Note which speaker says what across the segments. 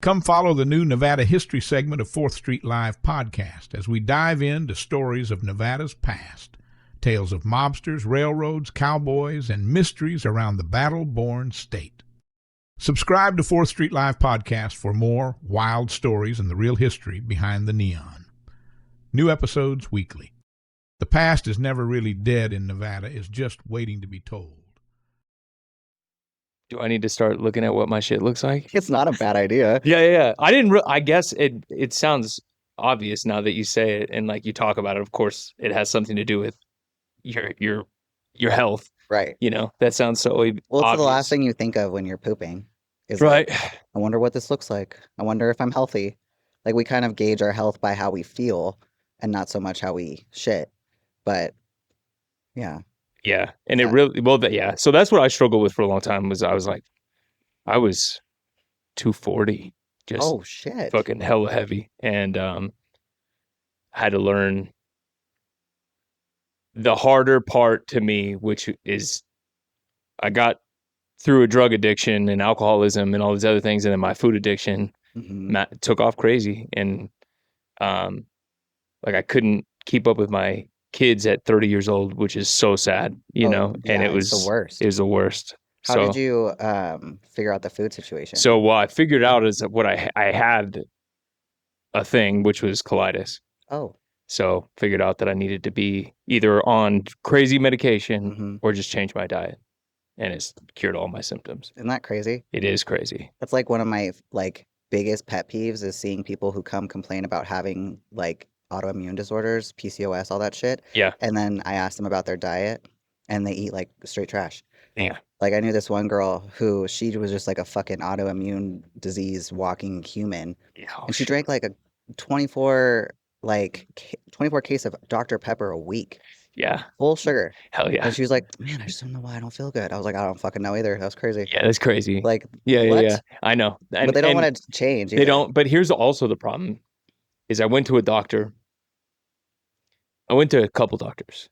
Speaker 1: Come follow the new Nevada history segment of 4th Street Live podcast as we dive into stories of Nevada's past, tales of mobsters, railroads, cowboys, and mysteries around the battle-born state. Subscribe to 4th Street Live podcast for more wild stories and the real history behind the neon. New episodes weekly. The past is never really dead in Nevada, it's just waiting to be told.
Speaker 2: Do I need to start looking at what my shit looks like?
Speaker 3: It's not a bad idea.
Speaker 2: Yeah. I guess it sounds obvious now that you say it and like you talk about it. Of course, it has something to do with your health.
Speaker 3: Right.
Speaker 2: You know, that sounds so obvious.
Speaker 3: Well, it's the last thing you think of when you're pooping. Is
Speaker 2: right.
Speaker 3: Like, I wonder what this looks like. I wonder if I'm healthy. Like, we kind of gauge our health by how we feel and not so much how we shit. But, yeah.
Speaker 2: Yeah. And it really, yeah. So that's what I struggled with for a long time was I was 240. Just
Speaker 3: oh, shit.
Speaker 2: Fucking hella heavy. And had to learn the harder part to me, which is I got through a drug addiction and alcoholism and all these other things. And then my food addiction took off crazy. And like I couldn't keep up with my kids at 30 years old, which is so sad, you know,
Speaker 3: yeah,
Speaker 2: and it was
Speaker 3: the worst.
Speaker 2: It was the worst.
Speaker 3: How did you figure out the food situation?
Speaker 2: So what I figured out is that what I had a thing, which was colitis.
Speaker 3: Oh.
Speaker 2: So figured out that I needed to be either on crazy medication or just change my diet. And it's cured all my symptoms.
Speaker 3: Isn't that crazy?
Speaker 2: It is crazy.
Speaker 3: That's like one of my biggest pet peeves is seeing people who come complain about having autoimmune disorders, PCOS, all that shit.
Speaker 2: Yeah.
Speaker 3: And then I asked them about their diet and they eat straight trash.
Speaker 2: Yeah.
Speaker 3: Like I knew this one girl who she was just like a fucking autoimmune disease walking human. And she drank like a 24 case of Dr. Pepper a week.
Speaker 2: Yeah.
Speaker 3: Full sugar.
Speaker 2: Hell yeah.
Speaker 3: And she was like, man, I just don't know why I don't feel good. I was like, I don't fucking know either. That was crazy.
Speaker 2: Yeah, that's crazy.
Speaker 3: Like,
Speaker 2: yeah. I know.
Speaker 3: But they don't want to change either.
Speaker 2: They don't. But here's also the problem is I went to a doctor. I went to a couple doctors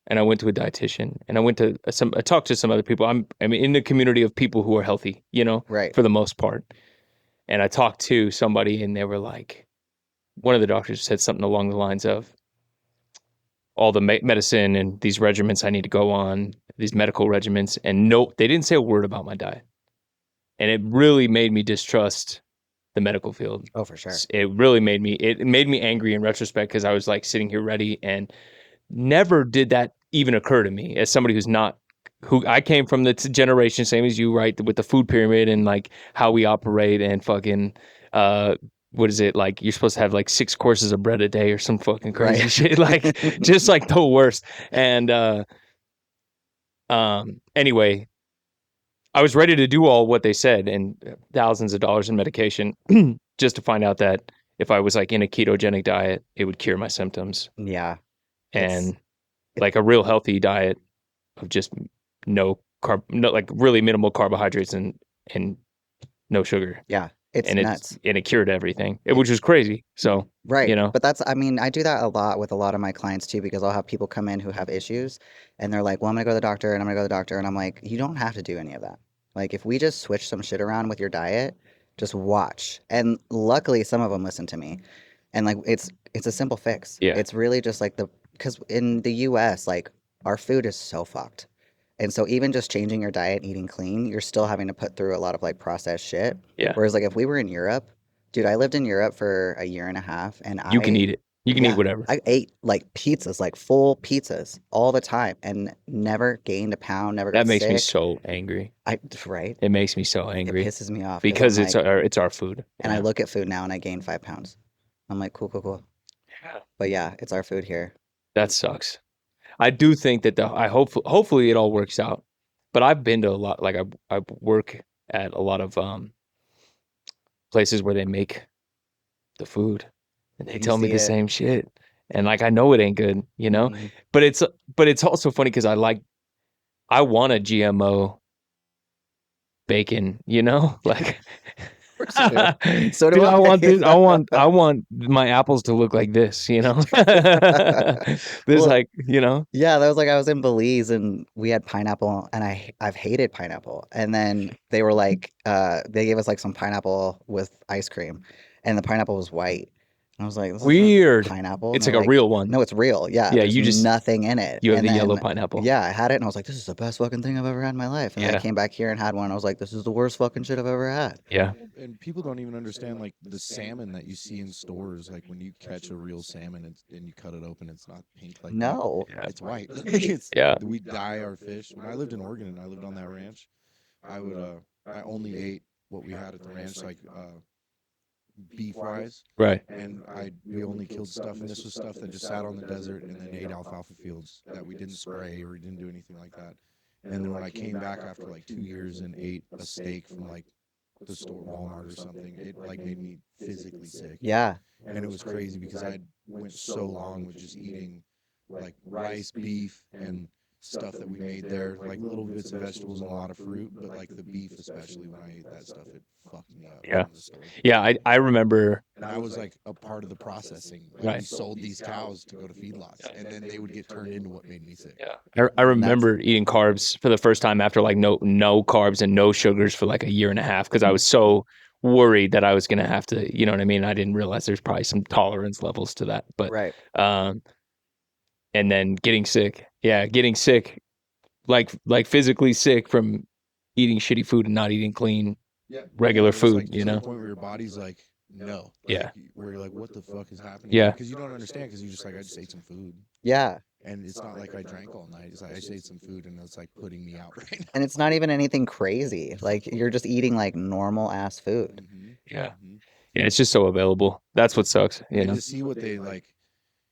Speaker 2: and I went to a dietitian and I talked to some other people. I'm in the community of people who are healthy, you know,
Speaker 3: right.
Speaker 2: For the most part. And I talked to somebody and they were like, one of the doctors said something along the lines of all the medicine and these regimens I need to go on, these medical regimens. And no, they didn't say a word about my diet. And it really made me distrust the medical field.
Speaker 3: Oh, for sure.
Speaker 2: It really made me angry in retrospect because I was like sitting here ready and never did that even occur to me as somebody who I came from the generation, same as you, right? With the food pyramid and like how we operate and fucking, what is it? Like you're supposed to have like 6 courses of bread a day or some fucking crazy shit. Like just like the worst. And, anyway, I was ready to do all what they said and thousands of dollars in medication just to find out that if I was like in a ketogenic diet, it would cure my symptoms.
Speaker 3: Yeah.
Speaker 2: And like a real healthy diet of just like really minimal carbohydrates and no sugar.
Speaker 3: Yeah. It's nuts.
Speaker 2: And it cured everything, which was crazy. So,
Speaker 3: right.
Speaker 2: You know,
Speaker 3: but I do that a lot with a lot of my clients too, because I'll have people come in who have issues and they're like, well, I'm going to go to the doctor and I'm going to go to the doctor. And I'm like, you don't have to do any of that. Like if we just switch some shit around with your diet, just watch. And luckily some of them listen to me and like, it's a simple fix.
Speaker 2: Yeah.
Speaker 3: It's really just like because in the US, like our food is so fucked. And so even just changing your diet, eating clean, you're still having to put through a lot of like processed shit.
Speaker 2: Yeah.
Speaker 3: Whereas like if we were in Europe, dude, I lived in Europe for a year and a half and
Speaker 2: you can eat it. You can eat whatever.
Speaker 3: I ate like pizzas, like full pizzas all the time and never gained a pound, never got
Speaker 2: That makes
Speaker 3: sick.
Speaker 2: me so angry.
Speaker 3: Right?
Speaker 2: It makes me so angry.
Speaker 3: It pisses me off.
Speaker 2: Because it's our food.
Speaker 3: And I look at food now and I gain 5 pounds. I'm like, cool.
Speaker 2: Yeah.
Speaker 3: But yeah, it's our food here.
Speaker 2: That sucks. I do think that hopefully it all works out. But I've been to a lot, like I work at a lot of places where they make the food and they tell me the same shit. And like I know it ain't good, you know? Mm-hmm. But it's also funny because I want a GMO bacon, you know? Like
Speaker 3: course you do. So do
Speaker 2: Dude,
Speaker 3: I.
Speaker 2: I want this. I want my apples to look like this, you know? There's
Speaker 3: Well,
Speaker 2: like, you know?
Speaker 3: yeah, that was like I was in Belize and we had pineapple and I've hated pineapple. And then they were like they gave us like some pineapple with ice cream and the pineapple was white. And I was like, this isn't
Speaker 2: Weird.
Speaker 3: pineapple. And
Speaker 2: It's
Speaker 3: they're
Speaker 2: like a real one.
Speaker 3: no, it's real. Yeah,
Speaker 2: Yeah,
Speaker 3: there's
Speaker 2: you just
Speaker 3: nothing in it.
Speaker 2: you have
Speaker 3: And
Speaker 2: the yellow
Speaker 3: then
Speaker 2: pineapple.
Speaker 3: yeah, I had it and I was like, this is the best fucking thing I've ever had in my life. And then I
Speaker 2: Yeah.
Speaker 3: came back here and had one. I was like, this is the worst fucking shit I've ever had.
Speaker 2: Yeah.
Speaker 4: And people don't even understand like the salmon that you see in stores. Like when you catch a real salmon and you cut it open, it's not pink like that.
Speaker 3: No.
Speaker 2: Yeah.
Speaker 4: It's white. It's,
Speaker 2: Yeah.
Speaker 4: We dye our fish. When I lived in Oregon and I lived on that ranch, I only ate what we had at the ranch, like beef wise.
Speaker 2: Right.
Speaker 4: And we only killed stuff, and this was stuff that just sat on the desert and then ate alfalfa fields that we didn't spray or didn't do anything like that. And then when I came back after like 2 years and ate a steak from like the store, Walmart or something, it like made me physically sick.
Speaker 3: Yeah.
Speaker 4: And it was crazy because I went so long with just eating like rice, beef, and stuff that we made there, like little bits of vegetables and a lot of fruit, but like the beef, especially when I ate that stuff, it fucked me up.
Speaker 2: Yeah.
Speaker 4: from the store.
Speaker 2: Yeah, I remember.
Speaker 4: And I was like a part of the processing. Like
Speaker 2: Right.
Speaker 4: we sold these cows to go to feedlots, and then they would get turned into what made me sick.
Speaker 2: Yeah. I remember eating carbs for the first time after like no carbs and no sugars for like a year and a half because I was so worried that I was gonna have to, you know what I mean? I didn't realize there's probably some tolerance levels to that. But
Speaker 3: Right.
Speaker 2: and then getting sick. Yeah, getting sick, like physically sick from eating shitty food and not eating clean.
Speaker 4: Yeah,
Speaker 2: Regular
Speaker 4: it's
Speaker 2: food,
Speaker 4: like,
Speaker 2: you
Speaker 4: to the
Speaker 2: know?
Speaker 4: point where your body's like, no.
Speaker 2: Yeah.
Speaker 4: Like, where you're like, what the fuck is happening?
Speaker 2: Yeah.
Speaker 4: Because you don't understand. Because you just like, I just ate some food,
Speaker 3: Yeah.
Speaker 4: and it's not like I drank all night. It's like I just ate some food, and it's like putting me out right now.
Speaker 3: And it's not even anything crazy. Like you're just eating like normal ass food.
Speaker 2: Yeah.
Speaker 4: Mhm.
Speaker 2: Yeah, it's just so available. That's what sucks, you
Speaker 4: And
Speaker 2: know?
Speaker 4: to see what they like,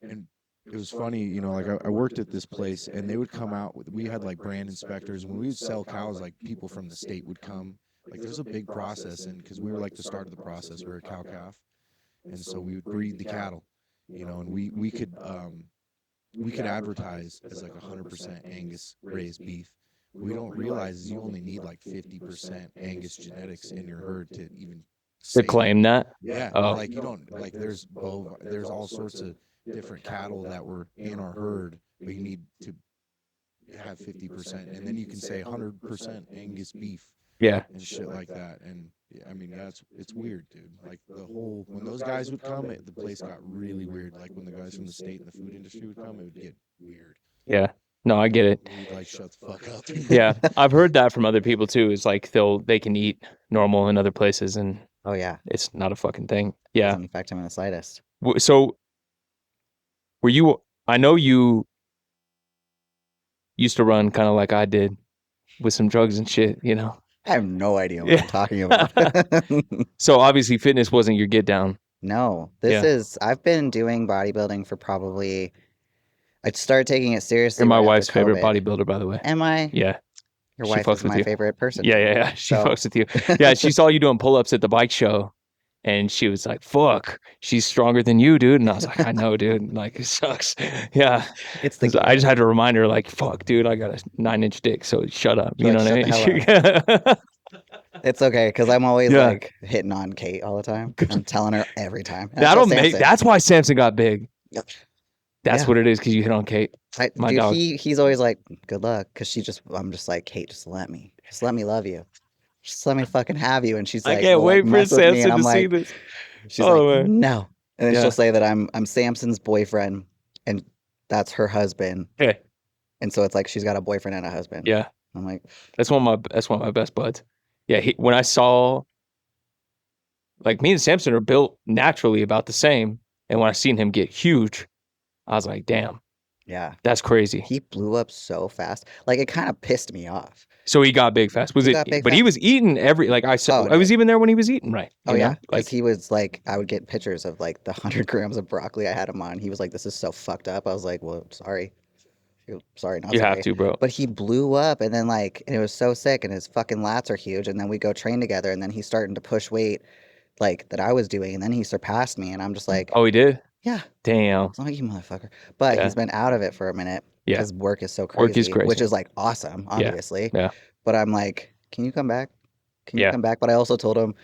Speaker 4: and it was funny, you know, like I worked at this place, and they would come out with, we had like brand inspectors. When we would sell cows, like people from the state would come. Like there's a big process, and because we were like the start of the process, we were a cow calf, and so we would breed the cattle, you know, and we could advertise as like 100% Angus raised beef. What we don't realize is you only need like 50% Angus genetics in your herd to even
Speaker 2: To claim that.
Speaker 4: Yeah,
Speaker 2: Oh.
Speaker 4: like you don't like there's all sorts of different cattle that were in our herd, but you need to have 50%, and then you can say 100% Angus beef
Speaker 2: Yeah.
Speaker 4: and shit like that. And yeah, I mean it's weird, dude. Like the whole when those guys would come, the place got really weird. Like when the guys from the state and the food industry would come, it would get weird.
Speaker 2: Yeah. No, I get it.
Speaker 4: We'd like shut the fuck up.
Speaker 2: Yeah. I've heard that from other people too. It's like they can eat normal in other places and
Speaker 3: Oh yeah.
Speaker 2: it's not a fucking thing. Yeah.
Speaker 3: Doesn't affect him in the slightest.
Speaker 2: So I know you used to run kind of like I did with some drugs and shit, you know?
Speaker 3: I have no idea what
Speaker 2: Yeah.
Speaker 3: I'm talking about.
Speaker 2: So obviously fitness wasn't your get down.
Speaker 3: No,
Speaker 2: Yeah.
Speaker 3: I've been doing bodybuilding for probably, I started taking it seriously.
Speaker 2: You're my
Speaker 3: right
Speaker 2: wife's
Speaker 3: after
Speaker 2: favorite
Speaker 3: COVID.
Speaker 2: bodybuilder, by the way.
Speaker 3: Am I?
Speaker 2: Yeah.
Speaker 3: Your
Speaker 2: she
Speaker 3: wife
Speaker 2: fucks
Speaker 3: is
Speaker 2: with
Speaker 3: my
Speaker 2: you.
Speaker 3: favorite person.
Speaker 2: Yeah. She
Speaker 3: So-
Speaker 2: fucks with you. Yeah, she saw you doing pull-ups at the bike show and she was like, fuck, she's stronger than you, dude. And I was like, I know, dude. Like, it sucks. Yeah.
Speaker 3: It's the
Speaker 2: 'Cause I just had to remind her, like, fuck, dude, I got a 9-inch dick, so shut up. You
Speaker 3: Like,
Speaker 2: know what I
Speaker 3: shut
Speaker 2: mean?
Speaker 3: It's okay because I'm always
Speaker 2: Yeah.
Speaker 3: like hitting on Kate all the time. I'm telling her every time. And I
Speaker 2: That'll
Speaker 3: tell
Speaker 2: make.
Speaker 3: Samson.
Speaker 2: That's why Samson got big.
Speaker 3: Yep.
Speaker 2: That's
Speaker 3: Yeah.
Speaker 2: what it is because you hit on Kate. my
Speaker 3: Dude,
Speaker 2: dog.
Speaker 3: he's always like, good luck. Cause I'm just like, Kate, just let me love you. Just let me fucking have you. And she's like,
Speaker 2: I can't
Speaker 3: will,
Speaker 2: wait
Speaker 3: like,
Speaker 2: for
Speaker 3: mess with me.
Speaker 2: Samson
Speaker 3: And I'm
Speaker 2: to see
Speaker 3: like,
Speaker 2: this.
Speaker 3: she's
Speaker 2: Oh,
Speaker 3: like,
Speaker 2: man.
Speaker 3: no. And then
Speaker 2: Yeah.
Speaker 3: she'll say that I'm Samson's boyfriend and that's her husband.
Speaker 2: Yeah,
Speaker 3: And so it's like she's got a boyfriend and a husband.
Speaker 2: yeah.
Speaker 3: I'm like,
Speaker 2: That's one of my best buds. Yeah, when I saw, like, me and Samson are built naturally about the same, and when I seen him get huge, I was like, damn,
Speaker 3: yeah.
Speaker 2: that's crazy.
Speaker 3: He blew up so fast. Like it kind of pissed me off.
Speaker 2: So he got big fast. Was
Speaker 3: He
Speaker 2: it?
Speaker 3: got big
Speaker 2: But he
Speaker 3: fast.
Speaker 2: was eating like I saw.
Speaker 3: Oh,
Speaker 2: I was even there when he was eating, right?
Speaker 3: Oh
Speaker 2: you know?
Speaker 3: yeah, because
Speaker 2: like
Speaker 3: he was like, I would get pictures of like the 100 grams of broccoli I had him on. He was like, "This is so fucked up." I was like, "Well, sorry, sorry, not
Speaker 2: you
Speaker 3: sorry."
Speaker 2: have to, bro.
Speaker 3: But he blew up, and then like, and it was so sick, and his fucking lats are huge. And then we go train together, and then he's starting to push weight, like that I was doing, and then he surpassed me, and I'm just like,
Speaker 2: Oh, he did.
Speaker 3: yeah,
Speaker 2: Damn.
Speaker 3: it's not like you motherfucker. But
Speaker 2: Yeah.
Speaker 3: he's been out of it for a minute
Speaker 2: Yeah.
Speaker 3: because work is so crazy,
Speaker 2: Work is
Speaker 3: which
Speaker 2: crazy.
Speaker 3: is like awesome, obviously.
Speaker 2: Yeah.
Speaker 3: But I'm like, can you come back? Can you
Speaker 2: Yeah.
Speaker 3: come back? But I also told him,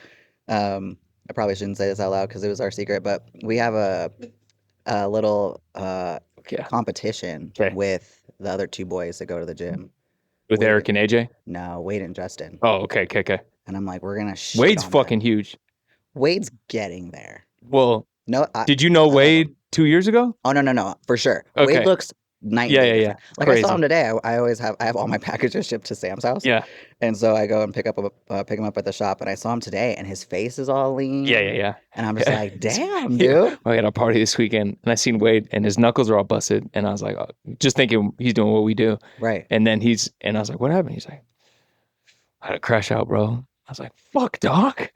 Speaker 3: I probably shouldn't say this out loud because it was our secret, but we have a little
Speaker 2: Yeah.
Speaker 3: competition
Speaker 2: Okay.
Speaker 3: with the other two boys that go to the gym.
Speaker 2: With
Speaker 3: Wade-
Speaker 2: Eric and AJ?
Speaker 3: No, Wade and Justin.
Speaker 2: Oh, okay.
Speaker 3: And I'm like, we're gonna shit
Speaker 2: Wade's
Speaker 3: on
Speaker 2: fucking
Speaker 3: them.
Speaker 2: huge.
Speaker 3: Wade's getting there.
Speaker 2: Well,
Speaker 3: No,
Speaker 2: did you know
Speaker 3: I love
Speaker 2: Wade
Speaker 3: him.
Speaker 2: 2 years ago?
Speaker 3: Oh no, for sure.
Speaker 2: Okay.
Speaker 3: Wade looks night and
Speaker 2: Yeah,
Speaker 3: day
Speaker 2: yeah, yeah.
Speaker 3: different. Like I saw
Speaker 2: Crazy.
Speaker 3: him today. I have all my packages shipped to Sam's house.
Speaker 2: Yeah.
Speaker 3: And so I go and pick him up at the shop, and I saw him today, and his face is all lean.
Speaker 2: Yeah.
Speaker 3: And I'm just like, damn,
Speaker 2: Yeah.
Speaker 3: dude.
Speaker 2: I had a party this weekend, and I seen Wade, and his knuckles are all busted, and I was like, just thinking he's doing what we do.
Speaker 3: Right.
Speaker 2: And then I was like, what happened? He's like, I had a crash out, bro. I was like, fuck, doc.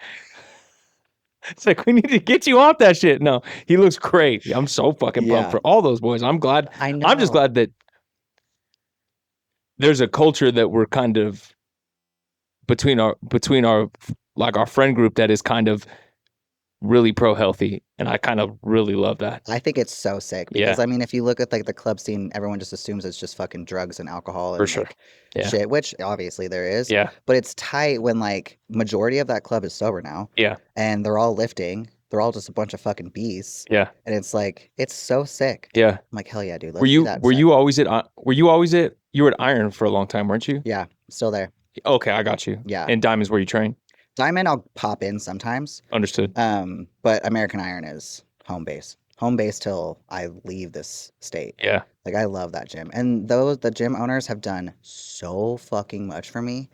Speaker 2: It's like, we need to get you off that shit. No, he looks great. I'm so fucking pumped
Speaker 3: Yeah.
Speaker 2: for all those boys. I'm glad.
Speaker 3: I know.
Speaker 2: I'm just glad that there's a culture that we're kind of between our like our friend group that is kind of really pro healthy, and I kind of really love that.
Speaker 3: I think it's so sick because I mean, if you look at like the club scene, everyone just assumes it's just fucking drugs and alcohol and
Speaker 2: For sure.
Speaker 3: like
Speaker 2: Yeah.
Speaker 3: shit, which obviously there is.
Speaker 2: Yeah.
Speaker 3: But it's tight when like majority of that club is sober now.
Speaker 2: Yeah.
Speaker 3: And they're all lifting. They're all just a bunch of fucking beasts.
Speaker 2: Yeah.
Speaker 3: And it's like it's so sick.
Speaker 2: Yeah.
Speaker 3: I'm like, hell yeah, dude. Let's
Speaker 2: Were
Speaker 3: do
Speaker 2: you
Speaker 3: that
Speaker 2: were
Speaker 3: set.
Speaker 2: you always at you were at Iron for a long time, weren't you?
Speaker 3: Yeah, still there.
Speaker 2: Okay, I got you.
Speaker 3: Yeah.
Speaker 2: And Diamond's where you train.
Speaker 3: Diamond I'll pop in sometimes.
Speaker 2: Understood.
Speaker 3: But American Iron is home base. Home base till I leave this state.
Speaker 2: Yeah.
Speaker 3: Like I love that gym. And the gym owners have done so fucking much for me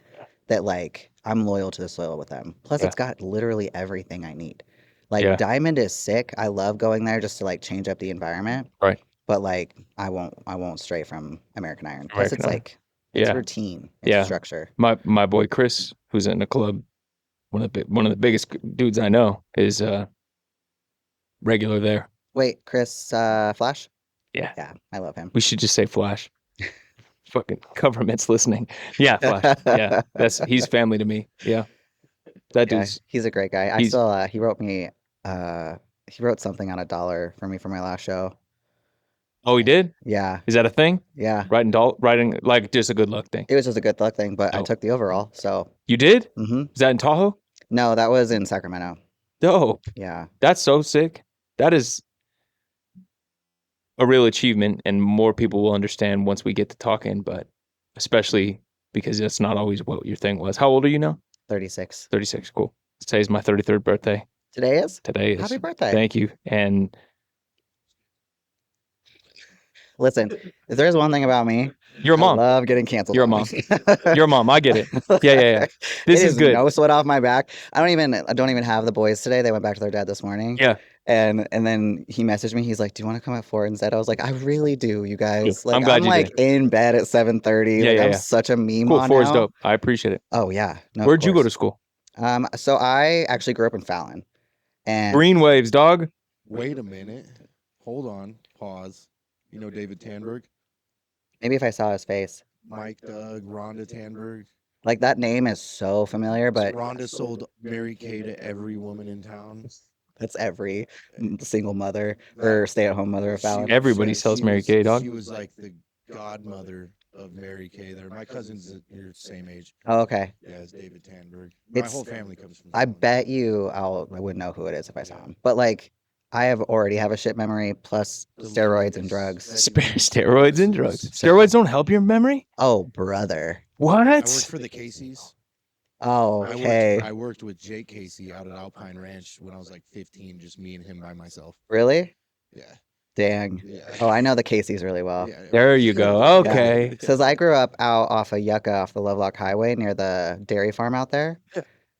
Speaker 3: that like I'm loyal to the soil with them. Plus
Speaker 2: Yeah.
Speaker 3: it's got literally everything I need. Like
Speaker 2: Yeah.
Speaker 3: Diamond is sick. I love going there just to like change up the environment.
Speaker 2: Right.
Speaker 3: But like I won't stray from American Iron. Plus
Speaker 2: American
Speaker 3: it's
Speaker 2: Iron.
Speaker 3: like it's
Speaker 2: Yeah.
Speaker 3: routine. It's
Speaker 2: Yeah.
Speaker 3: structure.
Speaker 2: My boy Chris, who's in the club, one of the biggest dudes I know, is regular there.
Speaker 3: Wait, Chris Flash?
Speaker 2: Yeah.
Speaker 3: Yeah, I love him.
Speaker 2: We should just say Flash. Fucking government's listening. Yeah, Flash. Yeah, he's family to me. Yeah, that
Speaker 3: Yeah,
Speaker 2: dude's.
Speaker 3: he's a great guy. I
Speaker 2: he's-
Speaker 3: still he wrote me he wrote something on $1 for me for my last show.
Speaker 2: Oh, he did.
Speaker 3: Yeah,
Speaker 2: Is that a thing?
Speaker 3: yeah.
Speaker 2: Writing like just a good luck thing.
Speaker 3: It was just a good luck thing, but I
Speaker 2: Dope.
Speaker 3: took the overall. So,
Speaker 2: You did?
Speaker 3: hmm
Speaker 2: Is that in Tahoe?
Speaker 3: no, that was in Sacramento.
Speaker 2: Dope.
Speaker 3: Yeah,
Speaker 2: That's so sick. That is a real achievement, and more people will understand once we get to talking. But especially because that's not always what your thing was. How old are you now?
Speaker 3: 36.
Speaker 2: 36. Cool. Today's my 33rd birthday.
Speaker 3: Today is?
Speaker 2: Today is.
Speaker 3: Happy birthday.
Speaker 2: Thank you. And
Speaker 3: Listen, if there's one thing about me,
Speaker 2: you're a
Speaker 3: I
Speaker 2: mom.
Speaker 3: love getting canceled.
Speaker 2: You're a
Speaker 3: on.
Speaker 2: mom. You're a mom. I get it. Yeah. This
Speaker 3: It
Speaker 2: is good.
Speaker 3: No sweat off my back. I don't even have the boys today. They went back to their dad this morning.
Speaker 2: Yeah.
Speaker 3: And then he messaged me. He's like, "Do you want to come at 4 instead?" I was like, "I really do, you guys." Like,
Speaker 2: I'm glad you
Speaker 3: like in bed at 7:30.
Speaker 2: Yeah,
Speaker 3: like,
Speaker 2: yeah,
Speaker 3: I'm
Speaker 2: yeah.
Speaker 3: such a meme
Speaker 2: Cool.
Speaker 3: on
Speaker 2: 4 is
Speaker 3: now.
Speaker 2: dope. I appreciate it.
Speaker 3: Oh yeah. No, of
Speaker 2: Where'd you go to
Speaker 3: course.
Speaker 2: school?
Speaker 3: So I actually grew up in Fallon. And
Speaker 2: Green Waves, dog.
Speaker 4: Wait a minute. Hold on. Pause. You know David Tanberg?
Speaker 3: maybe if I saw his face.
Speaker 4: Mike Doug, Rhonda Tanberg.
Speaker 3: Like that name is so familiar, but
Speaker 4: Rhonda sold Mary Kay to every woman in town.
Speaker 3: that's every single mother or stay-at-home mother of Fallon.
Speaker 2: Everybody sells Mary Kay, dog.
Speaker 4: She was like the godmother of Mary Kay there. My cousin's your same age.
Speaker 3: Oh, okay.
Speaker 4: Yeah, it's David Tanberg. My
Speaker 3: It's-
Speaker 4: whole family comes from
Speaker 3: I
Speaker 4: Fallon.
Speaker 3: bet you I wouldn't know who it is if I saw him. But like I already have a shit memory plus steroids and drugs.
Speaker 2: Steroids and drugs. Steroids don't help your memory?
Speaker 3: Oh, brother.
Speaker 2: What?
Speaker 4: I worked for the Caseys.
Speaker 3: Oh, okay.
Speaker 4: I worked with Jake Casey out at Alpine Ranch when I was like 15, just me and him by myself.
Speaker 3: Really?
Speaker 4: Yeah.
Speaker 3: Dang.
Speaker 4: Yeah.
Speaker 3: Oh, I know the Caseys really well.
Speaker 4: Yeah.
Speaker 2: There you go. Okay.
Speaker 3: Says I grew up out off of Yucca off the Lovelock Highway near the dairy farm out there.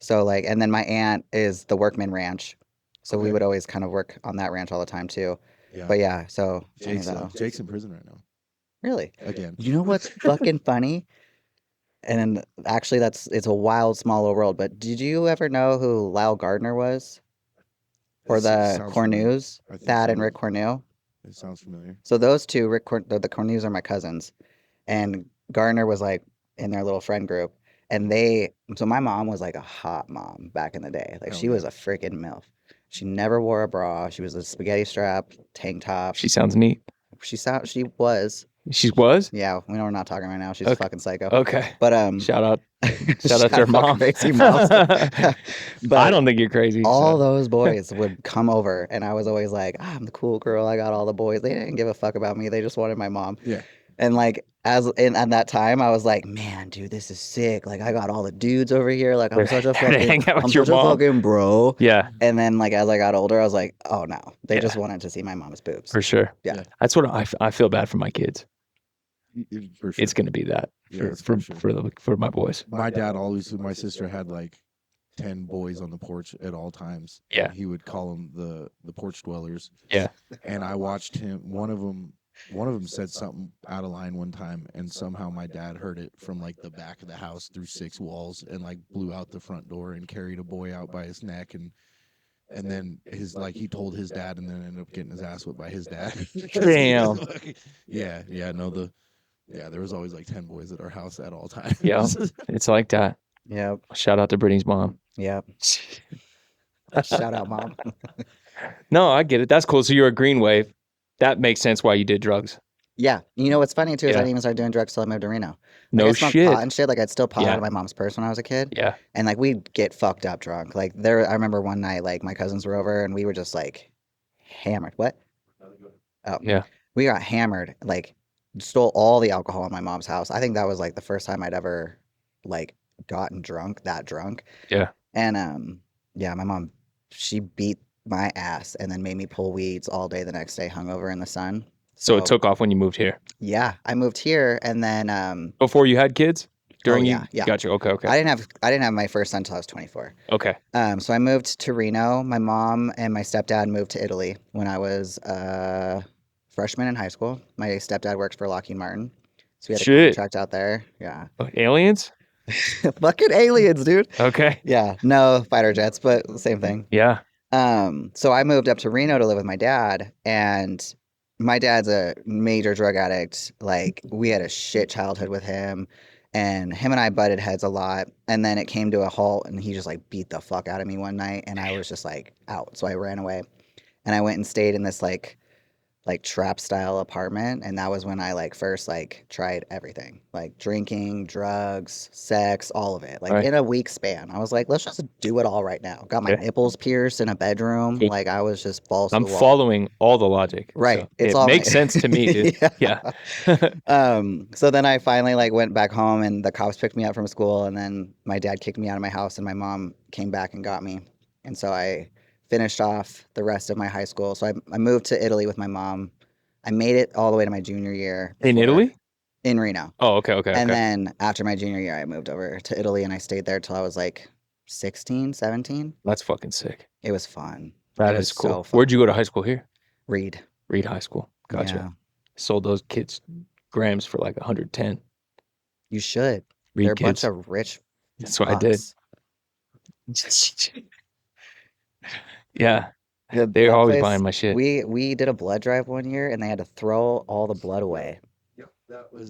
Speaker 3: So like, and then my aunt is the Workman Ranch. So we
Speaker 4: Okay.
Speaker 3: would always kind of work on that ranch all the time too.
Speaker 4: Yeah.
Speaker 3: But yeah, so funny
Speaker 4: Jake's,
Speaker 3: though.
Speaker 4: Jake's in prison right now.
Speaker 3: Really?
Speaker 4: Again.
Speaker 3: You know what's fucking funny? And actually it's a wild small little world, but did you ever know who Lyle Gardner was? Or
Speaker 4: That
Speaker 3: the
Speaker 4: sounds familiar.
Speaker 3: Cornews?
Speaker 4: I think
Speaker 3: Thad
Speaker 4: so.
Speaker 3: and Rick Cornew?
Speaker 4: It sounds familiar.
Speaker 3: So those two, the Cornews are my cousins. And Gardner was like in their little friend group. And so my mom was like a hot mom back in the day. Like
Speaker 4: Hell
Speaker 3: she
Speaker 4: yeah.
Speaker 3: was a freaking MILF. She never wore a bra. She was a spaghetti strap, tank top.
Speaker 2: She sounds neat.
Speaker 3: She was.
Speaker 2: She was?
Speaker 3: Yeah, we know we're not talking right now. She's
Speaker 2: Okay.
Speaker 3: a fucking psycho.
Speaker 2: Okay.
Speaker 3: But
Speaker 2: Shout out. Shout out to her mom.
Speaker 3: Crazy moms.
Speaker 2: I
Speaker 3: But
Speaker 2: don't think you're crazy.
Speaker 3: all
Speaker 2: so.
Speaker 3: those boys would come over, and I was always like, I'm the cool girl. I got all the boys. They didn't give a fuck about me. They just wanted my mom.
Speaker 4: Yeah.
Speaker 3: And like at that time, I was like, man, dude, this is sick. Like I got all the dudes over here. Like I'm such a
Speaker 2: Hang
Speaker 3: fucking,
Speaker 2: out with
Speaker 3: I'm
Speaker 2: your
Speaker 3: such a
Speaker 2: mom.
Speaker 3: fucking bro.
Speaker 2: Yeah,
Speaker 3: And then like as I got older, I was like, oh no, they
Speaker 2: Yeah.
Speaker 3: just wanted to see my mom's boobs.
Speaker 2: for sure.
Speaker 3: Yeah.
Speaker 2: That's what I feel bad for my kids.
Speaker 4: For sure.
Speaker 2: It's gonna be that
Speaker 4: Yeah,
Speaker 2: for my boys.
Speaker 4: My dad always, my sister had like 10 boys on the porch at all times.
Speaker 2: Yeah.
Speaker 4: And he would call them the porch dwellers.
Speaker 2: Yeah.
Speaker 4: And I watched him. One of them said something out of line one time, and somehow my dad heard it from like the back of the house through 6 walls, and like blew out the front door and carried a boy out by his neck, and then he told his dad, and then ended up getting his ass whipped by his dad.
Speaker 2: Damn.
Speaker 4: Yeah. There was always like 10 boys at our house at all times.
Speaker 2: Yeah, it's like that.
Speaker 3: Yep.
Speaker 2: Shout out to Brittany's mom.
Speaker 3: Yep. Shout out, mom.
Speaker 2: No, I get it. That's cool. So you're a green wave. That makes sense why you did drugs.
Speaker 3: Yeah. You know what's funny too is I
Speaker 2: Yeah.
Speaker 3: didn't even start doing drugs till I moved to Reno. Like,
Speaker 2: No
Speaker 3: I smoked
Speaker 2: shit.
Speaker 3: pot and shit. Like I'd still pot
Speaker 2: Yeah.
Speaker 3: out of my mom's purse when I was a kid.
Speaker 2: Yeah.
Speaker 3: And like we'd get fucked up drunk. Like I remember one night, like my cousins were over and we were just like hammered. What? Oh.
Speaker 2: Yeah.
Speaker 3: We got hammered, like stole all the alcohol in my mom's house. I think that was like the first time I'd ever like gotten that drunk.
Speaker 2: Yeah.
Speaker 3: And yeah, my mom, she beat my ass and then made me pull weeds all day the next day, hungover in the sun.
Speaker 2: So it took off when you moved here.
Speaker 3: Yeah, I moved here and then
Speaker 2: Before you had kids? During
Speaker 3: yeah,
Speaker 2: you?
Speaker 3: yeah.
Speaker 2: Gotcha. Okay.
Speaker 3: I didn't have my first son until I was 24.
Speaker 2: Okay.
Speaker 3: So I moved to Reno. My mom and my stepdad moved to Italy when I was freshman in high school. My stepdad works for Lockheed Martin. So we had a
Speaker 2: Shit.
Speaker 3: contract out there. Yeah.
Speaker 2: Aliens?
Speaker 3: Fucking aliens, dude.
Speaker 2: Okay.
Speaker 3: Yeah. No fighter jets, but same thing.
Speaker 2: Yeah.
Speaker 3: So I moved up to Reno to live with my dad, and my dad's a major drug addict. Like we had a shit childhood with him, and him and I butted heads a lot. And then it came to a halt, and he just like beat the fuck out of me one night, and I was just like out. So I ran away, and I went and stayed in this like trap style apartment, and that was when I like first like tried everything, like drinking, drugs, sex, all of it, like
Speaker 2: Right.
Speaker 3: in a week span. I was like, let's just do it all right now. Got my
Speaker 2: Okay.
Speaker 3: nipples pierced in a bedroom,
Speaker 2: Okay.
Speaker 3: like I was just balls to
Speaker 2: I'm
Speaker 3: the wall.
Speaker 2: following all the logic.
Speaker 3: Right.
Speaker 2: So
Speaker 3: It's
Speaker 2: it
Speaker 3: all
Speaker 2: makes
Speaker 3: right.
Speaker 2: sense to me, dude. Yeah.
Speaker 3: So then I finally like went back home, and the cops picked me up from school, and then my dad kicked me out of my house, and my mom came back and got me, and so I finished off the rest of my high school. So I moved to Italy with my mom. I made it all the way to my junior year.
Speaker 2: In
Speaker 3: before-
Speaker 2: Italy?
Speaker 3: In Reno.
Speaker 2: Oh, okay.
Speaker 3: And then after my junior year, I moved over to Italy, and I stayed there till I was like 16, 17.
Speaker 2: That's fucking sick.
Speaker 3: It was fun.
Speaker 2: That
Speaker 3: It
Speaker 2: is
Speaker 3: was
Speaker 2: cool.
Speaker 3: so fun.
Speaker 2: Where'd you go to high school here?
Speaker 3: Reed.
Speaker 2: Reed High School. Gotcha.
Speaker 3: Yeah.
Speaker 2: Sold those kids grams for like 110.
Speaker 3: You should.
Speaker 2: Reed
Speaker 3: They're a bunch
Speaker 2: kids.
Speaker 3: of rich
Speaker 2: That's what I did.
Speaker 3: fucks.
Speaker 2: Yeah.
Speaker 3: The-
Speaker 2: They're
Speaker 3: that
Speaker 2: always
Speaker 3: place-
Speaker 2: buying my shit.
Speaker 3: We did a blood drive one year, and they had to throw all the blood away.
Speaker 4: Yep,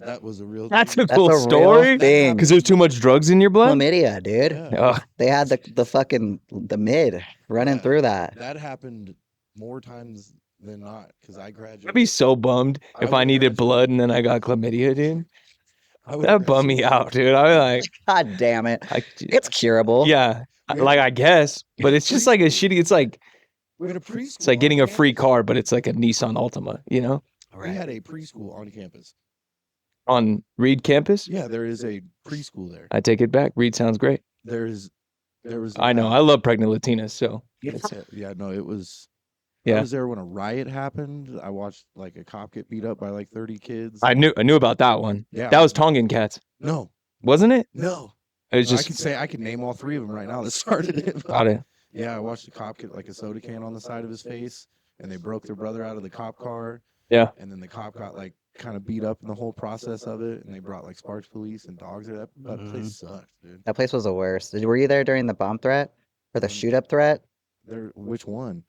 Speaker 4: that was a real.
Speaker 2: That's a
Speaker 4: thing.
Speaker 3: That's
Speaker 2: cool
Speaker 3: a real
Speaker 2: story.
Speaker 3: thing.
Speaker 2: Because there's too much drugs in your blood?
Speaker 3: Chlamydia, dude.
Speaker 4: Yeah.
Speaker 2: Oh,
Speaker 3: They had the fucking the mid running
Speaker 4: Yeah.
Speaker 3: through that.
Speaker 4: That happened more times than not because I graduated.
Speaker 2: I'd be so bummed
Speaker 4: I
Speaker 2: if I
Speaker 4: would
Speaker 2: needed
Speaker 4: graduate.
Speaker 2: blood and then I got chlamydia, dude.
Speaker 4: I would
Speaker 2: That bummed me
Speaker 4: graduate.
Speaker 2: out, dude. I was like,
Speaker 3: God damn it. It's curable.
Speaker 2: yeah,
Speaker 4: Yeah.
Speaker 2: like I guess, but it's just like a shitty. It's like
Speaker 4: We had a preschool.
Speaker 2: it's like getting
Speaker 4: on
Speaker 2: a free
Speaker 4: campus.
Speaker 2: car, but it's like a Nissan Altima, you know,
Speaker 4: We had a preschool on campus.
Speaker 2: on Reed campus.
Speaker 4: Yeah, there is a preschool there.
Speaker 2: I take it back. Reed sounds great.
Speaker 4: There was.
Speaker 2: I know. I love pregnant Latinas, so
Speaker 4: Yeah, no, it was.
Speaker 2: Yeah.
Speaker 4: I was there when a riot happened. I watched like a cop get beat up by like 30 kids.
Speaker 2: I knew about that one.
Speaker 4: Yeah.
Speaker 2: That was Tongan cats,
Speaker 4: No,
Speaker 2: wasn't it?
Speaker 4: no.
Speaker 2: It was
Speaker 4: I
Speaker 2: just
Speaker 4: could say I could name all 3 of them right now that started it.
Speaker 2: got it.
Speaker 4: Yeah, I watched a cop get like a soda can on the side of his face, and they broke their brother out of the cop car.
Speaker 2: Yeah.
Speaker 4: And then the cop got like kind of beat up in the whole process of it, and they brought like Sparks Police and dogs there. That place sucked, dude.
Speaker 3: That place was the worst. Were you there during the bomb threat or the shoot up threat?
Speaker 4: There, which one?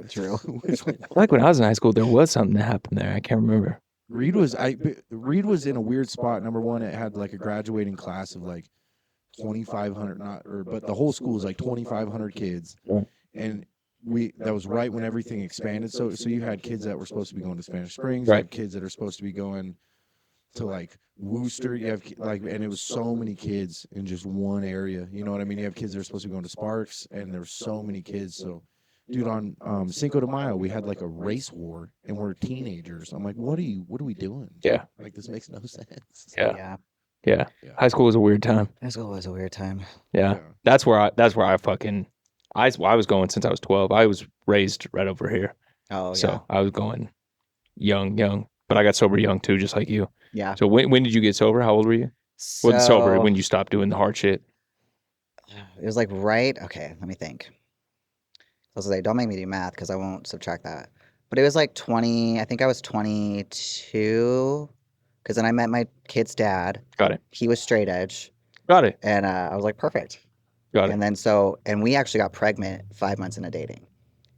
Speaker 3: True.
Speaker 4: Which one?
Speaker 2: Like when I was in high school, there was something that happened there. I can't remember.
Speaker 4: Reed was in a weird spot. Number one, it had like a graduating class of like 2,500, but the whole school was like 2,500 kids,
Speaker 2: Yeah.
Speaker 4: and that was right when everything expanded. So you had kids that were supposed to be going to Spanish Springs, you
Speaker 2: Right.
Speaker 4: had kids that are supposed to be going to like Worcester. You have like, and it was so many kids in just one area. You know what I mean? You have kids that are supposed to be going to Sparks, and there's so many kids. So, dude, on Cinco de Mayo, we had like a race war, and we're teenagers. I'm like, what are we doing?
Speaker 2: Yeah.
Speaker 4: Like, this makes no sense.
Speaker 2: Yeah.
Speaker 3: Yeah.
Speaker 2: Yeah. High school was a weird time.
Speaker 3: High school was a weird time.
Speaker 2: Yeah. That's where I fucking, I was going since I was 12. I was raised right over here.
Speaker 3: Oh, yeah.
Speaker 2: So I was going young, but I got sober young too, just like you.
Speaker 3: Yeah.
Speaker 2: So when did you get sober? How old were you?
Speaker 3: So,
Speaker 2: When sober, when you stopped doing the hard shit?
Speaker 3: it was like okay, let me think. I was like, don't make me do math because I won't subtract that. But it was like 20, I think I was 22 because then I met my kid's dad.
Speaker 2: Got it.
Speaker 3: He was straight edge.
Speaker 2: Got it.
Speaker 3: And I was like, perfect.
Speaker 2: Got it.
Speaker 3: And then and we actually got pregnant 5 months into dating.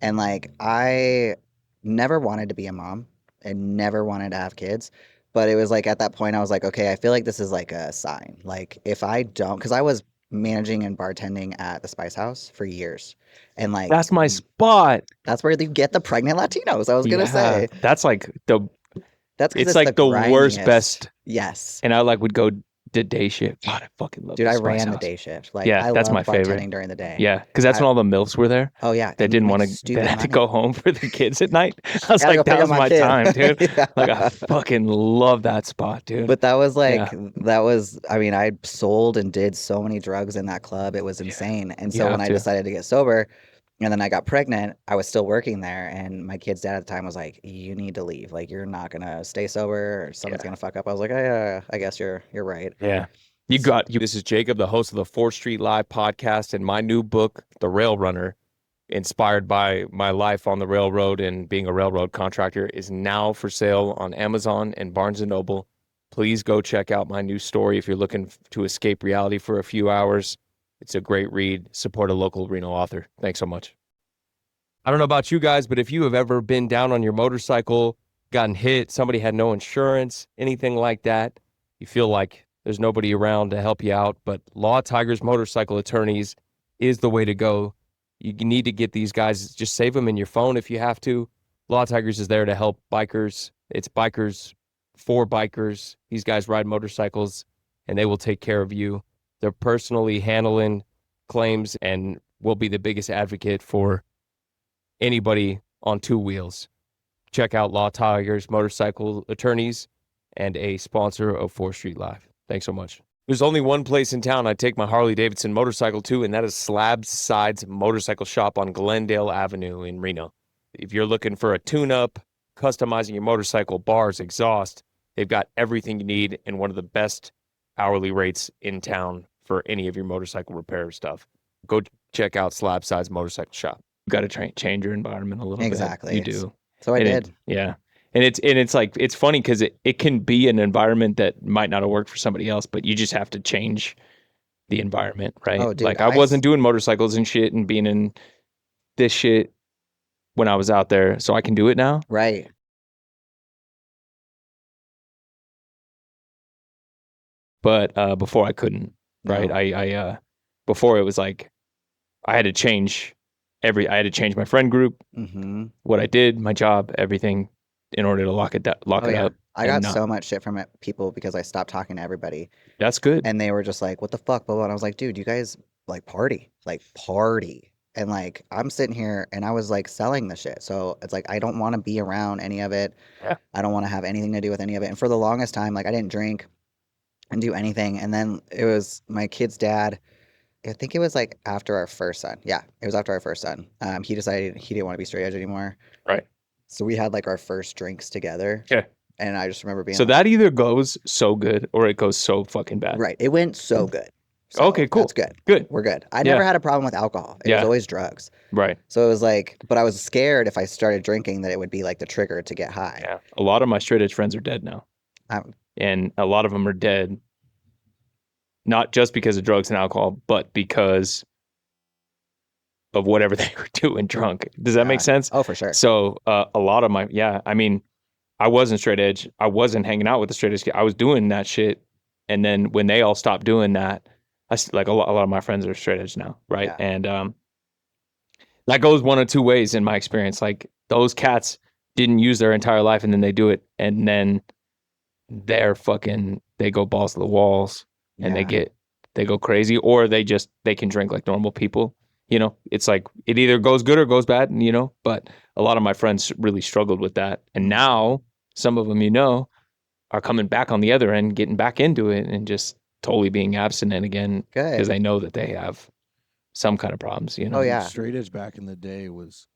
Speaker 3: And like, I never wanted to be a mom and never wanted to have kids. But it was like at that point, I was like, okay, I feel like this is like a sign. Like if I don't, because I was managing and bartending at the Spice House for years. And like,
Speaker 2: That's my spot.
Speaker 3: that's where you get the pregnant Latinos. I was going to say.
Speaker 2: That's like
Speaker 3: That's 'cause
Speaker 2: it's like the worst
Speaker 3: grimiest.
Speaker 2: best.
Speaker 3: Yes.
Speaker 2: And I would go to day shift. God, I fucking love
Speaker 3: Dude,
Speaker 2: the
Speaker 3: I
Speaker 2: Spice
Speaker 3: ran the
Speaker 2: House.
Speaker 3: day shift. Like,
Speaker 2: Yeah,
Speaker 3: I
Speaker 2: that's
Speaker 3: loved
Speaker 2: my favorite.
Speaker 3: bartending during the day.
Speaker 2: Yeah, because that's when all the MILFs were there.
Speaker 3: Oh, yeah.
Speaker 2: That
Speaker 3: and
Speaker 2: didn't
Speaker 3: make
Speaker 2: want to
Speaker 3: stupid
Speaker 2: have to
Speaker 3: money.
Speaker 2: go home for the kids at night. I was
Speaker 3: Gotta
Speaker 2: like,
Speaker 3: go pick
Speaker 2: that
Speaker 3: up
Speaker 2: was
Speaker 3: my
Speaker 2: my
Speaker 3: kid.
Speaker 2: time, dude.
Speaker 3: Yeah.
Speaker 2: Like, I fucking love that spot, dude.
Speaker 3: But that was like,
Speaker 2: Yeah.
Speaker 3: I mean, I sold and did so many drugs in that club. It was insane. And
Speaker 2: You
Speaker 3: so
Speaker 2: have
Speaker 3: when I
Speaker 2: to.
Speaker 3: decided to get sober and then I got pregnant, I was still working there. And my kid's dad at the time was like, you need to leave. Like, you're not going to stay sober or someone's going to fuck up. I was like, I guess you're right.
Speaker 2: Yeah. You got you. This is Jacob, the host of the 4th Street Live podcast, and my new book, The Rail Runner, inspired by my life on the railroad and being a railroad contractor, is now for sale on Amazon and Barnes & Noble. Please go check out my new story if you're looking to escape reality for a few hours. It's a great read. Support a local Reno author. Thanks so much. I don't know about you guys, but if you have ever been down on your motorcycle, gotten hit, somebody had no insurance, anything like that, you feel like there's nobody around to help you out, but Law Tigers Motorcycle Attorneys is the way to go. You need to get these guys, just save them in your phone if you have to. Law Tigers is there to help bikers. It's bikers for bikers. These guys ride motorcycles, and they will take care of you. They're personally handling claims and will be the biggest advocate for anybody on 2 wheels. Check out Law Tigers Motorcycle Attorneys and a sponsor of 4th Street Live. Thanks so much. There's only one place in town I take my Harley-Davidson motorcycle to, and that is Slab Sides Motorcycle Shop on Glendale Avenue in Reno. If you're looking for a tune-up, customizing your motorcycle, bars, exhaust, they've got everything you need and one of the best hourly rates in town for any of your motorcycle repair stuff. Go check out Slab Sides Motorcycle Shop. You got to change your environment a little
Speaker 3: Exactly.
Speaker 2: bit. You do.
Speaker 3: So I
Speaker 2: And
Speaker 3: did.
Speaker 2: Yeah. And it's like, it's funny because it can be an environment that might not have worked for somebody else, but you just have to change the environment, right?
Speaker 3: Oh, dude,
Speaker 2: like I wasn't doing motorcycles and shit and being in this shit when I was out there, so I can do it now.
Speaker 3: Right.
Speaker 2: But before I couldn't, right?
Speaker 3: No.
Speaker 2: I before it was like I had to change I had to change my friend group,
Speaker 3: Mm-hmm.
Speaker 2: what I did, my job, everything in order to lock it up.
Speaker 3: I got so much shit from people because I stopped talking to everybody.
Speaker 2: That's good.
Speaker 3: And they were just like, what the fuck, blah, blah. And I was like, dude, you guys like party. And like, I'm sitting here and I was like selling the shit. So it's like, I don't want to be around any of it.
Speaker 2: Yeah.
Speaker 3: I don't want to have anything to do with any of it. And for the longest time, like I didn't drink and do anything. And then it was my kid's dad. I think it was like after our first son. Yeah, it was after our first son. He decided he didn't want to be straight edge anymore.
Speaker 2: Right.
Speaker 3: So we had like our first drinks together.
Speaker 2: Okay.
Speaker 3: And I just remember being
Speaker 2: So
Speaker 3: like,
Speaker 2: that either goes so good or it goes so fucking bad.
Speaker 3: right. It went so good. So
Speaker 2: Okay, cool.
Speaker 3: That's good.
Speaker 2: Good.
Speaker 3: We're good. I
Speaker 2: Yeah.
Speaker 3: never had a problem with alcohol. It was
Speaker 2: Yeah.
Speaker 3: always drugs.
Speaker 2: Right.
Speaker 3: So it was like, but I was scared if I started drinking that it would be like the trigger to get high.
Speaker 2: Yeah. A lot of my straight edge friends are dead now. And a lot of them are dead not just because of drugs and alcohol, but because of whatever they were doing drunk. Does that make sense?
Speaker 3: Oh, for sure.
Speaker 2: So a lot of I mean, I wasn't straight edge. I wasn't hanging out with the straight edge. I was doing that shit. And then when they all stopped doing that, like a lot of my friends are straight edge now. Right.
Speaker 3: Yeah.
Speaker 2: And that goes one of two ways in my experience. Like those cats didn't use their entire life and then they do it. And then they go balls to the walls and they go crazy, or they can drink like normal people. You know, it's like it either goes good or goes bad, you know, but a lot of my friends really struggled with that. And now some of them, you know, are coming back on the other end, getting back into it and just totally being abstinent again because they know that they have some kind of problems, you know.
Speaker 3: Oh, yeah.
Speaker 4: Straight edge back in the day was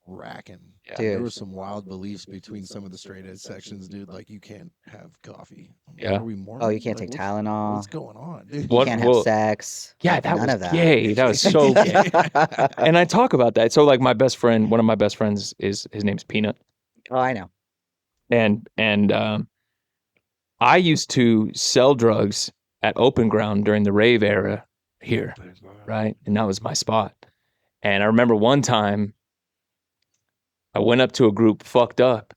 Speaker 4: racking.
Speaker 2: Yeah.
Speaker 3: Dude.
Speaker 4: There were some wild beliefs between some of the straight edge sections, dude. Like, you can't have coffee. I'm like,
Speaker 2: Yeah.
Speaker 4: Are we Mormon?
Speaker 3: Oh, you can't
Speaker 4: Like,
Speaker 3: take Tylenol.
Speaker 4: What's going on, dude?
Speaker 3: You can't have sex.
Speaker 2: Yeah,
Speaker 3: Like,
Speaker 2: that
Speaker 3: none
Speaker 2: was
Speaker 3: of that.
Speaker 2: gay. That was so gay. And I talk about that. So like one of my best friends his name's Peanut.
Speaker 3: Oh, I know.
Speaker 2: And I used to sell drugs at Open Ground during the rave era here, right? And that was my spot. And I remember one time I went up to a group fucked up,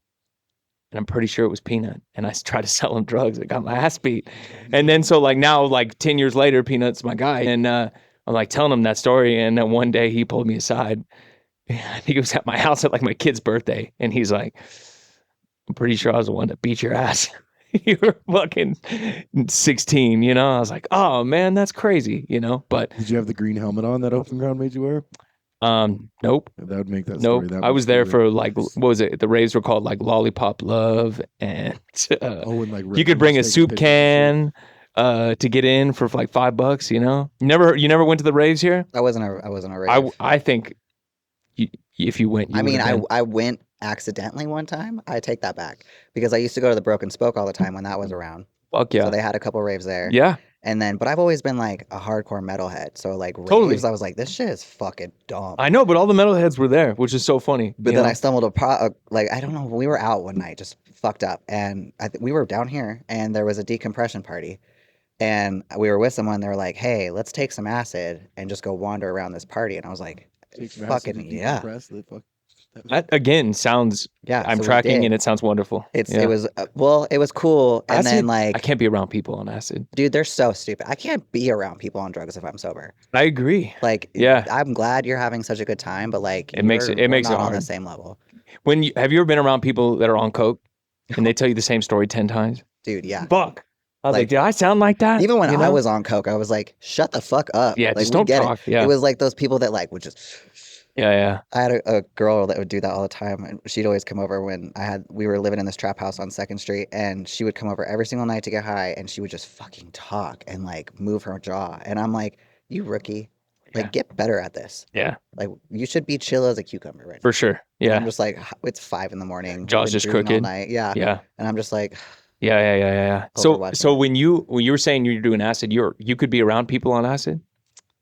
Speaker 2: and I'm pretty sure it was Peanut, and I tried to sell him drugs. I got my ass beat. And then so like now, like 10 years later, Peanut's my guy. And I'm like telling him that story. And then one day he pulled me aside. I think it was at my house at like my kid's birthday. And he's like, I'm pretty sure I was the one that beat your ass. You were fucking 16, you know? I was like, oh man, that's crazy, you know? But
Speaker 4: Did you have the green helmet on that Open Ground made you wear?
Speaker 2: nope.
Speaker 4: That would make that
Speaker 2: Nope.
Speaker 4: story that
Speaker 2: I
Speaker 4: much
Speaker 2: was there
Speaker 4: cooler.
Speaker 2: for like, what was it? The raves were called like Lollipop Love, and
Speaker 4: and like
Speaker 2: you could bring a soup can to get in for like $5, you know? You never went to the raves here?
Speaker 3: I wasn't a rave.
Speaker 2: I think if you went, you
Speaker 3: I mean,
Speaker 2: would've been.
Speaker 3: I went accidentally one time. I take that back because I used to go to the Broken Spoke all the time when that was around.
Speaker 2: Fuck yeah.
Speaker 3: So they had a couple raves there.
Speaker 2: Yeah.
Speaker 3: And then, but I've always been like a hardcore metalhead. So like raves,
Speaker 2: Totally.
Speaker 3: I was like, this shit is fucking dumb.
Speaker 2: I know, but all the metalheads were there, which is so funny.
Speaker 3: But then I stumbled upon, like, I don't know, we were out one night, just fucked up. And we were down here and there was a decompression party. And we were with someone, they were like, hey, let's take some acid and just go wander around this party. And I was like, fucking yeah.
Speaker 2: That again sounds.
Speaker 3: Yeah,
Speaker 2: I'm
Speaker 3: so we
Speaker 2: tracking
Speaker 3: did.
Speaker 2: and it sounds wonderful.
Speaker 3: It
Speaker 2: Yeah.
Speaker 3: was it was cool. And
Speaker 2: Acid,
Speaker 3: then like,
Speaker 2: I can't be around people on acid.
Speaker 3: dude, they're so stupid. I can't be around people on drugs if I'm sober.
Speaker 2: I agree.
Speaker 3: Like,
Speaker 2: Yeah.
Speaker 3: I'm glad you're having such a good time, but like,
Speaker 2: It makes it
Speaker 3: we're
Speaker 2: makes it
Speaker 3: not on
Speaker 2: hard.
Speaker 3: the same level,
Speaker 2: Have you ever been around people that are on coke and they tell you the same story 10 times?
Speaker 3: dude. Yeah.
Speaker 2: Fuck. I was like,
Speaker 3: Like,
Speaker 2: did I sound like that?
Speaker 3: Even when
Speaker 2: You
Speaker 3: I
Speaker 2: know?
Speaker 3: was on coke, I was like, shut the fuck up.
Speaker 2: Yeah,
Speaker 3: like,
Speaker 2: just
Speaker 3: we
Speaker 2: don't
Speaker 3: get
Speaker 2: talk.
Speaker 3: It.
Speaker 2: Yeah.
Speaker 3: It was like those people that like would just.
Speaker 2: Yeah.
Speaker 3: I had a girl that would do that all the time, and she'd always come over when we were living in this trap house on 2nd Street, and she would come over every single night to get high, and she would just fucking talk and like move her jaw, and I'm like, you rookie, like
Speaker 2: Yeah.
Speaker 3: get better at this.
Speaker 2: Yeah.
Speaker 3: Like you should be chill as a cucumber right
Speaker 2: For
Speaker 3: now.
Speaker 2: sure.
Speaker 3: And
Speaker 2: Yeah.
Speaker 3: I'm just like, it's 5 a.m.
Speaker 2: Jaw's
Speaker 3: been
Speaker 2: just
Speaker 3: drinking all
Speaker 2: crooked.
Speaker 3: night. Yeah.
Speaker 2: Yeah.
Speaker 3: And I'm just like,
Speaker 2: Yeah.
Speaker 3: Overwatching
Speaker 2: So
Speaker 3: it.
Speaker 2: when you were saying you're doing acid, you could be around people on acid?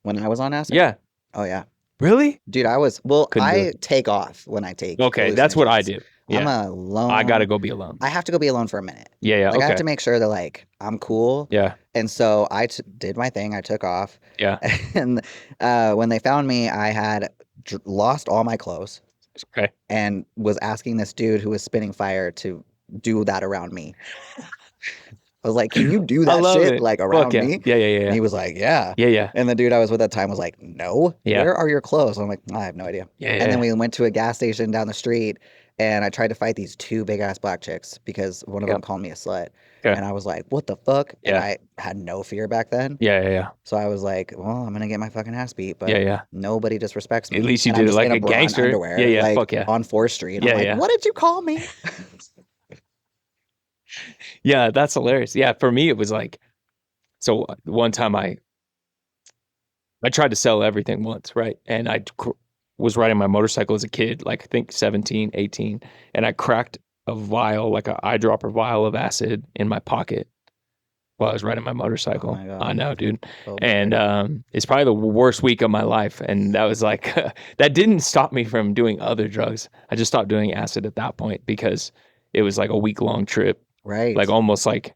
Speaker 3: when I was on acid.
Speaker 2: Yeah.
Speaker 3: Oh yeah.
Speaker 2: Really?
Speaker 3: Dude,
Speaker 2: Couldn't do
Speaker 3: I take off when I take.
Speaker 2: Okay, that's what I
Speaker 3: hallucinogens.
Speaker 2: do. Yeah.
Speaker 3: I'm alone.
Speaker 2: I gotta go be alone.
Speaker 3: I have to go be alone for a minute.
Speaker 2: Yeah.
Speaker 3: Like I have
Speaker 2: Okay.
Speaker 3: to make sure that like I'm cool.
Speaker 2: Yeah.
Speaker 3: And so I did my thing. I took off.
Speaker 2: Yeah.
Speaker 3: And when they found me, I had lost all my clothes
Speaker 2: Okay.
Speaker 3: and was asking this dude who was spitting fire to do that around me. I was like, "Can you do
Speaker 2: I
Speaker 3: that
Speaker 2: love
Speaker 3: shit
Speaker 2: it.
Speaker 3: like
Speaker 2: Fuck
Speaker 3: around
Speaker 2: yeah.
Speaker 3: me?"
Speaker 2: Yeah.
Speaker 3: And he was like, "Yeah."
Speaker 2: Yeah.
Speaker 3: And the dude I was with at the time was like, "No.
Speaker 2: Yeah.
Speaker 3: Where are your clothes?" I'm like, "I have no idea."
Speaker 2: Yeah.
Speaker 3: And then we went to a gas station down the street, and I tried to fight these 2 big ass black chicks because one of them called me a slut.
Speaker 2: Okay.
Speaker 3: And I was like, "What the fuck?" And
Speaker 2: Yeah.
Speaker 3: I had no fear back then.
Speaker 2: Yeah.
Speaker 3: So I was like, "Well, I'm gonna get my fucking ass beat," but
Speaker 2: Yeah.
Speaker 3: nobody disrespects me.
Speaker 2: At least you
Speaker 3: And I'm
Speaker 2: did it
Speaker 3: just
Speaker 2: like
Speaker 3: in
Speaker 2: a
Speaker 3: bra and
Speaker 2: gangster.
Speaker 3: underwear,
Speaker 2: Yeah.
Speaker 3: like,
Speaker 2: Fuck yeah.
Speaker 3: on 4th Street.
Speaker 2: Yeah,
Speaker 3: I'm like,
Speaker 2: yeah.
Speaker 3: "What did you call me?"
Speaker 2: Yeah, that's hilarious. Yeah, for me it was like, so one time I tried to sell everything once, right? And I was riding my motorcycle as a kid, like I think 17, 18, and I cracked a vial, like an eyedropper vial of acid in my pocket while I was riding my motorcycle.
Speaker 3: my God.
Speaker 2: I know, dude.
Speaker 3: Oh,
Speaker 2: And
Speaker 3: boy.
Speaker 2: it's probably the worst week of my life. And that was like, that didn't stop me from doing other drugs. I just stopped doing acid at that point because it was like a week-long trip.
Speaker 3: Right.
Speaker 2: Like almost like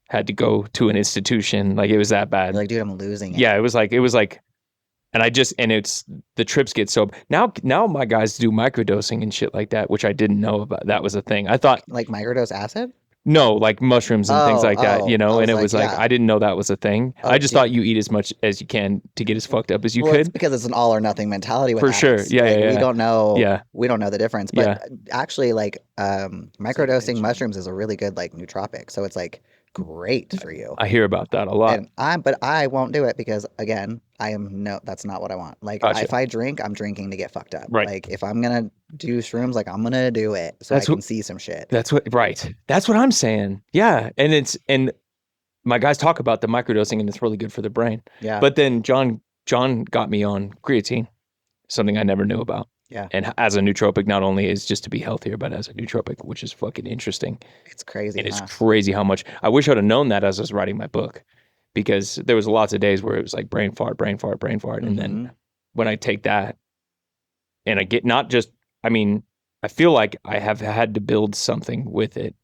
Speaker 2: had to go to an institution. Like it was that bad.
Speaker 3: You're like, dude, I'm losing it.
Speaker 2: Yeah, it was like, and it's the trips get so now my guys do microdosing and shit like that, which I didn't know about. That was a thing. I thought
Speaker 3: Like microdose acid?
Speaker 2: No, like mushrooms and things like that, you know,
Speaker 3: I
Speaker 2: and
Speaker 3: was
Speaker 2: it was
Speaker 3: like,
Speaker 2: like,
Speaker 3: yeah.
Speaker 2: I didn't know that was a thing.
Speaker 3: Oh,
Speaker 2: I just thought
Speaker 3: dude.
Speaker 2: you eat as much as you can to get as fucked up as you
Speaker 3: Well, it's
Speaker 2: could.
Speaker 3: because it's an all or nothing mentality with
Speaker 2: For sure.
Speaker 3: addicts.
Speaker 2: Yeah,
Speaker 3: Like,
Speaker 2: yeah,
Speaker 3: we
Speaker 2: yeah.
Speaker 3: don't know.
Speaker 2: Yeah.
Speaker 3: We don't know the difference. But
Speaker 2: Yeah.
Speaker 3: actually, like, microdosing
Speaker 4: addiction.
Speaker 3: mushrooms is a really good like nootropic. So it's like great for you.
Speaker 2: I hear about that a lot.
Speaker 3: But I won't do it because again, that's not what I want. Like,
Speaker 2: Gotcha.
Speaker 3: if I drink, I'm drinking to get fucked up.
Speaker 2: Right.
Speaker 3: Like, if I'm gonna do shrooms, like, I'm gonna do it so
Speaker 2: That's
Speaker 3: I can
Speaker 2: what-
Speaker 3: see some shit.
Speaker 2: That's what I'm saying. Yeah. And my guys talk about the microdosing and it's really good for the brain.
Speaker 3: Yeah.
Speaker 2: But then John got me on creatine, something I never knew about.
Speaker 3: Yeah.
Speaker 2: And as a nootropic, not only is just to be healthier, but as a nootropic, which is fucking interesting.
Speaker 3: It's crazy.
Speaker 2: And it's
Speaker 3: huh?
Speaker 2: crazy how much I wish I'd have known that as I was writing my book, because there was lots of days where it was like brain fart. And then when I take that and I get I feel like I have had to build something with it.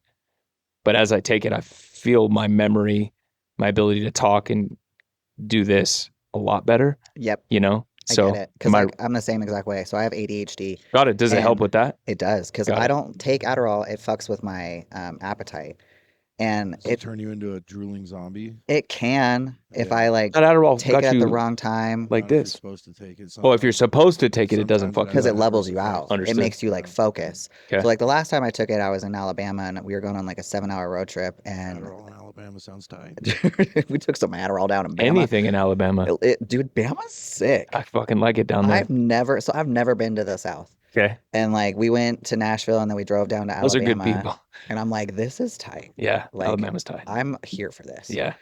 Speaker 2: But as I take it, I feel my memory, my ability to talk and do this a lot better,
Speaker 3: Yep.
Speaker 2: you know?
Speaker 3: I
Speaker 2: So
Speaker 3: get it. Because like, I'm the same exact way. So I have ADHD.
Speaker 2: got it. Does it help
Speaker 3: And
Speaker 2: with that?
Speaker 3: It does. Because
Speaker 2: Got
Speaker 3: I
Speaker 2: it.
Speaker 3: don't take Adderall. It fucks with my appetite. And
Speaker 4: Does it turn you into a drooling zombie?
Speaker 3: it can if
Speaker 4: Yeah.
Speaker 3: I like
Speaker 2: That Adderall
Speaker 3: take
Speaker 2: got
Speaker 3: it at
Speaker 2: you
Speaker 3: the wrong time.
Speaker 2: like
Speaker 4: Not if you're
Speaker 2: this.
Speaker 4: supposed to take it.
Speaker 2: Oh, if you're
Speaker 4: Sometimes-
Speaker 2: supposed to take it, it doesn't
Speaker 4: sometimes
Speaker 2: fuck
Speaker 4: it
Speaker 2: you.
Speaker 3: because
Speaker 4: has
Speaker 3: it levels you
Speaker 4: adverse
Speaker 3: out.
Speaker 4: effects.
Speaker 2: Understood.
Speaker 3: It makes you like focus.
Speaker 2: Okay.
Speaker 3: So like the last time I took it, I was in Alabama and we were going on like a 7-hour road trip and
Speaker 4: Adderall in Alabama sounds tight.
Speaker 3: we took some Adderall down in Bama.
Speaker 2: Anything in Alabama.
Speaker 3: Dude, Bama's sick.
Speaker 2: I fucking like it down there.
Speaker 3: I've never been to the South.
Speaker 2: Okay.
Speaker 3: And like we went to Nashville and then we drove down to
Speaker 2: Those are
Speaker 3: Alabama.
Speaker 2: good people.
Speaker 3: And I'm like, this is tight.
Speaker 2: Yeah.
Speaker 3: Like,
Speaker 2: Alabama's tight.
Speaker 3: I'm here for this.
Speaker 2: Yeah.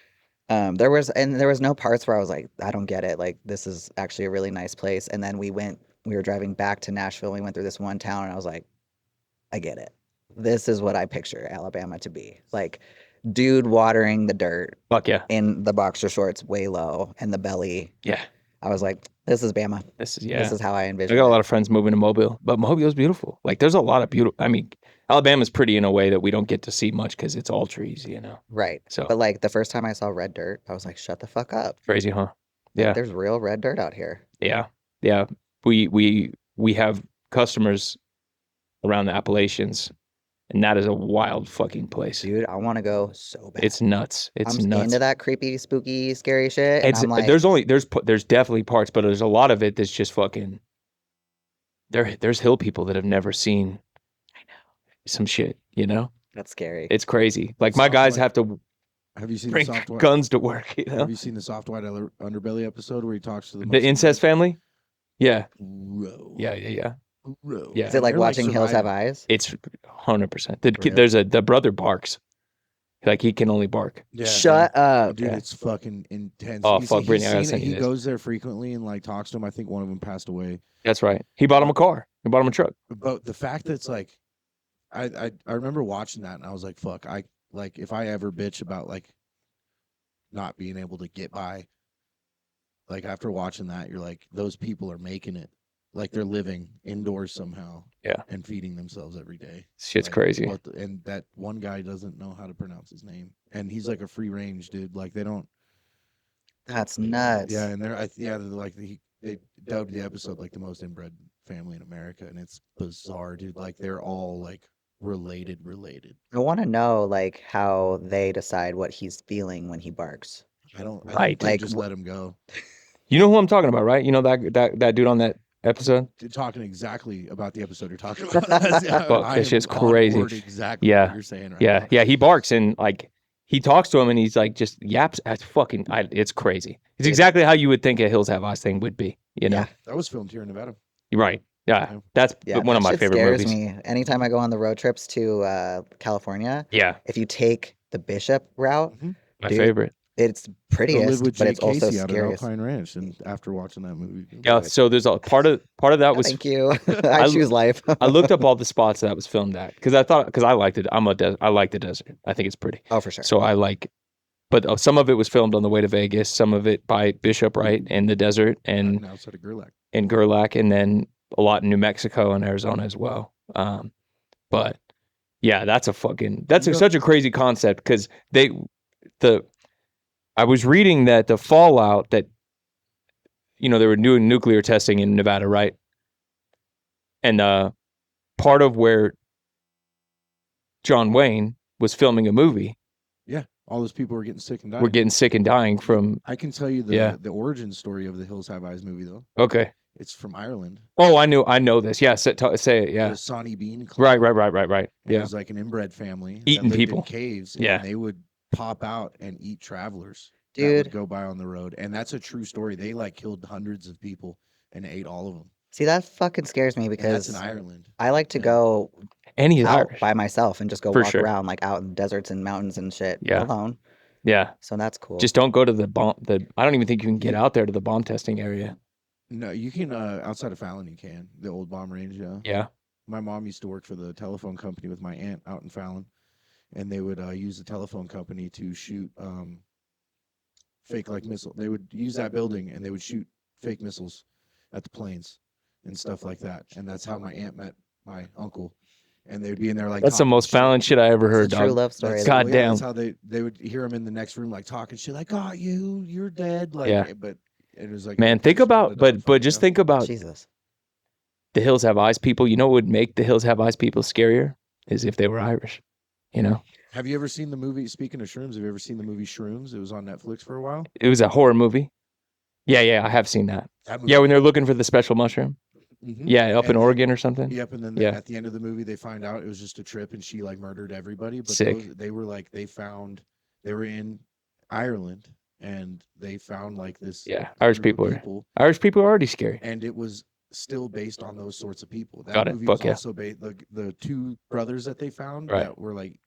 Speaker 3: There was no parts where I was like, I don't get it. Like, this is actually a really nice place. And then we were driving back to Nashville. And we went through this one town and I was like, I get it. This is what I picture Alabama to be. Like, dude watering the dirt
Speaker 2: Fuck yeah.
Speaker 3: in the boxer shorts way low and the belly.
Speaker 2: Yeah.
Speaker 3: I was like, this is Bama.
Speaker 2: This
Speaker 3: This is how I
Speaker 2: I
Speaker 3: envision
Speaker 2: got a
Speaker 3: it.
Speaker 2: lot of friends moving to Mobile, but Mobile's beautiful. Like there's a lot of beautiful, Alabama's pretty in a way that we don't get to see much because it's all trees, you know?
Speaker 3: Right.
Speaker 2: So
Speaker 3: But like the first time I saw red dirt, I was like, shut the fuck up.
Speaker 2: crazy, huh?
Speaker 3: Like,
Speaker 2: Yeah.
Speaker 3: there's real red dirt out here.
Speaker 2: Yeah. Yeah. We have customers around the Appalachians, and that is a wild fucking place.
Speaker 3: Dude, I want to go so bad.
Speaker 2: It's nuts. It's
Speaker 3: I'm
Speaker 2: nuts.
Speaker 3: into that creepy, spooky, scary shit. And
Speaker 2: It's
Speaker 3: I'm like,
Speaker 2: there's definitely parts, but there's a lot of it that's just fucking. There's hill people that have never seen.
Speaker 3: I know.
Speaker 2: Some shit, you know.
Speaker 3: That's scary.
Speaker 2: It's crazy. Like my
Speaker 4: Soft
Speaker 2: guys
Speaker 4: white-
Speaker 2: have to
Speaker 4: Have you seen
Speaker 2: bring
Speaker 4: the soft white?
Speaker 2: guns to work. You know,
Speaker 4: Have you seen the soft white underbelly episode where he talks to the
Speaker 2: the
Speaker 4: Muslim
Speaker 2: incest
Speaker 4: guy?
Speaker 2: family. Yeah,
Speaker 4: Bro.
Speaker 2: yeah.
Speaker 4: Bro.
Speaker 2: Yeah.
Speaker 3: Is it like
Speaker 4: They're,
Speaker 3: watching Hills Have
Speaker 4: surviving.
Speaker 3: Eyes?
Speaker 2: It's 100%. The kid,
Speaker 3: Really?
Speaker 2: the brother barks, like he can only bark.
Speaker 4: Yeah,
Speaker 3: Shut up.
Speaker 4: dude,
Speaker 2: Yeah.
Speaker 4: it's fucking intense.
Speaker 2: Oh,
Speaker 4: He's-
Speaker 2: fuck,
Speaker 4: he's
Speaker 2: Brittany, I gotta
Speaker 4: seen
Speaker 2: send
Speaker 4: it.
Speaker 2: you
Speaker 4: He
Speaker 2: this.
Speaker 4: goes there frequently and like talks to him. I think one of them passed away.
Speaker 2: That's right. He bought him a car. He bought him a truck.
Speaker 4: But the fact that it's like, I remember watching that and I was like, fuck, if I ever bitch about like not being able to get by, like after watching that, you're like, those people are making it. Like they're living indoors somehow.
Speaker 2: Yeah.
Speaker 4: And feeding themselves every day.
Speaker 2: Shit's
Speaker 4: Like,
Speaker 2: crazy.
Speaker 4: and that one guy doesn't know how to pronounce his name. And he's like a free range dude. Like they don't.
Speaker 3: That's nuts.
Speaker 4: Yeah. And they're like, they dubbed the episode like the most inbred family in America. And it's bizarre, dude. Like they're all like related.
Speaker 3: I want to know like how they decide what he's feeling when he barks.
Speaker 4: I
Speaker 2: Right.
Speaker 4: think they
Speaker 3: Like,
Speaker 4: just let him go.
Speaker 2: You know who I'm talking about, right? You know that dude on that episode.
Speaker 4: They're talking exactly about the episode you're talking about.
Speaker 2: Fuck,
Speaker 4: I
Speaker 2: that
Speaker 4: am
Speaker 2: shit's
Speaker 4: on
Speaker 2: crazy.
Speaker 4: board exactly
Speaker 2: Yeah.
Speaker 4: what you're saying right
Speaker 2: Yeah,
Speaker 4: now.
Speaker 2: yeah. He barks and like he talks to him and he's like just yaps. That's fucking. It's crazy. It's exactly how you would think a Hills Have Eyes thing would be. You know,
Speaker 3: Yeah.
Speaker 4: That was filmed here in Nevada.
Speaker 2: You're right. Yeah,
Speaker 4: Yeah.
Speaker 2: that's
Speaker 3: Yeah,
Speaker 2: one of
Speaker 3: that
Speaker 2: my
Speaker 3: shit
Speaker 2: favorite
Speaker 3: scares
Speaker 2: movies.
Speaker 3: me. Anytime I go on the road trips to California,
Speaker 2: Yeah,
Speaker 3: if you take the Bishop route,
Speaker 2: my
Speaker 3: Dude,
Speaker 2: favorite.
Speaker 3: it's
Speaker 4: Go live
Speaker 3: prettiest,
Speaker 4: with
Speaker 3: but
Speaker 4: Jay
Speaker 3: it's also
Speaker 4: Casey out at
Speaker 3: scariest.
Speaker 4: Alpine Ranch, and after watching that movie,
Speaker 2: Yeah. So there's a part of that was
Speaker 3: Thank you. I choose life.
Speaker 2: I looked up all the spots that was filmed at because I liked it. I like the desert. I think it's pretty.
Speaker 3: Oh, for sure.
Speaker 2: So I like, but some of it was filmed on the way to Vegas. Some of it by Bishop, right, in the desert and
Speaker 4: outside of Gerlach.
Speaker 2: in Gerlach, and then a lot in New Mexico and Arizona as well. But yeah, that's such a crazy concept because I was reading that the fallout that, you know, they were doing nuclear testing in Nevada, right? And part of where John Wayne was filming a movie.
Speaker 4: Yeah, all those people were getting sick and dying.
Speaker 2: We're getting sick and dying from.
Speaker 4: I can tell you the origin story of the Hills Have Eyes movie though.
Speaker 2: Okay.
Speaker 4: It's from Ireland.
Speaker 2: Oh, I know this. Yeah, say it. Yeah.
Speaker 4: The Sonny Bean Club.
Speaker 2: Right.
Speaker 4: It
Speaker 2: Yeah.
Speaker 4: was like an inbred family
Speaker 2: Eating
Speaker 4: that lived
Speaker 2: people.
Speaker 4: in caves.
Speaker 2: Yeah.
Speaker 4: And they would pop out and eat travelers that
Speaker 3: Dude.
Speaker 4: would go by on the road. And that's a true story. They like killed hundreds of people and ate all of them.
Speaker 3: See, that fucking scares me
Speaker 4: And
Speaker 3: because
Speaker 4: that's in Ireland.
Speaker 3: I like to go
Speaker 2: And he's
Speaker 3: out
Speaker 2: Irish.
Speaker 3: by myself and just go
Speaker 2: For
Speaker 3: walk
Speaker 2: sure.
Speaker 3: around like out in deserts and mountains and shit
Speaker 2: Yeah.
Speaker 3: alone.
Speaker 2: Yeah.
Speaker 3: So that's cool.
Speaker 2: Just don't go to the bomb. I don't even think you can get out there to the bomb testing area.
Speaker 4: No, you can outside of Fallon you can. The old bomb range, yeah.
Speaker 2: Yeah.
Speaker 4: My mom used to work for the telephone company with my aunt out in Fallon. And they would use the telephone company to shoot fake like missile. They would use that building and they would shoot fake missiles at the planes and stuff like that. And that's how my aunt met my uncle. And they'd be in there like
Speaker 2: That's the
Speaker 4: talking
Speaker 2: most
Speaker 4: shit.
Speaker 2: Fallon shit I ever
Speaker 3: It's a
Speaker 2: heard,
Speaker 3: true
Speaker 2: dog.
Speaker 3: love story.
Speaker 2: God
Speaker 4: Well,
Speaker 2: damn.
Speaker 4: that's how they would hear him in the next room like talking shit like, "Oh, you're dead." Like,
Speaker 2: Yeah.
Speaker 4: But it was like,
Speaker 2: Man, think about, but just think about
Speaker 3: Jesus.
Speaker 2: the Hills Have Eyes people. You know what would make the Hills Have Eyes people scarier is if they were Irish. You know,
Speaker 4: Have you ever seen the movie? Speaking of shrooms, have you ever seen the movie Shrooms? It was on Netflix for a while.
Speaker 2: it was a horror movie. Yeah, I have seen that.
Speaker 4: That movie,
Speaker 2: Yeah, when they're looking for the special mushroom.
Speaker 4: Mhm.
Speaker 2: Yeah, up in
Speaker 4: And then-
Speaker 2: Oregon or something.
Speaker 4: Yep, and then
Speaker 2: Yeah.
Speaker 4: at the end of the movie, they find out it was just a trip, and she like murdered everybody. But
Speaker 2: Sick.
Speaker 4: they were like, they were in Ireland, and they found like this.
Speaker 2: Yeah, Irish
Speaker 4: group of
Speaker 2: people are already scary.
Speaker 4: and it was still based on those sorts of people. That
Speaker 2: Got it.
Speaker 4: movie
Speaker 2: Fuck
Speaker 4: was
Speaker 2: yeah.
Speaker 4: also based the two brothers that they found
Speaker 2: Right.
Speaker 4: that were like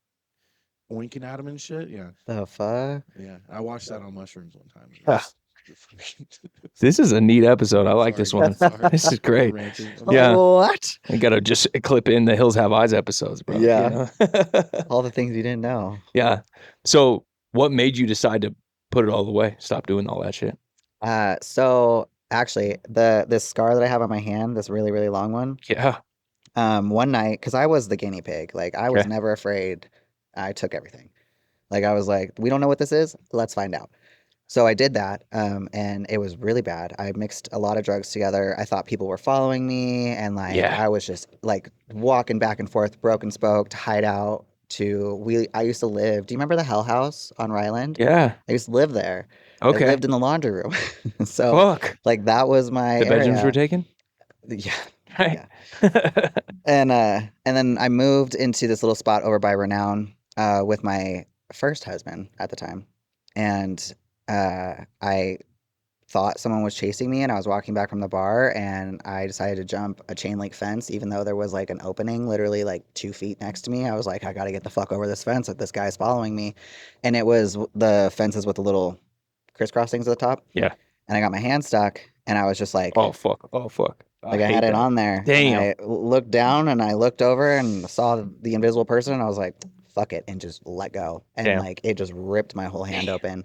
Speaker 4: oinking at him and shit. Yeah,
Speaker 3: The fuck?
Speaker 4: yeah. I watched that on mushrooms one time. It
Speaker 2: Ah.
Speaker 4: was-
Speaker 2: This is a neat episode. I like this
Speaker 4: Sorry,
Speaker 2: one.
Speaker 4: sorry.
Speaker 2: This is great.
Speaker 4: Ranting.
Speaker 2: Yeah.
Speaker 3: What?
Speaker 2: I gotta just clip in the Hills Have Eyes episodes, bro. you
Speaker 3: Yeah.
Speaker 2: know?
Speaker 3: All the things you didn't know.
Speaker 2: Yeah. So, what made you decide to put it all away? Stop doing all that shit.
Speaker 3: So actually, this scar that I have on my hand, this really, really long one,
Speaker 2: Yeah.
Speaker 3: one night, because I was the guinea pig. Like I was
Speaker 2: Okay.
Speaker 3: never afraid. I took everything. Like I was like, we don't know what this is. Let's find out. So I did that, and it was really bad. I mixed a lot of drugs together. I thought people were following me, and like
Speaker 2: Yeah.
Speaker 3: I was just like walking back and forth, broken spoke to hide out. I used to live. Do you remember the Hell House on Ryland?
Speaker 2: Yeah.
Speaker 3: I used to live there. I
Speaker 2: Okay.
Speaker 3: lived in the laundry room. So
Speaker 2: Fuck.
Speaker 3: like that was my
Speaker 2: The bedrooms
Speaker 3: area.
Speaker 2: were taken?
Speaker 3: Yeah.
Speaker 2: Right.
Speaker 3: And then I moved into this little spot over by Renown with my first husband at the time. And I thought someone was chasing me, and I was walking back from the bar, and I decided to jump a chain link fence, even though there was like an opening literally like 2 feet next to me. I was like, I got to get the fuck over this fence. That this guy's following me. And it was the fences with the little crisscross things at the top.
Speaker 2: Yeah.
Speaker 3: And I got my hand stuck, and I was just like,
Speaker 2: Oh, fuck.
Speaker 3: like I
Speaker 2: hate
Speaker 3: had it
Speaker 2: that.
Speaker 3: on there.
Speaker 2: Damn.
Speaker 3: And I looked down and I looked over and saw the invisible person, and I was like, fuck it, and just let go. And
Speaker 2: Damn.
Speaker 3: like it just ripped my whole hand open.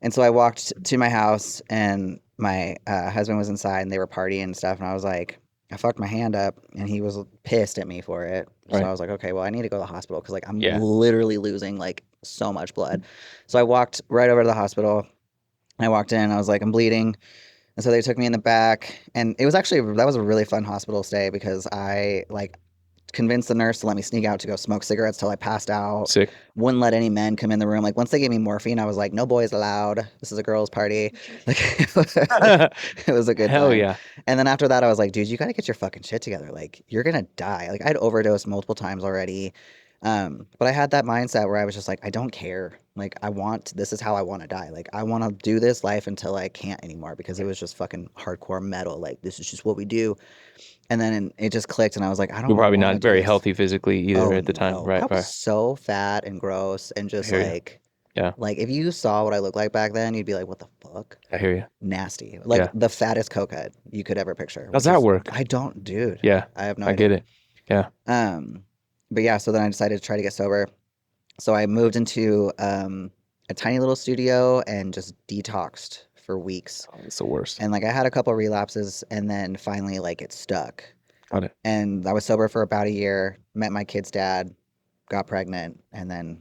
Speaker 3: And so I walked to my house, and my husband was inside, and they were partying and stuff. And I was like, I fucked my hand up, and he was pissed at me for it. So
Speaker 2: Right.
Speaker 3: I was like, okay, well, I need to go to the hospital because like I'm
Speaker 2: Yeah.
Speaker 3: literally losing like so much blood. So I walked right over to the hospital. I walked in, I was like, I'm bleeding. And so they took me in the back, and it was actually, that was a really fun hospital stay because I like convinced the nurse to let me sneak out to go smoke cigarettes till I passed out.
Speaker 2: Sick.
Speaker 3: Wouldn't let any men come in the room. Like once they gave me morphine, I was like, no boys allowed. This is a girls' party. Like it was a good
Speaker 2: Hell
Speaker 3: time.
Speaker 2: yeah.
Speaker 3: And then after that, I was like, dude, you got to get your fucking shit together. Like you're going to die. Like I'd overdosed multiple times already. But I had that mindset where I was just like, I don't care. Like this is how I want to die. Like I want to do this life until I can't anymore because it was just fucking hardcore metal. Like this is just what we do. And then it just clicked, and I was like, I don't
Speaker 2: You're probably
Speaker 3: wanna
Speaker 2: not
Speaker 3: do
Speaker 2: very
Speaker 3: this.
Speaker 2: healthy physically either
Speaker 3: Oh,
Speaker 2: at the time.
Speaker 3: no.
Speaker 2: Right.
Speaker 3: I was so fat and gross and just
Speaker 2: hear ya.
Speaker 3: like,
Speaker 2: Yeah.
Speaker 3: like if you saw what I looked like back then, you'd be like, what the fuck?
Speaker 2: I hear you.
Speaker 3: Nasty. Like
Speaker 2: Yeah.
Speaker 3: the fattest cokehead you could ever picture.
Speaker 2: How's
Speaker 3: which
Speaker 2: that
Speaker 3: is-
Speaker 2: work?
Speaker 3: I don't, dude.
Speaker 2: Yeah.
Speaker 3: I have no
Speaker 2: I
Speaker 3: idea.
Speaker 2: get it.
Speaker 3: But yeah, so then I decided to try to get sober. So I moved into a tiny little studio and just detoxed for weeks.
Speaker 2: Oh, it's the worst.
Speaker 3: And like I had a couple relapses, and then finally like it stuck.
Speaker 2: Got it.
Speaker 3: And I was sober for about a year, met my kid's dad, got pregnant, and then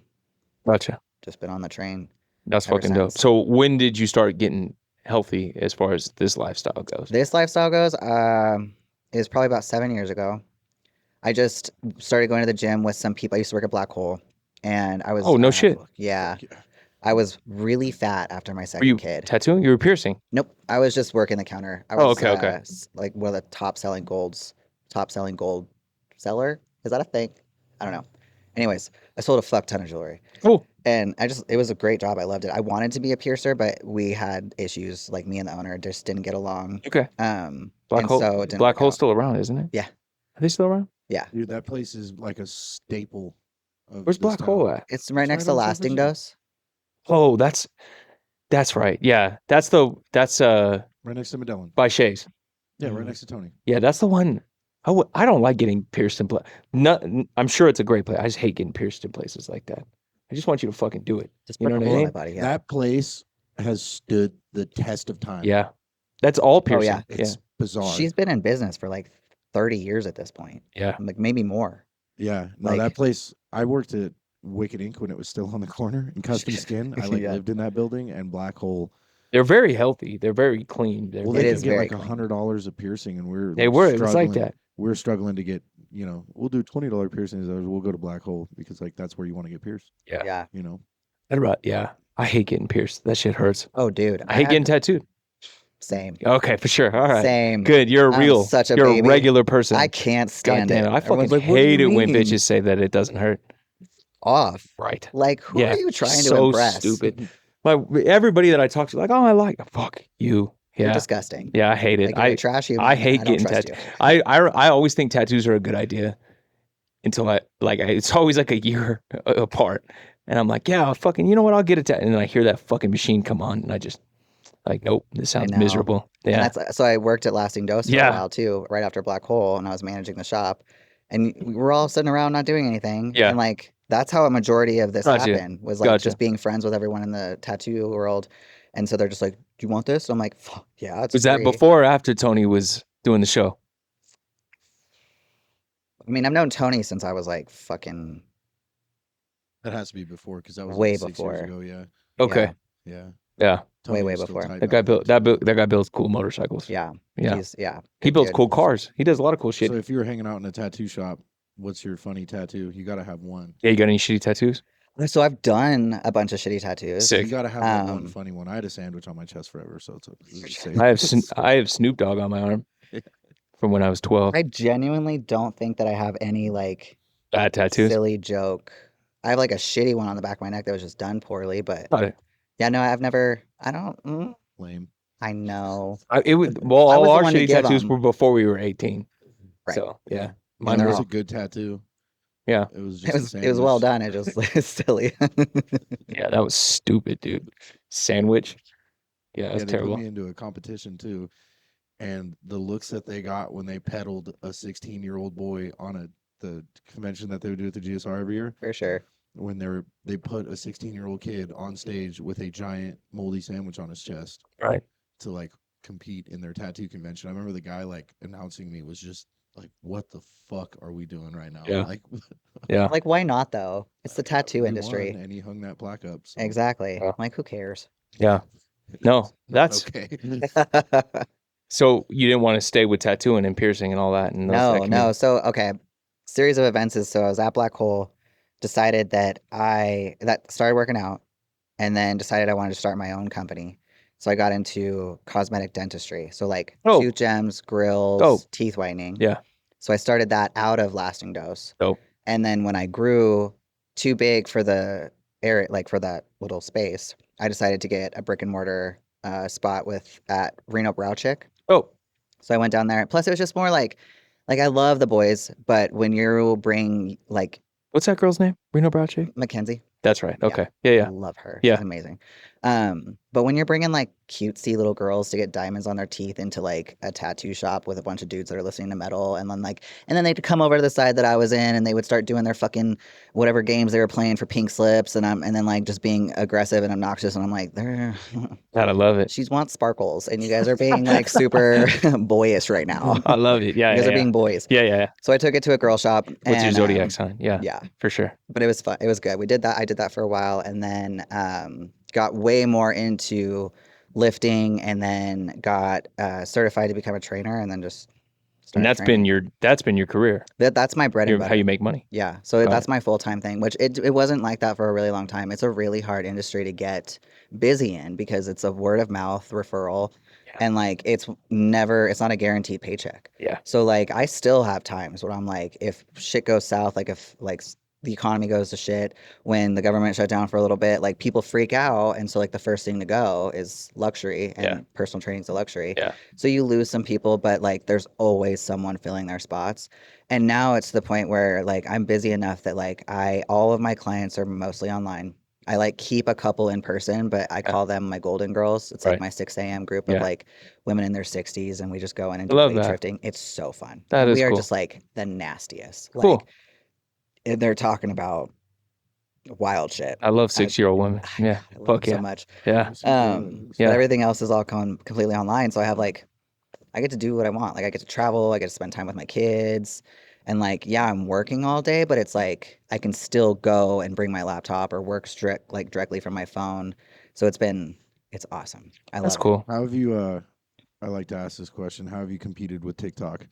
Speaker 2: Gotcha.
Speaker 3: just been on the train.
Speaker 2: That's
Speaker 3: Ever
Speaker 2: fucking dope.
Speaker 3: since.
Speaker 2: So when did you start getting healthy as far as this lifestyle goes?
Speaker 3: This lifestyle goes, is probably about 7 years ago. I just started going to the gym with some people. I used to work at Black Hole, and I was
Speaker 2: Oh, no shit.
Speaker 3: yeah,
Speaker 4: Fuck yeah.
Speaker 3: I was really fat after my
Speaker 2: Were
Speaker 3: second
Speaker 2: you
Speaker 3: kid.
Speaker 2: tattooing? You were piercing.
Speaker 3: Nope, I was just working the counter. I
Speaker 2: Oh,
Speaker 3: was
Speaker 2: okay.
Speaker 3: like one of the top selling gold seller. Is that a thing? I don't know. Anyways, I sold a fuck ton of jewelry.
Speaker 2: Cool.
Speaker 3: And it was a great job. I loved it. I wanted to be a piercer, but we had issues. Like me and the owner just didn't get along.
Speaker 2: Okay.
Speaker 3: And so it didn't
Speaker 2: Black
Speaker 3: work
Speaker 2: Hole's
Speaker 3: out.
Speaker 2: still around, isn't it?
Speaker 3: Yeah.
Speaker 2: Are they still around?
Speaker 3: Yeah.
Speaker 4: Dude, that place is like a staple of
Speaker 2: Where's
Speaker 4: this
Speaker 2: Black
Speaker 4: town.
Speaker 2: Hole at?
Speaker 3: It's right
Speaker 4: It's
Speaker 3: next
Speaker 4: right
Speaker 3: to
Speaker 4: on
Speaker 3: Lasting
Speaker 4: Surface.
Speaker 3: Dose.
Speaker 2: Oh, that's right. Yeah, that's
Speaker 4: Right next to Medellin.
Speaker 2: by Shays.
Speaker 4: Yeah, right next to Tony.
Speaker 2: Yeah, that's the one. I don't like getting pierced in place. I'm sure it's a great place. I just hate getting pierced in places like that. I just want you to fucking do it.
Speaker 3: Just
Speaker 2: You
Speaker 3: put
Speaker 2: know
Speaker 3: a
Speaker 2: what I
Speaker 3: hole in my
Speaker 2: mean?
Speaker 3: body. Yeah.
Speaker 4: That place has stood the test of time.
Speaker 2: Yeah, that's all piercing.
Speaker 3: yeah.
Speaker 4: It's bizarre.
Speaker 3: She's been in business for like 30 years at this point.
Speaker 2: Yeah.
Speaker 3: Like maybe more.
Speaker 4: Yeah, no,
Speaker 3: Like-
Speaker 4: that place. I worked at Wicked Ink when it was still on the corner in Custom Skin. I
Speaker 3: Yeah.
Speaker 4: lived in that building, and Black Hole.
Speaker 2: They're very healthy. They're very clean.
Speaker 4: Well,
Speaker 3: It
Speaker 4: they
Speaker 3: is
Speaker 4: can get
Speaker 3: very
Speaker 4: like
Speaker 3: clean.
Speaker 4: $100 a piercing, and we're
Speaker 2: They
Speaker 4: like,
Speaker 2: were. It was like
Speaker 4: struggling-
Speaker 2: that.
Speaker 4: We're struggling to get. We'll do $20 piercings. We'll go to Black Hole because like that's where you want to get pierced.
Speaker 2: Yeah.
Speaker 3: Yeah.
Speaker 4: You know.
Speaker 2: Yeah. I hate getting pierced. That shit hurts.
Speaker 3: Oh, dude.
Speaker 2: I hate getting tattooed.
Speaker 3: Same.
Speaker 2: Okay, for sure. All right.
Speaker 3: Same.
Speaker 2: Good. You're
Speaker 3: I'm
Speaker 2: real.
Speaker 3: such a
Speaker 2: You're
Speaker 3: baby.
Speaker 2: a regular person.
Speaker 3: I can't
Speaker 2: God
Speaker 3: stand
Speaker 2: damn
Speaker 3: it.
Speaker 2: it. I
Speaker 3: Everyone's
Speaker 2: fucking
Speaker 3: like, "What do you
Speaker 2: hate it when
Speaker 3: mean?"
Speaker 2: bitches say that it doesn't hurt.
Speaker 3: Off.
Speaker 2: Right.
Speaker 3: Like, who
Speaker 2: Yeah.
Speaker 3: are you trying to
Speaker 2: So
Speaker 3: impress?
Speaker 2: stupid. Everybody that I talk to, like, oh, I like. Fuck you.
Speaker 3: You're
Speaker 2: Yeah.
Speaker 3: disgusting.
Speaker 2: Yeah, I hate it.
Speaker 3: Like, you're a trash human.
Speaker 2: I
Speaker 3: and
Speaker 2: hate
Speaker 3: don't
Speaker 2: getting
Speaker 3: trust
Speaker 2: tattooed.
Speaker 3: you.
Speaker 2: I always think tattoos are a good idea until it's always like a year apart. And I'm like, yeah, fucking, you know what? I'll get a tattoo. And then I hear that fucking machine come on and I just like, nope, this sounds
Speaker 3: know.
Speaker 2: miserable. Yeah.
Speaker 3: And so I worked at Lasting Dose for
Speaker 2: Yeah.
Speaker 3: a while too, right after Black Hole, and I was managing the shop. And we were all sitting around not doing anything.
Speaker 2: Yeah.
Speaker 3: And like that's how a majority of this
Speaker 2: Gotcha.
Speaker 3: happened, was like
Speaker 2: Gotcha.
Speaker 3: just being friends with everyone in the tattoo world. And so they're just like, do you want this? And I'm like, fuck yeah, it's
Speaker 2: Was that
Speaker 3: free.
Speaker 2: before or after Tony was doing the show?
Speaker 3: I mean, I've known Tony since I was like fucking
Speaker 4: That has to be before because that was
Speaker 3: Way
Speaker 4: like 6
Speaker 3: before.
Speaker 4: years ago. Yeah.
Speaker 2: Okay.
Speaker 4: Yeah.
Speaker 2: Yeah.
Speaker 4: Tony
Speaker 3: way
Speaker 4: was still
Speaker 3: before.
Speaker 4: tight
Speaker 2: That guy
Speaker 4: back
Speaker 2: built
Speaker 4: then,
Speaker 2: that guy builds cool motorcycles.
Speaker 3: yeah.
Speaker 2: Yeah. He
Speaker 3: good
Speaker 2: builds
Speaker 3: dude.
Speaker 2: cool cars. He does a lot of cool shit.
Speaker 4: So if you were hanging out in a tattoo shop, what's your funny tattoo? You got to have one.
Speaker 2: Yeah, you got any shitty tattoos?
Speaker 3: So I've done a bunch of shitty tattoos.
Speaker 2: Sick.
Speaker 4: You got to have that one
Speaker 3: Um,
Speaker 4: funny one. I had a sandwich on my chest forever, so it's
Speaker 2: I have Snoop Dogg on my arm from when I was 12.
Speaker 3: I genuinely don't think that I have any like
Speaker 2: Bad tattoos.
Speaker 3: silly joke. I have like a shitty one on the back of my neck that was just done poorly, but
Speaker 2: Got it.
Speaker 3: yeah, no, I've never. I don't.
Speaker 4: lame.
Speaker 3: I know.
Speaker 2: It was
Speaker 3: I
Speaker 2: all
Speaker 3: was the
Speaker 2: our
Speaker 3: one to
Speaker 2: shitty
Speaker 3: give
Speaker 2: tattoos
Speaker 3: 'em.
Speaker 2: were before we were 18.
Speaker 3: Right.
Speaker 2: So yeah,
Speaker 3: Mine
Speaker 2: mine
Speaker 3: they're
Speaker 2: were
Speaker 4: It was
Speaker 3: all-
Speaker 4: a good tattoo.
Speaker 2: Yeah.
Speaker 4: It was just
Speaker 3: It was well done. It just it's silly.
Speaker 2: Yeah, that was stupid, dude. Sandwich. Yeah, that's
Speaker 4: They
Speaker 2: terrible.
Speaker 4: put me into a competition too, and the looks that they got when they peddled a 16-year-old boy on the convention that they would do at the GSR every year,
Speaker 3: For sure.
Speaker 4: when they put a 16-year-old kid on stage with a giant moldy sandwich on his chest
Speaker 2: Right.
Speaker 4: to like compete in their tattoo convention. I remember the guy like announcing me was just like, "What the fuck are we doing right now?"
Speaker 2: Yeah.
Speaker 4: Like,
Speaker 2: Yeah.
Speaker 3: Like, why not though? It's the tattoo
Speaker 4: we
Speaker 3: industry.
Speaker 4: won, and he hung that plaque up. So
Speaker 3: Exactly.
Speaker 2: Yeah.
Speaker 3: Like, who cares?
Speaker 2: Yeah. No,
Speaker 4: Not
Speaker 2: that's
Speaker 4: okay.
Speaker 2: so you didn't want to stay with tattooing and piercing and all that. And
Speaker 3: No. So okay, series of events is so I was at Black Hole, decided that started working out, and then decided I wanted to start my own company. So I got into cosmetic dentistry. So like
Speaker 2: Oh.
Speaker 3: tooth gems, grills,
Speaker 2: Dope.
Speaker 3: teeth whitening.
Speaker 2: Yeah.
Speaker 3: So I started that out of Lasting Dose.
Speaker 2: Dope.
Speaker 3: And then when I grew too big for the area, like for that little space, I decided to get a brick and mortar spot at Reno Brow Chick.
Speaker 2: Oh,
Speaker 3: So I went down there. Plus, it was just more like I love the boys, but when you bring like
Speaker 2: what's that girl's name? Reno Brow Chick?
Speaker 3: Mackenzie,
Speaker 2: That's right.
Speaker 3: Yeah.
Speaker 2: Okay. Yeah.
Speaker 3: I love her.
Speaker 2: Yeah.
Speaker 3: She's amazing. But when you're bringing like cutesy little girls to get diamonds on their teeth into like a tattoo shop with a bunch of dudes that are listening to metal, and then they'd come over to the side that I was in, and they would start doing their fucking whatever games they were playing for pink slips, and then like just being aggressive and obnoxious, and I'm like,
Speaker 2: God, I love it.
Speaker 3: she wants sparkles, and you guys are being like super boyish right now.
Speaker 2: I love it. Yeah.
Speaker 3: You guys
Speaker 2: Yeah.
Speaker 3: are being boys.
Speaker 2: Yeah.
Speaker 3: So I took it to a girl shop.
Speaker 2: What's your
Speaker 3: and,
Speaker 2: zodiac sign? Yeah.
Speaker 3: Yeah,
Speaker 2: For sure.
Speaker 3: but it was fun. It was good. We did that. I did that for a while, and then got way more into lifting, and then got certified to become a trainer, and then just
Speaker 2: And that's been your career.
Speaker 3: That's my bread and butter.
Speaker 2: How you make money.
Speaker 3: Yeah. So
Speaker 2: Got
Speaker 3: that's my full-time thing, which it wasn't like that for a really long time. It's a really hard industry to get busy in because it's a word of mouth referral.
Speaker 2: Yeah.
Speaker 3: And like it's not a guaranteed paycheck.
Speaker 2: Yeah.
Speaker 3: So like I still have times where I'm like, if shit goes south, like if like the economy goes to shit, when the government shut down for a little bit, like people freak out. And so like the first thing to go is luxury, and personal training is a luxury.
Speaker 2: Yeah.
Speaker 3: So you lose some people, but like there's always someone filling their spots. And now it's to the point where like I'm busy enough that like all of my clients are mostly online. I like keep a couple in person, but I call them my golden girls. It's like my 6 a.m. group of like women in their 60s, and we just go in and do weight drifting. It's so fun.
Speaker 2: That
Speaker 3: and
Speaker 2: is
Speaker 3: we are
Speaker 2: cool.
Speaker 3: just like the nastiest.
Speaker 2: Cool.
Speaker 3: Like they're talking about wild shit.
Speaker 2: I love 6-year-old women. Yeah.
Speaker 3: I love
Speaker 2: Fuck
Speaker 3: them
Speaker 2: yeah.
Speaker 3: so much.
Speaker 2: Yeah.
Speaker 3: But everything else is all completely online. So I have like, I get to do what I want. Like I get to travel, I get to spend time with my kids. And like, yeah, I'm working all day, but it's like I can still go and bring my laptop or work directly from my phone. So it's awesome.
Speaker 2: That's cool.
Speaker 4: How have you I like to ask this question. How have you competed with TikTok?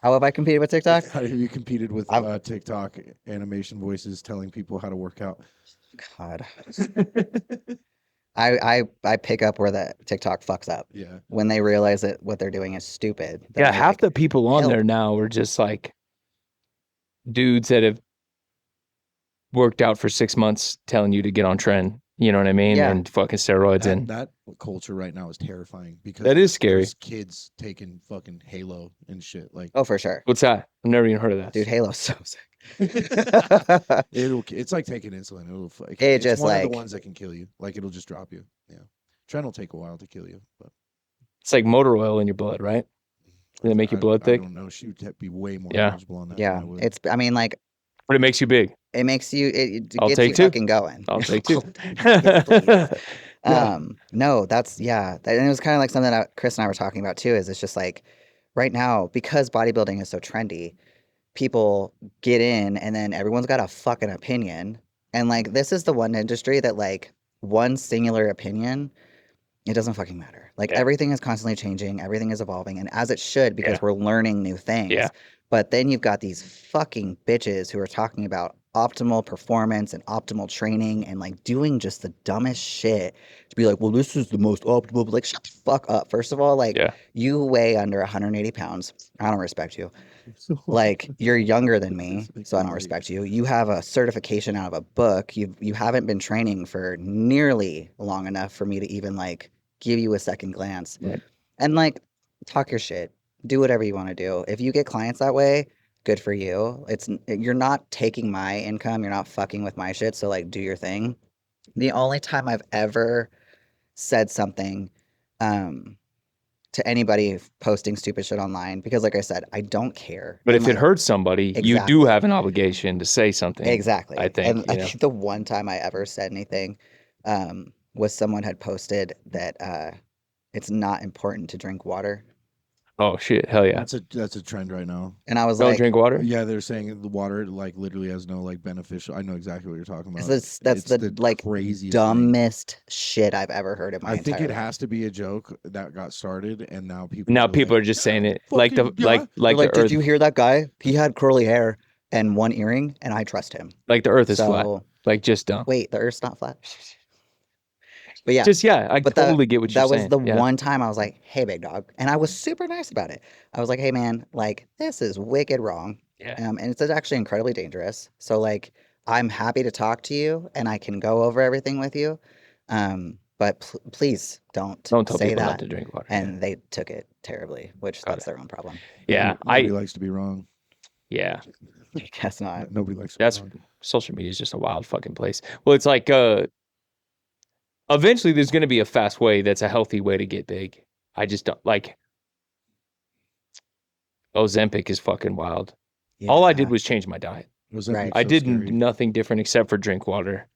Speaker 3: How have I competed with TikTok?
Speaker 4: How have you competed with TikTok animation voices telling people how to work out?
Speaker 3: God. I pick up where the TikTok fucks up.
Speaker 4: Yeah.
Speaker 3: When they realize that what they're doing is stupid.
Speaker 2: Yeah, half the people on there now are just like dudes that have worked out for 6 months telling you to get on trend. You know what I mean?
Speaker 3: Yeah.
Speaker 2: And fucking steroids.
Speaker 4: That culture right now is terrifying because
Speaker 2: that is scary.
Speaker 4: There's kids taking fucking Halo and shit. Like,
Speaker 3: oh, for sure.
Speaker 2: What's that? I've never even heard of that.
Speaker 3: Dude, Halo's so sick.
Speaker 4: It's like taking insulin.
Speaker 3: It's
Speaker 4: one
Speaker 3: like
Speaker 4: of the ones that can kill you. Like it'll just drop you. Yeah. Trend will take a while to kill you, but
Speaker 2: it's like motor oil in your blood, right? Does it make your blood thick?
Speaker 4: I don't know. She would be way more knowledgeable on that.
Speaker 3: Yeah. I mean, like,
Speaker 2: but it makes you big.
Speaker 3: It makes you. It
Speaker 2: I'll
Speaker 3: gets
Speaker 2: take
Speaker 3: you
Speaker 2: two.
Speaker 3: fucking going.
Speaker 2: I'll take two.
Speaker 3: No, that's and it was kind of like something that Chris and I were talking about too. Is it's just like right now because bodybuilding is so trendy, people get in and then everyone's got a fucking opinion, and like this is the one industry that like one singular opinion, it doesn't fucking matter. Like everything is constantly changing, everything is evolving, and as it should because we're learning new things.
Speaker 2: Yeah.
Speaker 3: But then you've got these fucking bitches who are talking about optimal performance and optimal training and like doing just the dumbest shit to be like, well, this is the most optimal. But like, shut the fuck up. First of all, like you weigh under 180 pounds. I don't respect you. Like you're younger than me, so I don't respect you. You have a certification out of a book. You haven't been training for nearly long enough for me to even like give you a second glance.
Speaker 2: Right.
Speaker 3: And like talk your shit. Do whatever you want to do. If you get clients that way, good for you. You're not taking my income. You're not fucking with my shit. So like, do your thing. The only time I've ever said something to anybody posting stupid shit online, because like I said, I don't care.
Speaker 2: But
Speaker 3: and
Speaker 2: if it hurts somebody, you do have an obligation to say something.
Speaker 3: Exactly.
Speaker 2: I think.
Speaker 3: And I think the one time I ever said anything was someone had posted that it's not important to drink water.
Speaker 2: Oh shit! Hell yeah!
Speaker 4: That's a trend right now.
Speaker 3: And I was
Speaker 2: don't
Speaker 3: like,
Speaker 2: drink water.
Speaker 4: Yeah, they're saying the water like literally has no like beneficial. I know exactly what you're talking about.
Speaker 3: That's the like
Speaker 4: craziest
Speaker 3: dumbest shit I've ever heard in my
Speaker 4: I
Speaker 3: entire
Speaker 4: think it
Speaker 3: life.
Speaker 4: has to be a joke that got started, and now people.
Speaker 2: Now people are just saying it like the like the
Speaker 3: Did
Speaker 2: earth.
Speaker 3: you hear that guy? He had curly hair and one earring, and I trust him.
Speaker 2: Like the earth is flat. Like just dumb.
Speaker 3: Wait, the earth's not flat. But yeah,
Speaker 2: I totally get what you're saying.
Speaker 3: That was the one time I was like, "Hey, big dog," and I was super nice about it. I was like, "Hey, man, like this is wicked wrong, and it's actually incredibly dangerous. So like, I'm happy to talk to you, and I can go over everything with you, but please don't
Speaker 2: tell
Speaker 3: say
Speaker 2: people
Speaker 3: that."
Speaker 2: not to drink water.
Speaker 3: And they took it terribly, which that's their own problem.
Speaker 2: Yeah,
Speaker 4: nobody likes to be wrong.
Speaker 2: Yeah,
Speaker 3: I guess not.
Speaker 4: Nobody likes. To be wrong.
Speaker 2: Social media is just a wild fucking place. Well, it's like eventually there's going to be a fast way that's a healthy way to get big. I just don't like Ozempic is fucking wild. Yeah. All I did was change my diet.
Speaker 3: Right.
Speaker 2: I did nothing different except for drink water.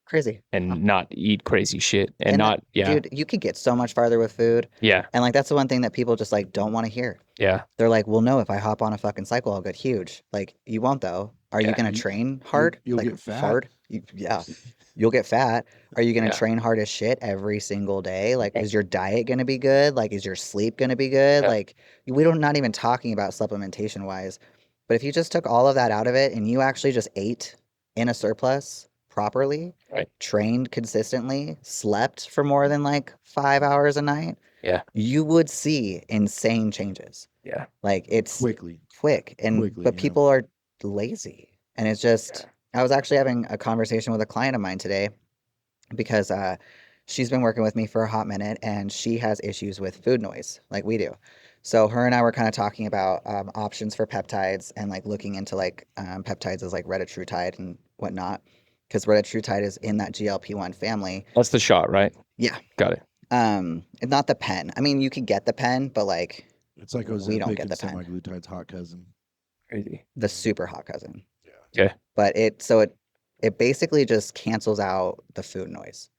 Speaker 3: Crazy.
Speaker 2: And not eat crazy shit. And not,
Speaker 3: Dude, you could get so much farther with food.
Speaker 2: Yeah.
Speaker 3: And like, that's the one thing that people just like don't want to hear.
Speaker 2: Yeah.
Speaker 3: They're like, well, no, if I hop on a fucking cycle, I'll get huge. Like, you won't though. Are you
Speaker 2: Yeah.
Speaker 3: going to train hard?
Speaker 4: You'll
Speaker 3: like
Speaker 4: get fat.
Speaker 3: hard? Yeah. You'll get fat. Are you going to
Speaker 2: Yeah.
Speaker 3: train hard as shit every single day? Like, is your diet going to be good? Like, is your sleep going to be good?
Speaker 2: Yeah.
Speaker 3: Like, we don't, not even talking about supplementation wise, but if you just took all of that out of it and you actually just ate in a surplus properly,
Speaker 2: Right.
Speaker 3: trained consistently, slept for more than like 5 hours a night,
Speaker 2: Yeah.
Speaker 3: you would see insane changes.
Speaker 2: Yeah.
Speaker 3: Like, it's
Speaker 4: Quickly.
Speaker 3: quick, and
Speaker 4: Quickly,
Speaker 3: but
Speaker 4: yeah.
Speaker 3: people are lazy, and it's just. I was actually having a conversation with a client of mine today because she's been working with me for a hot minute, and she has issues with food noise, like we do. So her and I were kind of talking about options for peptides and like looking into like peptides as like retatrutide and whatnot, because retatrutide is in that GLP-1 family.
Speaker 2: That's the shot, right?
Speaker 3: Yeah.
Speaker 2: Got it.
Speaker 3: Not the pen. I mean, you could get the pen, but like
Speaker 4: It's like
Speaker 3: we don't
Speaker 4: Ozempic
Speaker 3: get
Speaker 4: and
Speaker 3: the pen.
Speaker 4: semaglutide's hot cousin.
Speaker 2: Crazy.
Speaker 3: The super hot cousin.
Speaker 2: Yeah.
Speaker 3: But it basically just cancels out the food noise.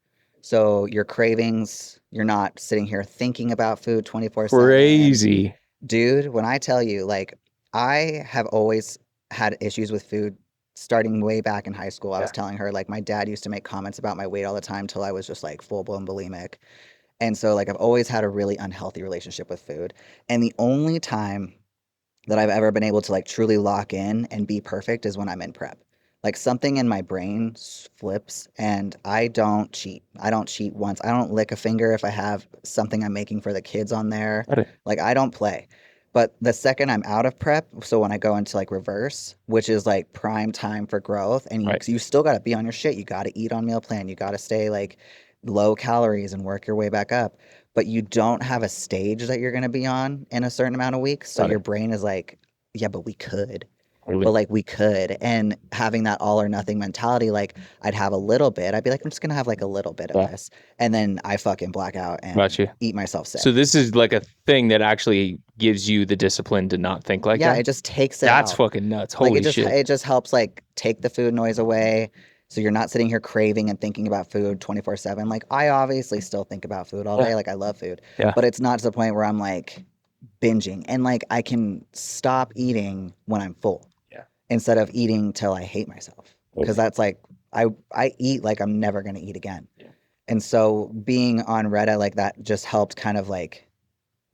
Speaker 3: So your cravings, you're not sitting here thinking about food 24/7.
Speaker 2: Crazy.
Speaker 3: Dude, when I tell you, like, I have always had issues with food starting way back in high school. I was telling her, like, my dad used to make comments about my weight all the time till I was just like full blown bulimic. And so like I've always had a really unhealthy relationship with food. And the only time that I've ever been able to like truly lock in and be perfect is when I'm in prep. Like something in my brain flips and I don't cheat. I don't cheat once. I don't lick a finger if I have something I'm making for the kids on there.
Speaker 2: Got it.
Speaker 3: Like I don't play. But the second I'm out of prep, so when I go into like reverse, which is like prime time for growth, and
Speaker 2: Right.
Speaker 3: you still got to be on your shit. You got to eat on meal plan. You got to stay like low calories and work your way back up. But you don't have a stage that you're going to be on in a certain amount of weeks. So
Speaker 2: Got it.
Speaker 3: your brain is like, yeah, but we could.
Speaker 2: Really?
Speaker 3: But like we could. And having that all or nothing mentality, like I'd have a little bit. I'd be like, I'm just going to have like a little bit of
Speaker 2: Yeah.
Speaker 3: this. And then I fucking black out and
Speaker 2: Gotcha.
Speaker 3: eat myself sick.
Speaker 2: So this is like a thing that actually gives you the discipline to not think like
Speaker 3: yeah,
Speaker 2: that?
Speaker 3: it just takes it
Speaker 2: That's
Speaker 3: out.
Speaker 2: fucking nuts.
Speaker 3: Like
Speaker 2: Holy shit.
Speaker 3: it just helps like take the food noise away. So you're not sitting here craving and thinking about food 24/7. Like I obviously still think about food all day. Like I love food.
Speaker 2: Yeah.
Speaker 3: But it's not to the point where I'm like binging. And like I can stop eating when I'm full.
Speaker 2: Yeah.
Speaker 3: Instead of eating till I hate myself. Because that's like I eat like I'm never gonna eat again.
Speaker 2: Yeah.
Speaker 3: And so being on Reddit like that just helped kind of like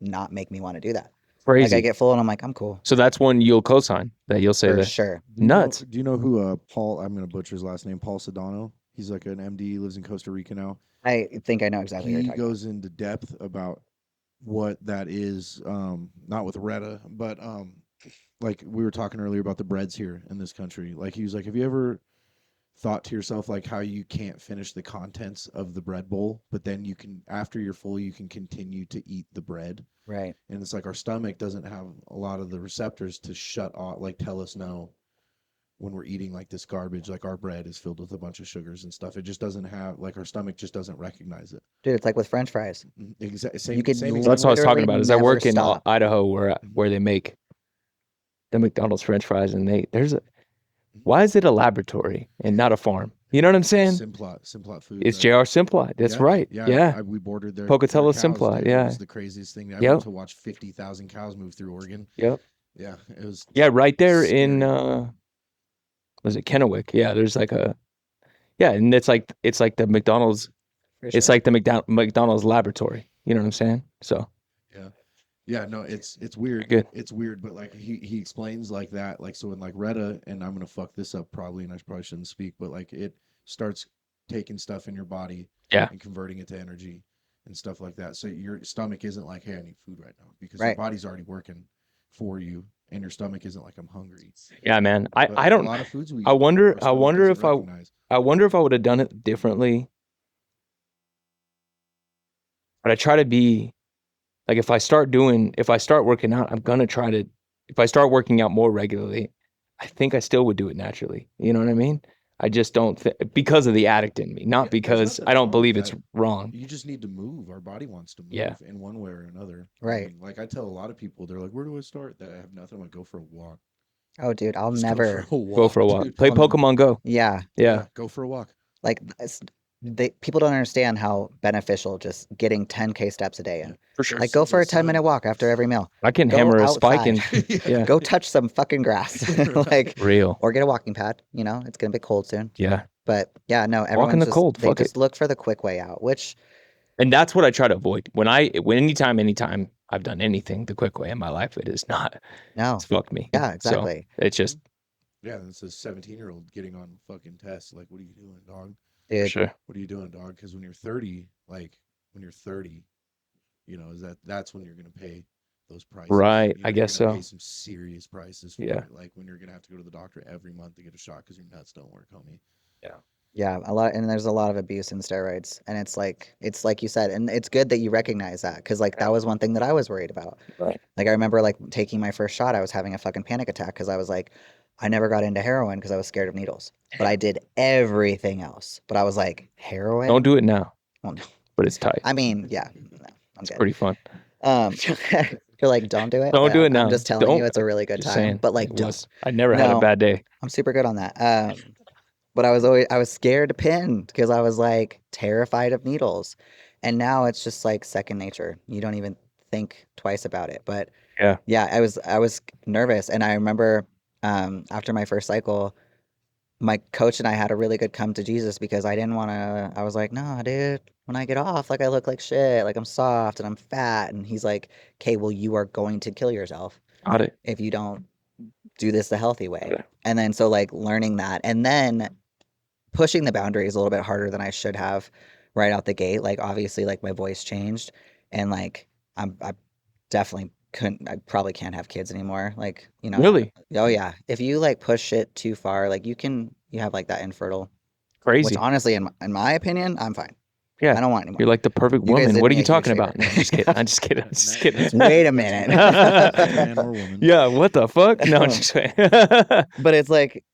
Speaker 3: not make me want to do that.
Speaker 2: Crazy.
Speaker 3: Like I get full and I'm like, I'm cool.
Speaker 2: So that's one you'll co-sign, that you'll say
Speaker 3: For
Speaker 2: that.
Speaker 3: sure.
Speaker 2: Nuts.
Speaker 4: Do you know who Paul? I'm gonna butcher his last name. Paul Sedano. He's like an MD. He lives in Costa Rica now.
Speaker 3: I think I know exactly what
Speaker 4: He
Speaker 3: you're talking
Speaker 4: goes into depth about what that is. Not with Retta, but like we were talking earlier about the breads here in this country. Like he was like, have you ever thought to yourself like how you can't finish the contents of the bread bowl, but then you can, after you're full, you can continue to eat the bread.
Speaker 3: Right.
Speaker 4: And it's like our stomach doesn't have a lot of the receptors to shut off, like tell us no when we're eating like this garbage, like our bread is filled with a bunch of sugars and stuff. It just doesn't have, like our stomach just doesn't recognize it.
Speaker 3: Dude, it's like with French fries.
Speaker 4: Exactly.
Speaker 3: You could
Speaker 4: same
Speaker 2: That's what I was talking
Speaker 3: literally
Speaker 2: about. Is I
Speaker 3: never
Speaker 2: work in
Speaker 3: stop.
Speaker 2: Idaho where they make the McDonald's French fries, and why is it a laboratory and not a farm? You know what I'm saying?
Speaker 4: Simplot Foods.
Speaker 2: It's J.R. Simplot. That's right. Yeah.
Speaker 4: We bordered their
Speaker 2: Pocatello
Speaker 4: cows,
Speaker 2: Simplot.
Speaker 4: dude.
Speaker 2: Yeah.
Speaker 4: It was the craziest thing. I
Speaker 2: Yep.
Speaker 4: went to watch 50,000 cows move through Oregon.
Speaker 2: Yep.
Speaker 4: Yeah, it was.
Speaker 2: Yeah, right there
Speaker 4: scary.
Speaker 2: in was it Kennewick? Yeah, there's like and it's like the McDonald's.
Speaker 3: For
Speaker 2: It's
Speaker 3: sure.
Speaker 2: like the McDonald's laboratory. You know what I'm saying? So
Speaker 4: Yeah, no, it's weird.
Speaker 2: Good.
Speaker 4: It's weird, but like he explains like that, like so in like Retta, and I'm gonna fuck this up probably, and I probably shouldn't speak, but like it starts taking stuff in your body,
Speaker 2: Yeah.
Speaker 4: and converting it to energy and stuff like that. So your stomach isn't like, hey, I need food right now, because
Speaker 3: Right.
Speaker 4: your body's already working for you, and your stomach isn't like, I'm hungry.
Speaker 2: yeah, man.
Speaker 4: But
Speaker 2: I don't.
Speaker 4: A lot of foods we
Speaker 2: I
Speaker 4: eat,
Speaker 2: wonder.
Speaker 4: our
Speaker 2: I
Speaker 4: stomach
Speaker 2: wonder
Speaker 4: doesn't
Speaker 2: if
Speaker 4: recognize.
Speaker 2: I wonder if I would have done it differently. But I try to be like, if I start working out, I'm gonna try to. If I start working out more regularly, I think I still would do it naturally. You know what I mean? I just don't because of the addict in me, not
Speaker 4: Yeah, there's
Speaker 2: because
Speaker 4: nothing
Speaker 2: I don't
Speaker 4: wrong
Speaker 2: believe
Speaker 4: with
Speaker 2: it's
Speaker 4: that.
Speaker 2: wrong.
Speaker 4: You just need to move. Our body wants to move
Speaker 2: Yeah.
Speaker 4: in one way or another.
Speaker 3: Right.
Speaker 4: Like I tell a lot of people, they're like, where do I start? That I have nothing. I'm like, go for a walk.
Speaker 3: Oh, dude, I'll
Speaker 4: Just
Speaker 3: never.
Speaker 2: Go for a walk.
Speaker 4: dude.
Speaker 2: Play Pokemon Go.
Speaker 3: Yeah.
Speaker 2: Yeah.
Speaker 4: Go for a walk.
Speaker 3: Like people don't understand how beneficial just getting 10K steps a day in.
Speaker 2: For sure.
Speaker 3: Like, go for a 10-minute walk after every meal.
Speaker 2: I can
Speaker 3: Go
Speaker 2: hammer a spike
Speaker 3: outside.
Speaker 2: and yeah,
Speaker 3: Go touch some fucking grass. Like,
Speaker 2: real.
Speaker 3: or get a walking pad. You know, it's gonna be cold soon.
Speaker 2: Yeah.
Speaker 3: But yeah, no,
Speaker 2: Walk in
Speaker 3: everyone's
Speaker 2: the
Speaker 3: just
Speaker 2: cold.
Speaker 3: they
Speaker 2: Fuck
Speaker 3: just
Speaker 2: it.
Speaker 3: look for the quick way out, which
Speaker 2: And that's what I try to avoid. When anytime I've done anything the quick way in my life, it is not.
Speaker 3: no.
Speaker 2: It's fucked me.
Speaker 3: Yeah, exactly.
Speaker 2: So it's just
Speaker 4: Yeah, it's a 17-year-old getting on fucking tests. Like, what are you doing, dog?
Speaker 2: for
Speaker 3: Dude,
Speaker 2: sure.
Speaker 4: What are you doing, dog? Because when you're 30, you know, that's when you're gonna pay those prices.
Speaker 2: Right,
Speaker 4: You know,
Speaker 2: I guess
Speaker 4: you're gonna
Speaker 2: so.
Speaker 4: pay some serious prices for
Speaker 2: Yeah.
Speaker 4: it. Like when you're gonna have to go to the doctor every month to get a shot because your nuts don't work, homie.
Speaker 3: yeah, and there's a lot of abuse in steroids, and it's like you said, and it's good that you recognize that, because like that was one thing that I was worried about.
Speaker 2: Right.
Speaker 3: Like I remember like taking my first shot, I was having a fucking panic attack because I was like, I never got into heroin because I was scared of needles, but I did everything else. But I was like, heroin?
Speaker 2: Don't do it now,
Speaker 3: Well, no.
Speaker 2: but it's tight.
Speaker 3: I mean, yeah, no, I'm
Speaker 2: It's
Speaker 3: good.
Speaker 2: pretty fun.
Speaker 3: You're like, don't do it.
Speaker 2: Don't do
Speaker 3: Well,
Speaker 2: it now.
Speaker 3: I'm just telling
Speaker 2: Don't.
Speaker 3: you, it's a really good
Speaker 2: Just
Speaker 3: time.
Speaker 2: saying.
Speaker 3: But like,
Speaker 2: It
Speaker 3: don't.
Speaker 2: was. I never had a
Speaker 3: No.
Speaker 2: bad day.
Speaker 3: I'm super good on that. But I was scared to pin because I was like terrified of needles, and now it's just like second nature. You don't even think twice about it. But
Speaker 2: Yeah.
Speaker 3: I was nervous, and I remember after my first cycle, my coach and I had a really good come to Jesus because I didn't want to. I was like, no, dude. When I get off, like I look like shit, like I'm soft and I'm fat, and he's like, okay, well, you are going to kill yourself
Speaker 2: Got it.
Speaker 3: if you don't do this the healthy way.
Speaker 2: Yeah.
Speaker 3: And then so like learning that, and then pushing the boundaries a little bit harder than I should have right out the gate. Like obviously like my voice changed, and like I definitely couldn't, I probably can't have kids anymore. Like, you know.
Speaker 2: Really?
Speaker 3: Oh yeah. If you like push it too far, like you have like that infertile, which
Speaker 2: Crazy.
Speaker 3: honestly in my opinion, I'm fine.
Speaker 2: Yeah.
Speaker 3: I don't want anymore.
Speaker 2: You're like the perfect
Speaker 3: You guys
Speaker 2: woman.
Speaker 3: did
Speaker 2: What are
Speaker 3: me
Speaker 2: you
Speaker 3: a huge
Speaker 2: talking
Speaker 3: favor.
Speaker 2: about? No, I'm just kidding. I'm just kidding. I'm just kidding.
Speaker 3: Wait a minute.
Speaker 4: Man or woman.
Speaker 2: Yeah, what the fuck? No, I'm just kidding.
Speaker 3: But it's like,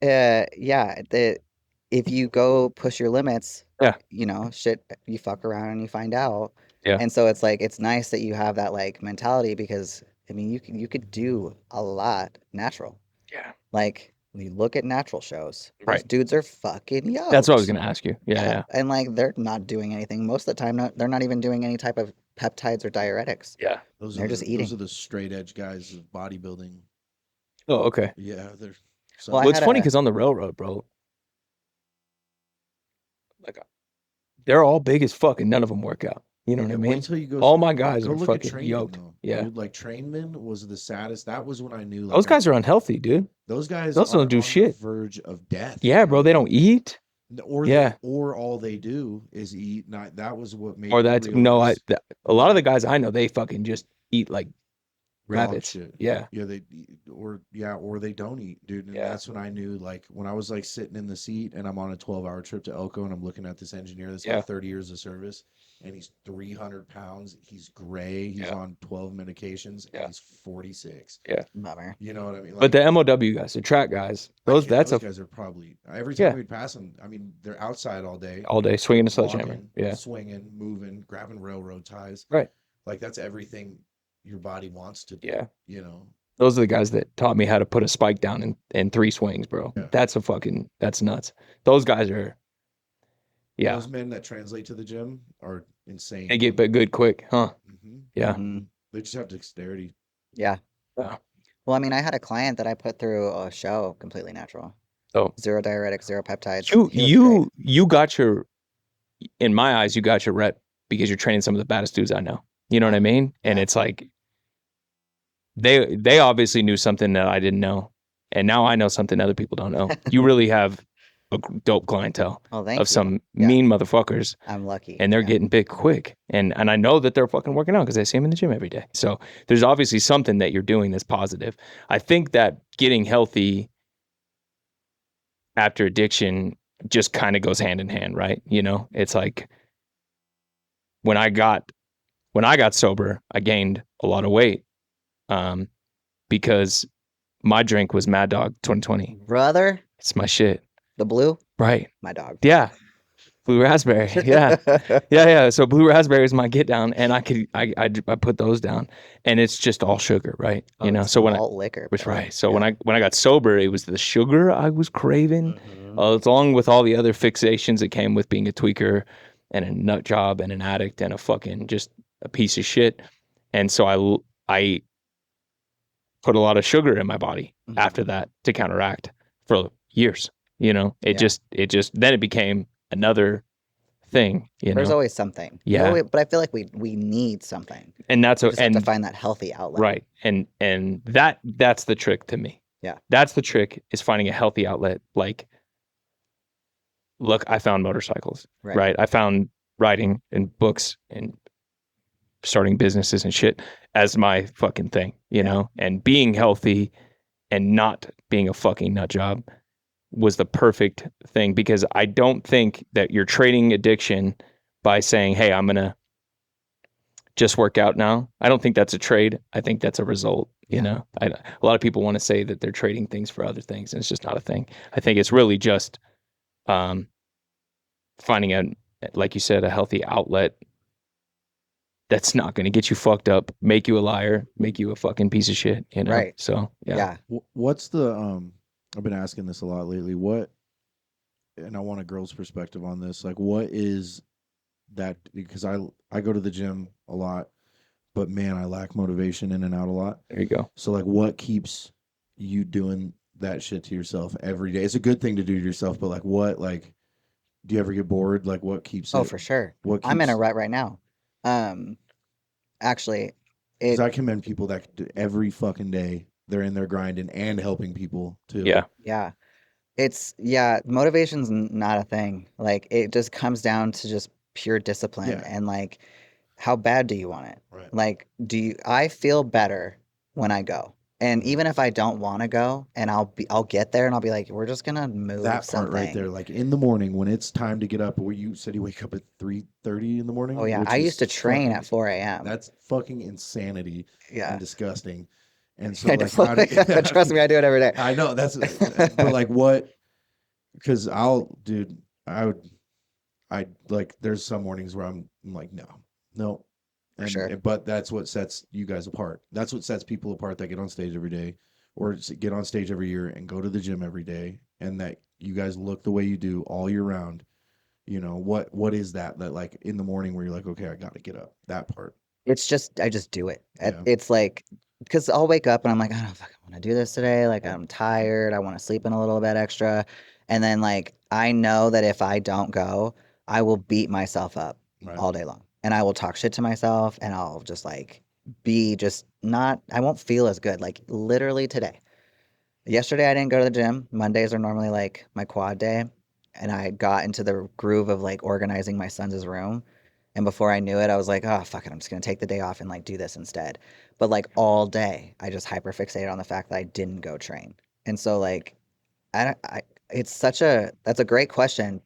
Speaker 3: if you go push your limits,
Speaker 2: Yeah.
Speaker 3: you know, shit, you fuck around and you find out.
Speaker 2: Yeah.
Speaker 3: And so it's like, it's nice that you have that like mentality because I mean, you could do a lot natural.
Speaker 2: Yeah.
Speaker 3: Like when you look at natural shows, those
Speaker 2: Right.
Speaker 3: dudes are fucking yoked.
Speaker 2: That's what I was gonna ask you. Yeah.
Speaker 3: And like they're not doing anything most of the time. They're not even doing any type of peptides or diuretics.
Speaker 2: Yeah.
Speaker 3: They're just eating.
Speaker 4: Those are the straight edge guys of bodybuilding.
Speaker 2: Oh, okay.
Speaker 4: Yeah, they're.
Speaker 3: Well, I
Speaker 2: Well, it's
Speaker 3: had
Speaker 2: funny
Speaker 3: a-
Speaker 2: because on the railroad, bro, like they're all big as fuck and none of them work out. You know what I mean?
Speaker 4: Wait till you go.
Speaker 2: All my guys
Speaker 4: go
Speaker 2: are
Speaker 4: look at
Speaker 2: fucking
Speaker 4: Trainman,
Speaker 2: yoked.
Speaker 4: though.
Speaker 2: Yeah.
Speaker 4: Dude, like Trainman was the saddest. That was when I knew. Like,
Speaker 2: Those guys are unhealthy, dude.
Speaker 4: Those guys.
Speaker 2: those don't
Speaker 4: are
Speaker 2: do
Speaker 4: on
Speaker 2: shit.
Speaker 4: The verge of death.
Speaker 2: Yeah, bro. They don't eat.
Speaker 4: Or
Speaker 2: Yeah.
Speaker 4: or all they do is eat. Not that was what made.
Speaker 2: Or
Speaker 4: me
Speaker 2: that's
Speaker 4: realize
Speaker 2: a lot of the guys I know, they fucking just eat like
Speaker 4: dog
Speaker 2: rabbits.
Speaker 4: shit.
Speaker 2: Yeah.
Speaker 4: Yeah, or they don't eat, dude. And
Speaker 2: Yeah.
Speaker 4: that's when I knew, like, when I was like sitting in the seat and I'm on a 12-hour trip to Elko and I'm looking at this engineer that's
Speaker 2: Yeah.
Speaker 4: got 30 years of service and he's 300 pounds. He's gray. He's
Speaker 2: Yeah.
Speaker 4: on 12 medications.
Speaker 2: Yeah.
Speaker 4: And he's 46.
Speaker 3: Bummer.
Speaker 4: You know what I mean?
Speaker 2: But the MOW guys, the track guys, those
Speaker 4: guys are probably every time
Speaker 2: Yeah.
Speaker 4: we'd pass them. I mean, they're outside all day,
Speaker 2: all day swinging a sledgehammer.
Speaker 4: walking,
Speaker 2: Yeah.
Speaker 4: swinging, moving, grabbing railroad ties.
Speaker 2: Right.
Speaker 4: Like that's everything your body wants to do.
Speaker 2: Yeah.
Speaker 4: You know.
Speaker 2: Those are the guys that taught me how to put a spike down in 3 swings, bro.
Speaker 4: Yeah.
Speaker 2: That's nuts. Those guys are, yeah,
Speaker 4: Those men that translate to the gym are insane.
Speaker 2: they get good quick, huh?
Speaker 4: hmm
Speaker 2: Yeah.
Speaker 3: Mhm.
Speaker 4: They just have dexterity.
Speaker 3: Yeah.
Speaker 2: Yeah.
Speaker 3: Well, I mean, I had a client that I put through a show completely natural.
Speaker 2: Oh.
Speaker 3: 0 diuretics, 0 peptides.
Speaker 2: You
Speaker 3: He looked great.
Speaker 2: you got your, in my eyes, you got your rep because you're training some of the baddest dudes I know. You know what I mean? And
Speaker 3: Yeah.
Speaker 2: it's like they obviously knew something that I didn't know, and now I know something other people don't know. You really have a dope clientele
Speaker 3: Well, thank
Speaker 2: of
Speaker 3: you.
Speaker 2: some
Speaker 3: Yeah.
Speaker 2: mean motherfuckers,
Speaker 3: I'm lucky.
Speaker 2: and they're
Speaker 3: yeah.
Speaker 2: getting big quick. And I know that they're fucking working out because I see them in the gym every day. So there's obviously something that you're doing that's positive. I think that getting healthy after addiction just kind of goes hand in hand, right? You know, it's like when I got sober, I gained a lot of weight because my drink was Mad Dog 2020.
Speaker 3: Brother,
Speaker 2: It's my shit.
Speaker 3: the blue,
Speaker 2: Right.
Speaker 3: my dog.
Speaker 2: Yeah. Blue raspberry. Yeah. Yeah. So blue raspberry is my get down, and I put those down, and it's just all sugar, right?
Speaker 3: Oh,
Speaker 2: You know,
Speaker 3: it's
Speaker 2: so when
Speaker 3: malt liquor,
Speaker 2: which
Speaker 3: bro.
Speaker 2: right. So
Speaker 3: Yeah.
Speaker 2: when I got sober, it was the sugar I was craving, along with all the other fixations that came with being a tweaker and a nut job and an addict and a fucking just a piece of shit. And so I put a lot of sugar in my body after that to counteract for years. You know, it
Speaker 3: Yeah.
Speaker 2: just then it became another thing. You
Speaker 3: There's
Speaker 2: know,
Speaker 3: always something.
Speaker 2: Yeah.
Speaker 3: But I feel like we need something.
Speaker 2: and that's
Speaker 3: We
Speaker 2: a
Speaker 3: just have to
Speaker 2: and
Speaker 3: find that healthy outlet.
Speaker 2: right, and that's the trick to me.
Speaker 3: Yeah.
Speaker 2: That's the trick, is finding a healthy outlet. Like, look, I found motorcycles,
Speaker 3: Right.
Speaker 2: right? I found writing and books and starting businesses and shit as my fucking thing, you know, and being healthy and not being a fucking nut job was the perfect thing, because I don't think that you're trading addiction by saying, hey, I'm going to just work out now. I don't think that's a trade. I think that's a result. You know, a lot of people want to say that they're trading things for other things, and it's just not a thing. I think it's really just finding a, like you said, a healthy outlet that's not going to get you fucked up, make you a liar, make you a fucking piece of shit, you know?
Speaker 3: Right.
Speaker 2: So, yeah.
Speaker 4: What's the I've been asking this a lot lately. And I want a girl's perspective on this. Like, what is that? Because I go to the gym a lot, but man, I lack motivation in and out a lot.
Speaker 2: There you go.
Speaker 4: So like, what keeps you doing that shit to yourself every day? It's a good thing to do to yourself, but like, what, like, do you ever get bored? Like, what keeps
Speaker 3: Oh,
Speaker 4: it?
Speaker 3: for sure.
Speaker 4: What
Speaker 3: I'm in a
Speaker 4: keeps-
Speaker 3: rut right now. Actually,
Speaker 4: Because I commend people that do every fucking day they're in there grinding and helping people too.
Speaker 2: Yeah.
Speaker 3: yeah, motivation's not a thing. Like, it just comes down to just pure discipline and like, how bad do you want it?
Speaker 4: Right.
Speaker 3: Like, I feel better when I go. And even if I don't want to go, and I'll get there and I'll be like, we're just gonna move
Speaker 4: That part
Speaker 3: something.
Speaker 4: right there, like in the morning when it's time to get up. Where you said you wake up at 3:30 in the morning.
Speaker 3: Oh yeah,
Speaker 4: which
Speaker 3: I
Speaker 4: is
Speaker 3: used to train
Speaker 4: fucking-
Speaker 3: at 4 a.m.
Speaker 4: That's fucking insanity and disgusting. And so
Speaker 3: I
Speaker 4: like,
Speaker 3: know.
Speaker 4: how do you,
Speaker 3: Trust me, I do it every day.
Speaker 4: I know that's, but like what? Because I like, there's some mornings where I'm like, no.
Speaker 3: For sure.
Speaker 4: But that's what sets you guys apart. That's what sets people apart that get on stage every day, or get on stage every year and go to the gym every day, and that you guys look the way you do all year round. You know, what is that like in the morning where you're like, okay, I got to get up, that part?
Speaker 3: It's just, I just do it.
Speaker 4: Yeah.
Speaker 3: It's like, because I'll wake up and I'm like, I don't fucking want to do this today. Like, I'm tired. I want to sleep in a little bit extra. And then like, I know that if I don't go, I will beat myself up all day long. And I will talk shit to myself, and I'll just like be just not, I won't feel as good. Like, literally today. Yesterday I didn't go to the gym. Mondays are normally like my quad day. And I got into the groove of like organizing my son's room. And before I knew it, I was like, oh, fuck it. I'm just going to take the day off and like do this instead. But like all day, I just hyper fixated on the fact that I didn't go train. And so like, that's a great question.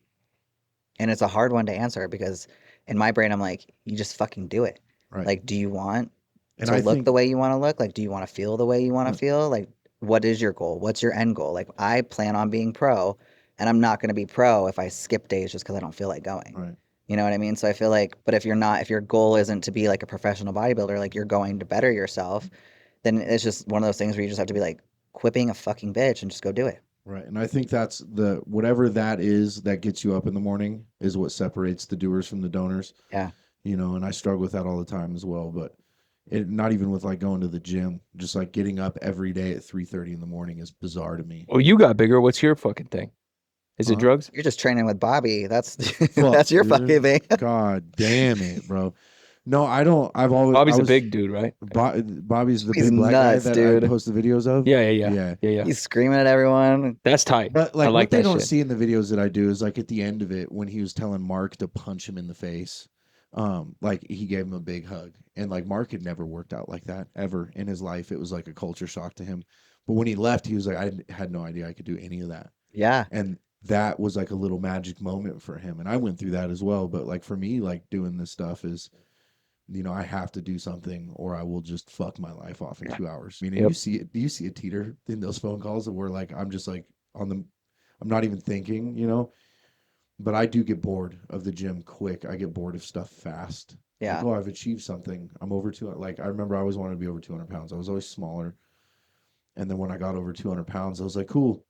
Speaker 3: And it's a hard one to answer, because in my brain, I'm like, you just fucking do it.
Speaker 4: Right.
Speaker 3: Like, do you want
Speaker 4: And
Speaker 3: to
Speaker 4: I
Speaker 3: look
Speaker 4: think
Speaker 3: the way you want to look? Like, do you want to feel the way you want to feel? Like, what is your goal? What's your end goal? Like, I plan on being pro, and I'm not going to be pro if I skip days just because I don't feel like going.
Speaker 4: Right.
Speaker 3: You know what I mean? So I feel like, but if your goal isn't to be like a professional bodybuilder, like you're going to better yourself, then it's just one of those things where you just have to be like, quit being a fucking bitch and just go do it.
Speaker 4: Right. And I think that's whatever that is that gets you up in the morning is what separates the doers from the donors.
Speaker 3: Yeah.
Speaker 4: You know, and I struggle with that all the time as well. But not even with like going to the gym, just like getting up every day at 3:30 in the morning is bizarre to me.
Speaker 2: Well, you got bigger. What's your fucking thing? Is it drugs?
Speaker 3: You're just training with Bobby. That's
Speaker 4: Fuck,
Speaker 3: that's your
Speaker 4: dude.
Speaker 3: fucking thing.
Speaker 4: God damn it, bro. No, I don't.
Speaker 2: Bobby's a big dude, right?
Speaker 4: Bobby's the
Speaker 3: He's
Speaker 4: big black
Speaker 3: nuts,
Speaker 4: guy that
Speaker 3: dude.
Speaker 4: I post the videos of.
Speaker 2: Yeah.
Speaker 3: He's screaming at everyone.
Speaker 2: That's tight.
Speaker 4: But like,
Speaker 2: I like
Speaker 4: what they
Speaker 2: that
Speaker 4: don't
Speaker 2: shit.
Speaker 4: see in the videos that I do is like at the end of it when he was telling Mark to punch him in the face. Like he gave him a big hug, and like Mark had never worked out like that ever in his life. It was like a culture shock to him. But when he left, he was like, I had no idea I could do any of that.
Speaker 3: Yeah.
Speaker 4: And that was like a little magic moment for him. And I went through that as well. But like for me, like doing this stuff is, you know, I have to do something or I will just fuck my life off in 2 hours. I mean, do you see a teeter in those phone calls where like, I'm just like I'm not even thinking, you know? but I do get bored of the gym quick. I get bored of stuff fast.
Speaker 3: Yeah.
Speaker 4: Like, oh, I've achieved something. I'm over 200. Like, I remember I always wanted to be over 200 pounds. I was always smaller. And then when I got over 200 pounds, I was like, cool,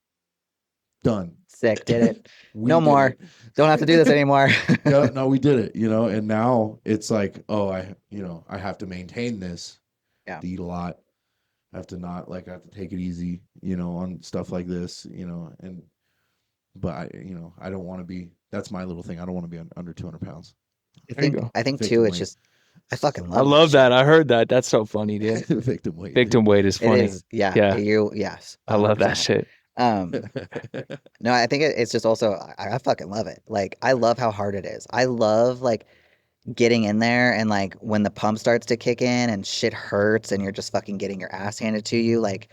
Speaker 4: done.
Speaker 3: Sick, did it.
Speaker 4: We
Speaker 3: No
Speaker 4: did
Speaker 3: more.
Speaker 4: it.
Speaker 3: Don't have to do this anymore.
Speaker 4: No, we did it, and now it's like, oh, I have to maintain this.
Speaker 3: Yeah.
Speaker 4: To eat a lot. I have to I have to take it easy, on stuff like this, but I don't want to be, that's my little thing. I don't want to be under 200 pounds.
Speaker 3: I think
Speaker 4: Victim
Speaker 3: too, it's
Speaker 4: weight.
Speaker 3: just, I fucking love
Speaker 2: I love
Speaker 3: shit.
Speaker 2: that. I heard that. That's so funny, dude.
Speaker 4: Victim weight.
Speaker 2: Victim weight is
Speaker 3: It
Speaker 2: funny.
Speaker 3: is, yeah.
Speaker 2: Yeah.
Speaker 3: Yes.
Speaker 2: I love that
Speaker 3: 100%.
Speaker 2: shit.
Speaker 3: No, I think it's just also, I fucking love it. Like, I love how hard it is. I love, like, getting in there and, like, when the pump starts to kick in and shit hurts and you're just fucking getting your ass handed to you, like,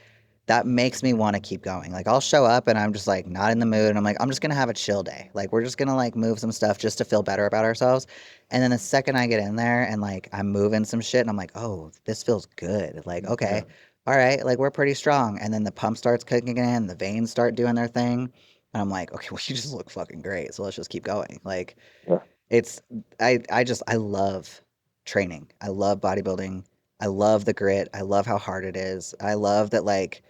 Speaker 3: that makes me want to keep going. Like, I'll show up and I'm just, like, not in the mood and I'm like, I'm just going to have a chill day. Like, we're just going to, like, move some stuff just to feel better about ourselves. And then the second I get in there and, like, I'm moving some shit and I'm like, oh, this feels good. Like, okay.
Speaker 4: Yeah.
Speaker 3: All right, like we're pretty strong. And then the pump starts kicking in, the veins start doing their thing. And I'm like, okay, well, you just look fucking great. So let's just keep going. Like,
Speaker 2: Yeah.
Speaker 3: it's, I love training. I love bodybuilding. I love the grit. I love how hard it is. I love that, like,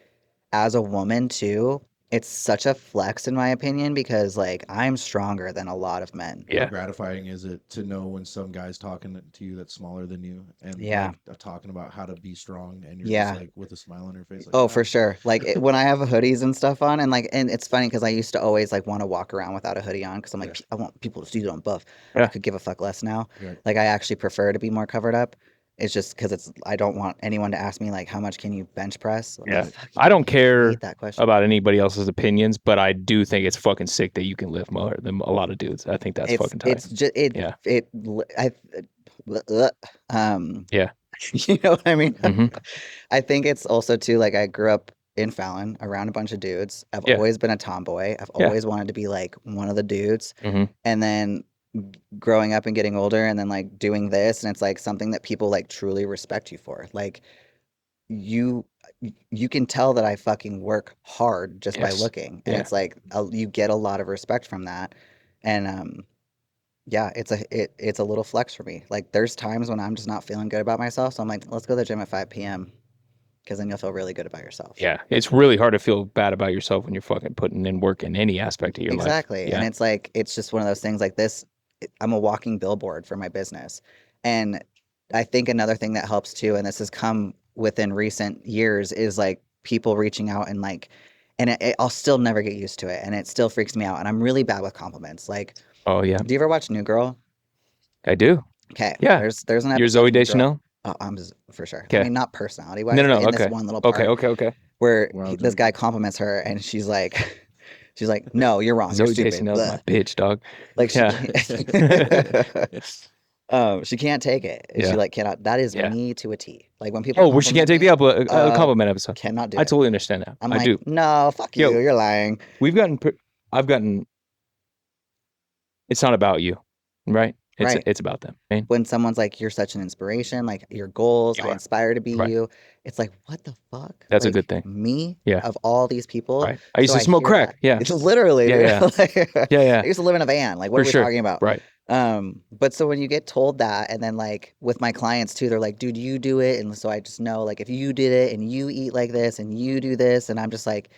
Speaker 3: as a woman too, it's such a flex in my opinion because, like, I'm stronger than a lot of men.
Speaker 2: Yeah.
Speaker 4: How gratifying is it to know when some guy's talking to you that's smaller than you and
Speaker 3: Yeah.
Speaker 4: like talking about how to be strong and you're
Speaker 3: Yeah.
Speaker 4: just like with a smile on your face? Like,
Speaker 3: Oh,
Speaker 4: "Wow."
Speaker 3: for sure. Like when I have hoodies and stuff on, and like, and it's funny because I used to always like want to walk around without a hoodie on because I'm like,
Speaker 4: Yeah.
Speaker 3: I want people to see that I'm buff.
Speaker 2: Yeah.
Speaker 3: I could give a fuck less now.
Speaker 4: Right.
Speaker 3: Like I actually prefer to be more covered up. It's just because I don't want anyone to ask me like, how much can you bench press? Like,
Speaker 2: Yeah.
Speaker 3: fuck,
Speaker 2: I don't care
Speaker 3: hate that question.
Speaker 2: about anybody else's opinions, but I do think it's fucking sick that you can lift more than a lot of dudes. I think that's fucking tight.
Speaker 3: It's just
Speaker 2: Yeah.
Speaker 3: Yeah. You know what I mean?
Speaker 2: Mhm.
Speaker 3: I think it's also too like I grew up in Fallon around a bunch of dudes. I've
Speaker 2: Yeah.
Speaker 3: always been a tomboy. I've
Speaker 2: Yeah.
Speaker 3: always wanted to be like one of the dudes.
Speaker 2: Mhm.
Speaker 3: And then growing up and getting older and then like doing this and it's like something that people like truly respect you for. Like you can tell that I fucking work hard just by
Speaker 2: Yes.
Speaker 3: looking. And
Speaker 2: Yeah.
Speaker 3: it's like you get a lot of respect from that. And yeah, it's a little flex for me. Like there's times when I'm just not feeling good about myself. So I'm like, let's go to the gym at 5 p.m. because then you'll feel really good about yourself.
Speaker 2: Yeah. It's really hard to feel bad about yourself when you're fucking putting in work in any aspect of your life.
Speaker 3: Exactly.
Speaker 2: Yeah.
Speaker 3: And it's like, it's just one of those things like this. I'm a walking billboard for my business. And I think another thing that helps too, and this has come within recent years, is like people reaching out and like, and I'll still never get used to it. And it still freaks me out. And I'm really bad with compliments. Like,
Speaker 2: Oh yeah.
Speaker 3: do you ever watch New Girl?
Speaker 2: I do.
Speaker 3: Okay.
Speaker 2: Yeah.
Speaker 3: There's an episode
Speaker 2: You're Zoe
Speaker 3: of New Girl.
Speaker 2: Deschanel?
Speaker 3: Oh, for sure. I
Speaker 2: Okay.
Speaker 3: mean, not personality wise,
Speaker 2: No.
Speaker 3: but in
Speaker 2: Okay.
Speaker 3: this one little part
Speaker 2: Okay.
Speaker 3: where
Speaker 4: Wow,
Speaker 3: this
Speaker 4: dude.
Speaker 3: guy compliments her and she's like, no, you're wrong. You're
Speaker 2: Zoe
Speaker 3: stupid.
Speaker 2: Deschanel's my
Speaker 3: Bleh.
Speaker 2: bitch, dog.
Speaker 3: Like she,
Speaker 2: Yeah.
Speaker 3: she can't take it.
Speaker 2: Yeah.
Speaker 3: She like cannot. That is
Speaker 2: Yeah.
Speaker 3: me to a T. Like when people.
Speaker 2: Oh, well, she can't take the compliment episode.
Speaker 3: Cannot do
Speaker 2: I
Speaker 3: it.
Speaker 2: totally understand that.
Speaker 3: I'm
Speaker 2: I
Speaker 3: like,
Speaker 2: do.
Speaker 3: no, fuck you.
Speaker 2: Yo.
Speaker 3: You're lying.
Speaker 2: I've gotten. It's not about you, right?
Speaker 3: Right.
Speaker 2: It's about them. Right?
Speaker 3: When someone's like, you're such an inspiration, like your goals,
Speaker 2: You
Speaker 3: I
Speaker 2: are.
Speaker 3: inspire to be
Speaker 2: Right.
Speaker 3: you. It's like, what the fuck?
Speaker 2: That's a
Speaker 3: Like,
Speaker 2: good thing.
Speaker 3: Me,
Speaker 2: Yeah.
Speaker 3: of all these people,
Speaker 2: Right. I used
Speaker 3: so
Speaker 2: to smoke
Speaker 3: hear
Speaker 2: crack.
Speaker 3: that.
Speaker 2: Yeah.
Speaker 3: It's literally,
Speaker 2: Yeah,
Speaker 3: dude. Like,
Speaker 2: Yeah.
Speaker 3: I used to live in a van. Like, what
Speaker 2: For
Speaker 3: are we
Speaker 2: sure.
Speaker 3: talking about?
Speaker 2: Right.
Speaker 3: But so when you get told that, and then like with my clients too, they're like, dude, you do it. And so I just know, like, if you did it and you eat like this and you do this, and I'm just like,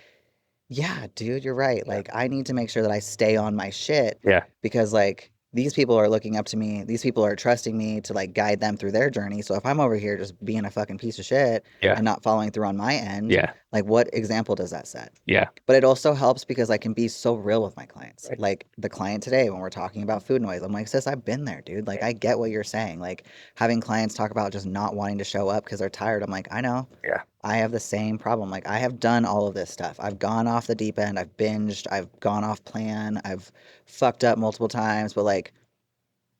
Speaker 3: yeah, dude, you're right.
Speaker 2: Yeah.
Speaker 3: Like, I need to make sure that I stay on my shit
Speaker 2: Yeah.
Speaker 3: because like these people are looking up to me. These people are trusting me to like guide them through their journey. So if I'm over here just being a fucking piece of shit
Speaker 2: Yeah.
Speaker 3: and not following through on my end,
Speaker 2: Yeah.
Speaker 3: like what example does that set?
Speaker 2: Yeah.
Speaker 3: But it also helps because I can be so real with my clients.
Speaker 2: Right.
Speaker 3: Like the client today, when we're talking about food noise, I'm like, sis, I've been there, dude. Like, I get what you're saying. Like, having clients talk about just not wanting to show up because they're tired. I'm like, I know.
Speaker 2: Yeah.
Speaker 3: I have the same problem. Like, I have done all of this stuff. I've gone off the deep end. I've binged. I've gone off plan. I've fucked up multiple times, but like,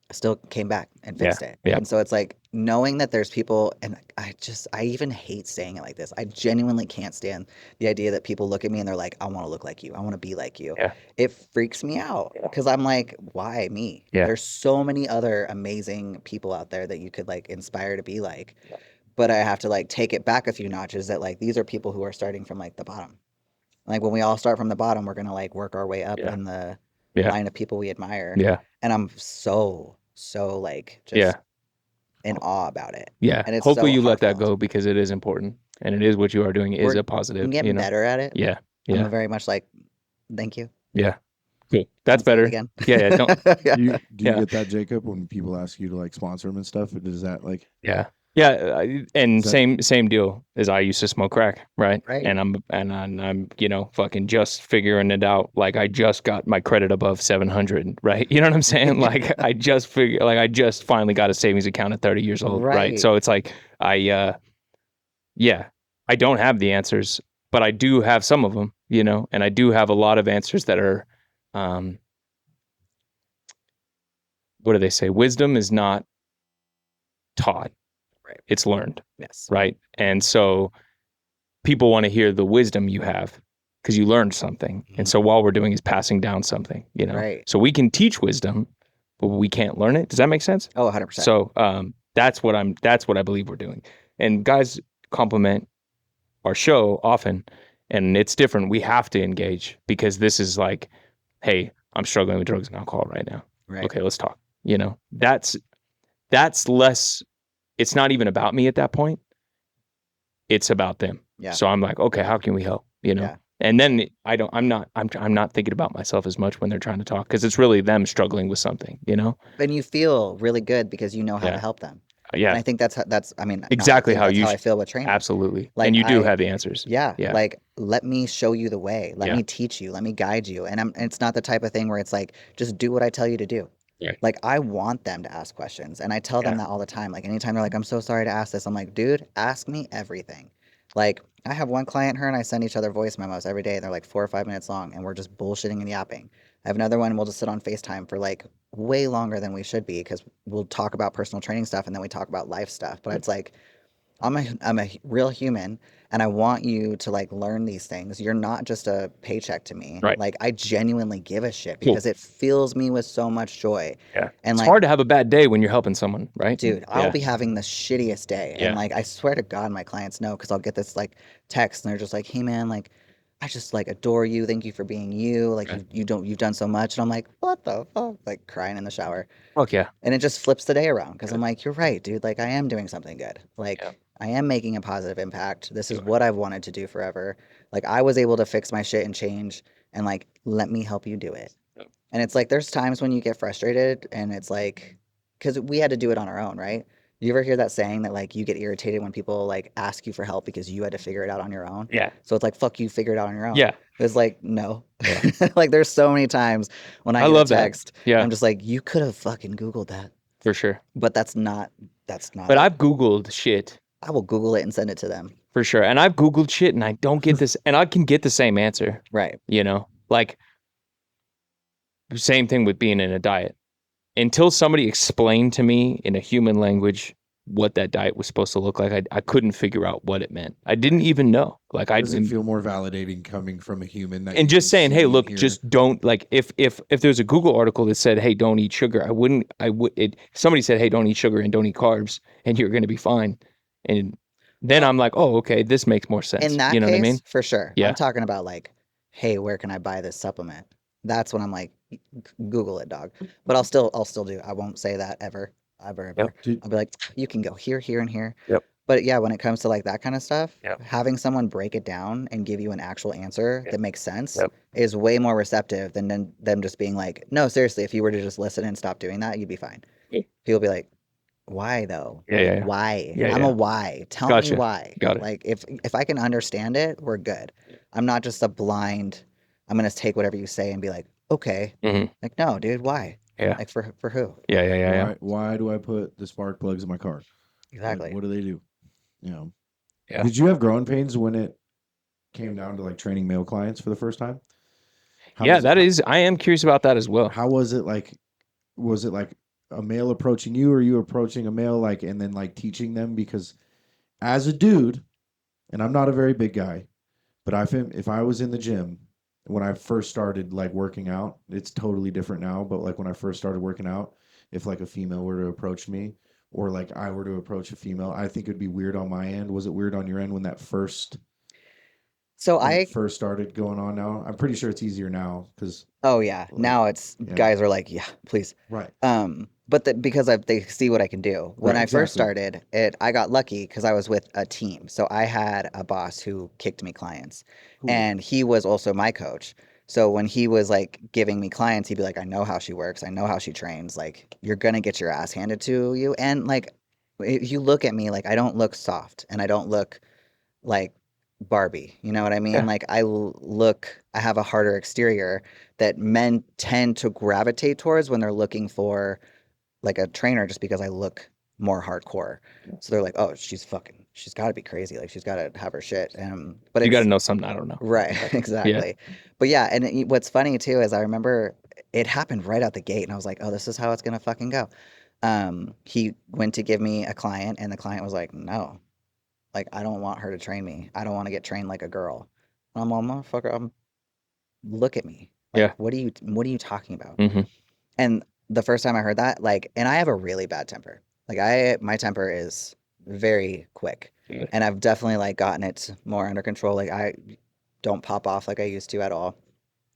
Speaker 3: I still came back and fixed it.
Speaker 2: Yeah.
Speaker 3: And so it's like knowing that there's people, and I even hate saying it like this. I genuinely can't stand the idea that people look at me and they're like, I want to look like you. I want to be like you.
Speaker 2: Yeah.
Speaker 3: It freaks me out
Speaker 2: Yeah.
Speaker 3: because I'm like, why me?
Speaker 2: Yeah.
Speaker 3: There's so many other amazing people out there that you could like inspire to be like.
Speaker 2: Yeah.
Speaker 3: But I have to like take it back a few notches that like these are people who are starting from like the bottom. Like when we all start from the bottom, we're going to like work our way up
Speaker 2: Yeah.
Speaker 3: in the
Speaker 2: Yeah.
Speaker 3: line of people we admire.
Speaker 2: Yeah.
Speaker 3: And I'm so like just
Speaker 2: Yeah.
Speaker 3: in awe about it.
Speaker 2: Yeah.
Speaker 3: And it's
Speaker 2: Hopefully
Speaker 3: so
Speaker 2: you let that
Speaker 3: heartfelt.
Speaker 2: go because it is important and it is what you are doing is
Speaker 3: We're-
Speaker 2: a positive,
Speaker 3: I'm getting better at it.
Speaker 2: Yeah.
Speaker 3: I'm
Speaker 2: Yeah.
Speaker 3: a very much like, thank you.
Speaker 2: Yeah. Cool. That's
Speaker 3: Don't say it
Speaker 2: better.
Speaker 3: again.
Speaker 2: Yeah. Don't.
Speaker 3: Yeah.
Speaker 4: Do you
Speaker 2: Yeah.
Speaker 4: get that, Jacob, when people ask you to like sponsor them and stuff? Does that like
Speaker 2: Yeah. Yeah, and
Speaker 4: Is that-
Speaker 2: same deal as I used to smoke crack, right?
Speaker 3: Right.
Speaker 2: And I'm fucking just figuring it out. Like I just got my credit above 700, right? You know what I'm saying? Like I just finally got a savings account at 30 years old, right?
Speaker 3: Right.
Speaker 2: So it's like I don't have the answers, but I do have some of them, and I do have a lot of answers that are, what do they say? Wisdom is not taught.
Speaker 3: Right.
Speaker 2: It's learned.
Speaker 3: Yes.
Speaker 2: Right. And so people want to hear the wisdom you have because you learned something. And so all we're doing is passing down something,
Speaker 3: Right.
Speaker 2: So we can teach wisdom, but we can't learn it. Does that make sense?
Speaker 3: Oh, 100%.
Speaker 2: So that's what I believe we're doing. And guys compliment our show often, and it's different. We have to engage because this is like, hey, I'm struggling with drugs and alcohol right now.
Speaker 3: Right.
Speaker 2: Okay, let's talk. That's less. It's not even about me at that point. It's about them.
Speaker 3: Yeah.
Speaker 2: So I'm like, okay, how can we help?
Speaker 3: Yeah.
Speaker 2: And then I'm not thinking about myself as much when they're trying to talk because it's really them struggling with something,
Speaker 3: And you feel really good because you know how
Speaker 2: Yeah.
Speaker 3: to help them.
Speaker 2: Yeah,
Speaker 3: And I think that's I mean, not
Speaker 2: Exactly
Speaker 3: I think
Speaker 2: how
Speaker 3: that's
Speaker 2: you
Speaker 3: how I feel with training.
Speaker 2: absolutely.
Speaker 3: Like,
Speaker 2: And you do
Speaker 3: I-
Speaker 2: have the answers.
Speaker 3: Yeah.
Speaker 2: Yeah.
Speaker 3: Like, let me show you the way. Let
Speaker 2: Yeah.
Speaker 3: me teach you. Let me guide you. And it's not the type of thing where it's like, just do what I tell you to do.
Speaker 2: Right.
Speaker 3: Like, I want them to ask questions. And I tell them that all the time. Like, anytime they're like, I'm so sorry to ask this, I'm like, dude, ask me everything. Like, I have one client, her and I send each other voice memos every day. They're like 4 or 5 minutes long, and we're just bullshitting and yapping. I have another one, we'll just sit on FaceTime for like way longer than we should be because we'll talk about personal training stuff and then we talk about life stuff. But it's like, I'm a real human and I want you to like learn these things. You're not just a paycheck to me.
Speaker 2: Right.
Speaker 3: Like, I genuinely give a shit
Speaker 2: Cool.
Speaker 3: because it fills me with so much joy.
Speaker 2: Yeah.
Speaker 3: And
Speaker 2: It's
Speaker 3: like,
Speaker 2: hard to have a bad day when you're helping someone, right?
Speaker 3: dude, I'll
Speaker 2: Yeah.
Speaker 3: be having the shittiest day.
Speaker 2: Yeah.
Speaker 3: And like, I swear to God, my clients know because I'll get this like text and they're just like, hey man, like, I just like adore you. Thank you for being you. Like,
Speaker 2: Right.
Speaker 3: you've done so much. And I'm like, what the fuck? Like, crying in the shower.
Speaker 2: Fuck yeah.
Speaker 3: And it just flips the day around because
Speaker 2: Good.
Speaker 3: I'm like, you're right, dude. Like, I am doing something good. Like,
Speaker 2: Yeah.
Speaker 3: I am making a positive impact. This is
Speaker 2: Sure.
Speaker 3: what I've wanted to do forever. Like, I was able to fix my shit and change and like, let me help you do it.
Speaker 2: Yep.
Speaker 3: And it's like, there's times when you get frustrated and it's like, because we had to do it on our own, right? You ever hear that saying that like you get irritated when people like ask you for help because you had to figure it out on your own?
Speaker 2: Yeah.
Speaker 3: So it's like, fuck you, figure it out on your own.
Speaker 2: Yeah.
Speaker 3: It's like, no.
Speaker 2: Yeah.
Speaker 3: Like, there's so many times when I
Speaker 2: I
Speaker 3: get
Speaker 2: love
Speaker 3: a
Speaker 2: that.
Speaker 3: text,
Speaker 2: Yeah.
Speaker 3: I'm just like, you could have fucking Googled that.
Speaker 2: For sure.
Speaker 3: But that's not
Speaker 2: But
Speaker 3: it.
Speaker 2: I've Googled shit
Speaker 3: I will Google it and send it to them.
Speaker 2: for sure. And I've Googled shit and I don't get this, and I can get the same answer,
Speaker 3: Right.
Speaker 2: Like, same thing with being in a diet. Until somebody explained to me in a human language what that diet was supposed to look like, I couldn't figure out what it meant. I didn't even know. Like, I
Speaker 4: does it
Speaker 2: didn't.
Speaker 4: feel more validating coming from a human that
Speaker 2: And
Speaker 4: you
Speaker 2: just
Speaker 4: can
Speaker 2: saying,
Speaker 4: see
Speaker 2: hey,
Speaker 4: and
Speaker 2: look,
Speaker 4: hear?
Speaker 2: just don't, like, if there's a Google article that said, hey, don't eat sugar, somebody said, hey, don't eat sugar and don't eat carbs and you're going to be fine. And then I'm like, oh, okay, this makes more sense.
Speaker 3: In that
Speaker 2: You know
Speaker 3: case,
Speaker 2: what I mean?
Speaker 3: for sure.
Speaker 2: Yeah.
Speaker 3: I'm talking about like, hey, where can I buy this supplement? That's when I'm like, Google it, dog. But I'll still do. I won't say that ever.
Speaker 2: Yep.
Speaker 3: I'll be like, you can go here, here, and here.
Speaker 2: Yep.
Speaker 3: But yeah, when it comes to like that kind of stuff,
Speaker 2: Yep.
Speaker 3: having someone break it down and give you an actual answer
Speaker 2: Yep.
Speaker 3: that makes sense
Speaker 2: Yep.
Speaker 3: is way more receptive than them just being like, no, seriously, if you were to just listen and stop doing that, you'd be fine.
Speaker 2: Yeah.
Speaker 3: People be like, why though?
Speaker 2: Yeah,
Speaker 3: Like,
Speaker 2: yeah, yeah.
Speaker 3: why?
Speaker 2: Yeah,
Speaker 3: I'm
Speaker 2: yeah.
Speaker 3: a why. Tell
Speaker 2: Gotcha.
Speaker 3: me why.
Speaker 2: Got it.
Speaker 3: Like, if I can understand it, we're good. I'm not just a blind, I'm going to take whatever you say and be like, okay.
Speaker 2: Mhm.
Speaker 3: Like, no, dude, why?
Speaker 2: Yeah.
Speaker 3: Like, for who?
Speaker 2: Yeah.
Speaker 4: Why do I put the spark plugs in my car?
Speaker 3: Exactly.
Speaker 4: What do they do?
Speaker 2: Yeah.
Speaker 4: Did you have growing pains when it came down to like training male clients for the first time?
Speaker 2: Yeah, I am curious about that as well.
Speaker 4: How was it like? Was it like a male approaching you, or you approaching a male, like, and then like teaching them? Because as a dude, and I'm not a very big guy, but if I was in the gym when I first started like working out, it's totally different now. But like when I first started working out, if like a female were to approach me, or like I were to approach a female, I think it'd be weird on my end. Was it weird on your end when that first
Speaker 3: So
Speaker 4: when
Speaker 3: I
Speaker 4: it first started going on now? I'm pretty sure it's easier now because,
Speaker 3: Oh yeah,
Speaker 4: like,
Speaker 3: now it's
Speaker 4: yeah.
Speaker 3: guys are like, yeah, please.
Speaker 4: Right.
Speaker 3: But because they see what I can do. When
Speaker 4: Right,
Speaker 3: I first
Speaker 4: exactly.
Speaker 3: started, I got lucky because I was with a team. So I had a boss who kicked me clients,
Speaker 4: Cool.
Speaker 3: and he was also my coach. So when he was like giving me clients, he'd be like, I know how she works, I know how she trains. Like, you're gonna get your ass handed to you. And like, if you look at me, like, I don't look soft, and I don't look like Barbie. You know what I mean?
Speaker 2: Yeah.
Speaker 3: Like, I have a harder exterior that men tend to gravitate towards when they're looking for like a trainer, just because I look more hardcore. So they're like, oh, she's got to be crazy. Like, she's got to have her shit. But
Speaker 2: You got to
Speaker 3: it's
Speaker 2: know something I don't know.
Speaker 3: right,
Speaker 2: Yeah.
Speaker 3: exactly. But yeah, and what's funny too is I remember it happened right out the gate, and I was like, oh, this is how it's gonna fucking go. He went to give me a client, and the client was like, no, like, I don't want her to train me. I don't want to get trained like a girl. I'm all, motherfucker, look at me. Like,
Speaker 2: Yeah.
Speaker 3: what are you talking about?
Speaker 2: Mm-hmm.
Speaker 3: And the first time I heard that, like, and I have a really bad temper. Like, my temper is very quick.
Speaker 2: Yeah.
Speaker 3: And I've definitely like gotten it more under control. Like, I don't pop off like I used to at all.